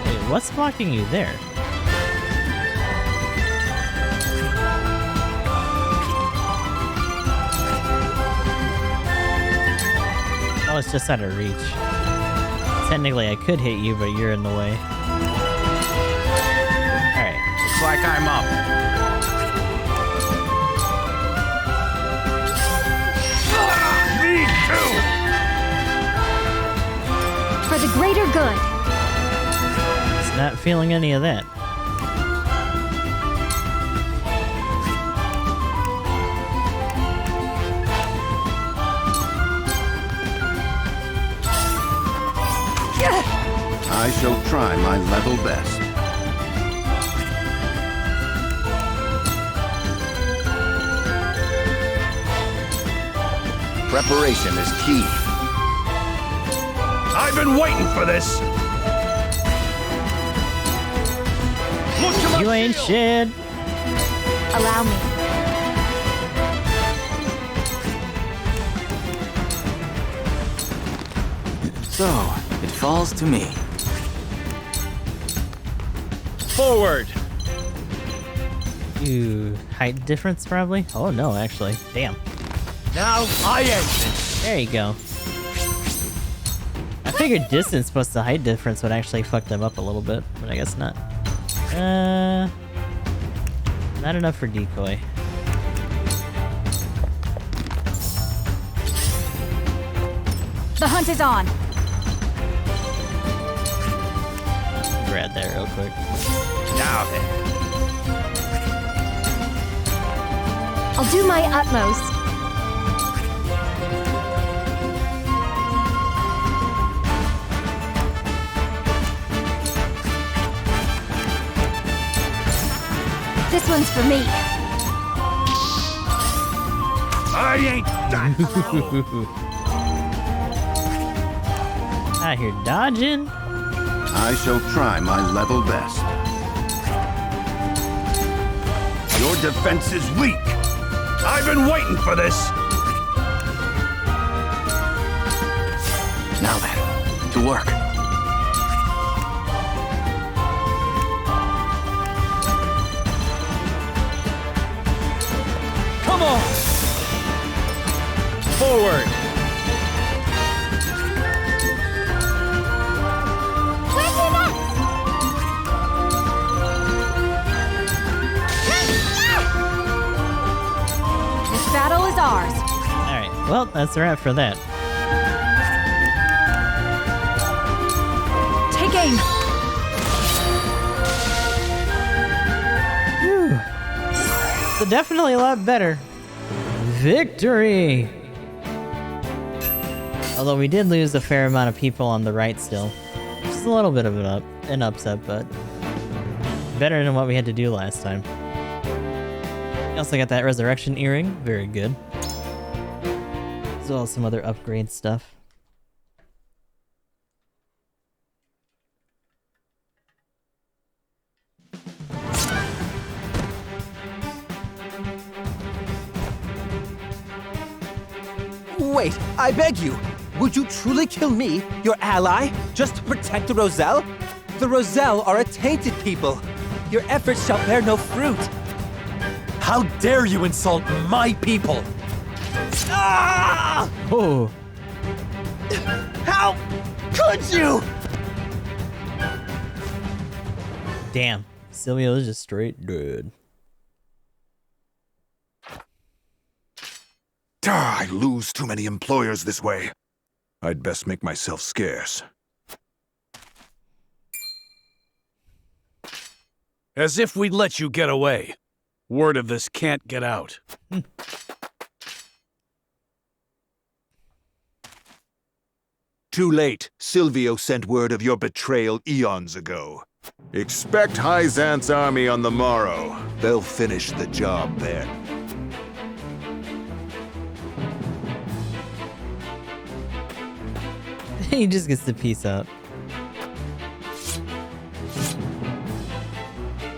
Wait, what's blocking you there? Oh, it's just out of reach. Technically, I could hit you, but you're in the way. Alright. Looks like I'm up. For the greater good. It's not feeling any of that. I shall try my level best. Preparation is key. I've been waiting for this. Look to my You ain't shit. Allow me. So, it falls to me. Forward! Ooh, height difference probably? Oh no, actually. Damn. Now I end it. There you go. I figured distance plus the height difference would actually fuck them up a little bit, but I guess not. Not enough for decoy. The hunt is on. Grab that real quick. Now then. I'll do my utmost. This one's for me. I ain't done. Out here dodging. I shall try my level best. Your defense is weak. I've been waiting for this. Now then, to work. Come on! Forward! Where's your next? This battle is ours. Alright, well, that's a wrap for that. Take aim. So definitely a lot better. Victory! Although we did lose a fair amount of people on the right still. Just a little bit of an upset, but better than what we had to do last time. We also got that resurrection earring, very good. As well as some other upgrade stuff. Wait, I beg you. Would you truly kill me, your ally, just to protect the Roselle? The Roselle are a tainted people. Your efforts shall bear no fruit. How dare you insult my people? Ah! Oh. How could you? Damn. Silvio is just straight dead. I lose too many employers this way. I'd best make myself scarce. As if we'd let you get away. Word of this can't get out. Too late. Silvio sent word of your betrayal eons ago. Expect High Xanth's army on the morrow. They'll finish the job then. He just gets to peace out.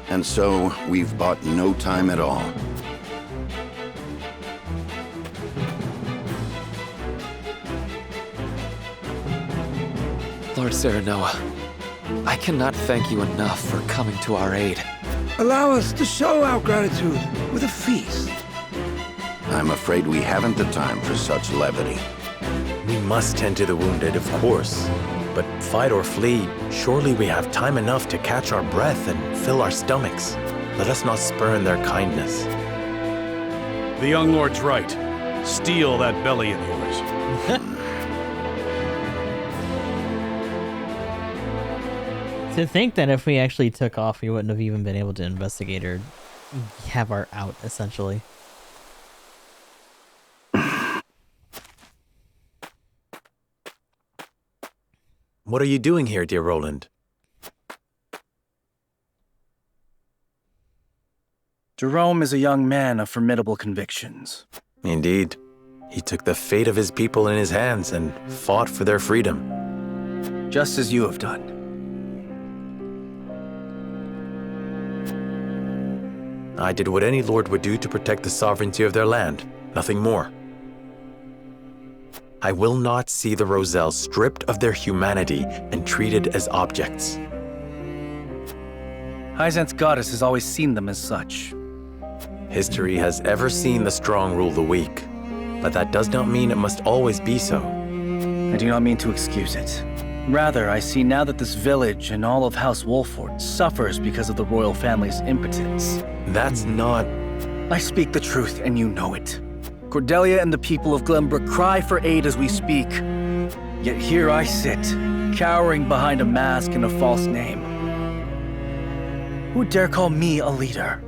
And so, we've bought no time at all. Lord Serenoa, I cannot thank you enough for coming to our aid. Allow us to show our gratitude with a feast. I'm afraid we haven't the time for such levity. We must tend to the wounded, of course. But fight or flee, surely we have time enough to catch our breath and fill our stomachs. Let us not spurn their kindness. The young lord's right. Steal that belly of yours. To think that if we actually took off, we wouldn't have even been able to investigate or have our out, essentially. What are you doing here, dear Roland? Jerome is a young man of formidable convictions. Indeed. He took the fate of his people in his hands and fought for their freedom. Just as you have done. I did what any lord would do to protect the sovereignty of their land, nothing more. I will not see the Roselle stripped of their humanity and treated as objects. Hyzant's goddess has always seen them as such. History has ever seen the strong rule the weak, but that does not mean it must always be so. I do not mean to excuse it. Rather, I see now that this village and all of House Wolford suffers because of the royal family's impotence. That's not... I speak the truth, and you know it. Cordelia and the people of Glenbrook cry for aid as we speak. Yet here I sit, cowering behind a mask and a false name. Who dare call me a leader?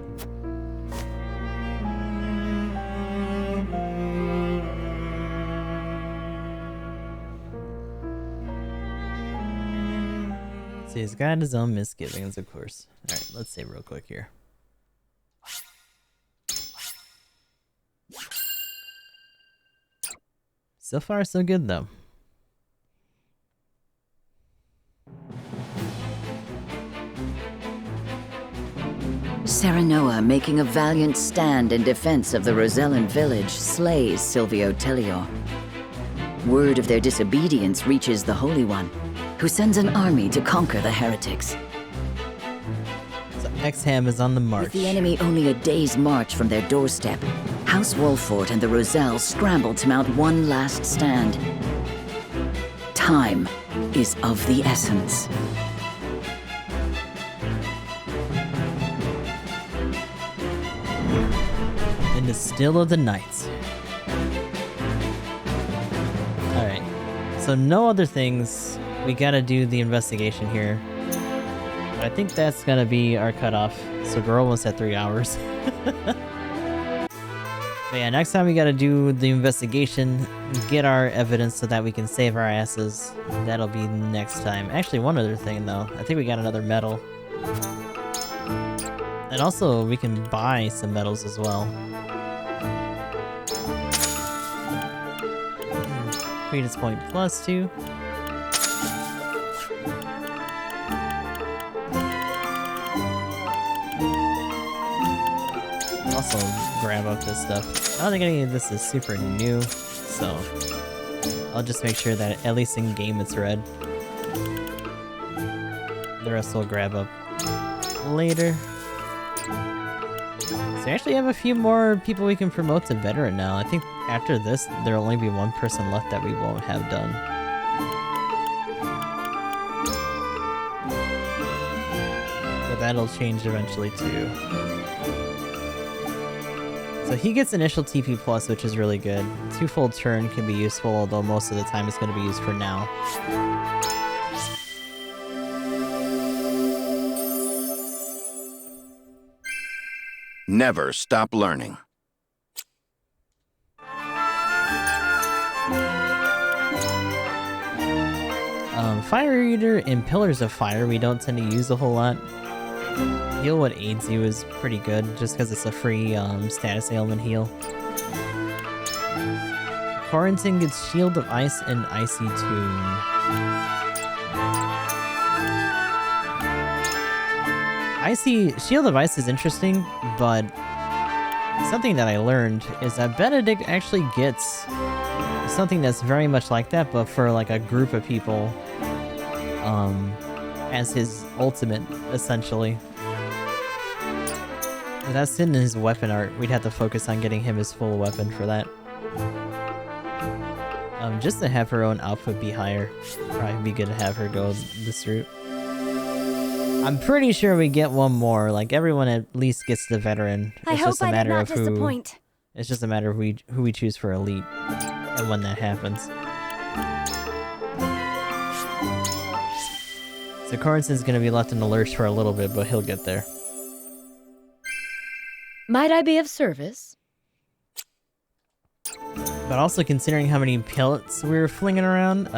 See, he's got his own misgivings, of course. Alright, let's save real quick here. So far, so good, though. Serenoa, making a valiant stand in defense of the Rosellan village, slays Silvio Tellior. Word of their disobedience reaches the Holy One, who sends an army to conquer the heretics. So Exham is on the march. With the enemy only a day's march from their doorstep, House Wolford and the Roselle scramble to mount one last stand. Time is of the essence. In the still of the night. Alright, so no other things. We gotta do the investigation here. But I think that's gonna be our cutoff. So we're almost at 3 hours. But yeah, next time we gotta do the investigation, get our evidence so that we can save our asses. That'll be next time. Actually, one other thing though. I think we got another medal. And also, we can buy some medals as well. Credence point +2. Also grab up this stuff. I don't think any of this is super new, so I'll just make sure that at least in game it's red. The rest we'll grab up later. So we actually have a few more people we can promote to veteran now. I think after this, there'll only be one person left that we won't have done. But that'll change eventually too. So he gets initial TP plus, which is really good. Twofold turn can be useful, although most of the time it's going to be used for now. Never stop learning. Fire Eater and Pillars of Fire we don't tend to use a whole lot. Heal What Aids You is pretty good, just because it's a free status ailment heal. Corentin gets Shield of Ice and Icy Tune. Shield of Ice is interesting, but something that I learned is that Benedict actually gets something that's very much like that, but for like a group of people, as his ultimate, essentially. But that's in his weapon art. We'd have to focus on getting him his full weapon for that. Just to have her own output be higher. Probably be good to have her go this route. I'm pretty sure we get one more. Like, everyone at least gets the veteran. It's just a matter of who. It's just a matter of who we choose for elite. And and when that happens. So Corrinson's gonna be left in the lurch for a little bit, but he'll get there. Might I be of service? But also considering how many pellets we were flinging around,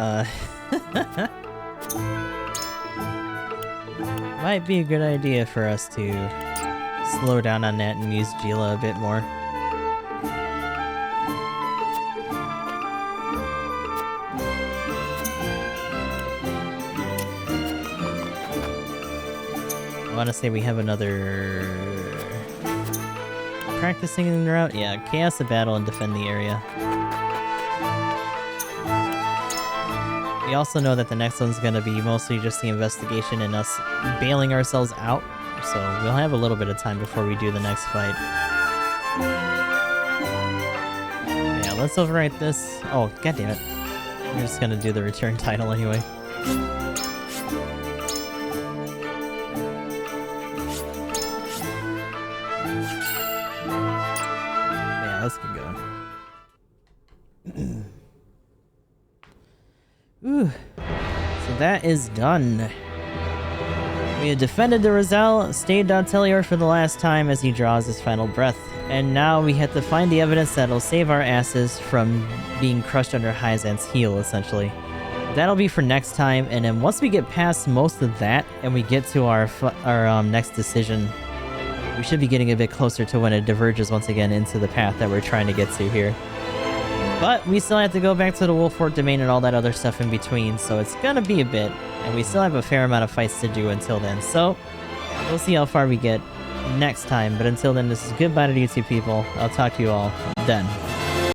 might be a good idea for us to slow down on that and use Gila a bit more. I want to say we have another practicing en route. Yeah, chaos the battle and defend the area. We also know that the next one's going to be mostly just the investigation and us bailing ourselves out, so we'll have a little bit of time before we do the next fight. Yeah, let's overwrite this. Oh, goddammit. We're just going to do the return title anyway. Yeah, let's get going. Ooh. So that is done. We have defended the Roselle, stayed Dautelior for the last time as he draws his final breath, and now we have to find the evidence that'll save our asses from being crushed under Hyzant's heel, essentially. That'll be for next time, and then once we get past most of that and we get to our next decision, we should be getting a bit closer to when it diverges once again into the path that we're trying to get to here. But we still have to go back to the Wolfort domain and all that other stuff in between, so it's gonna be a bit, and we still have a fair amount of fights to do until then, so we'll see how far we get next time. But until then, this is goodbye to you two people. I'll talk to you all then.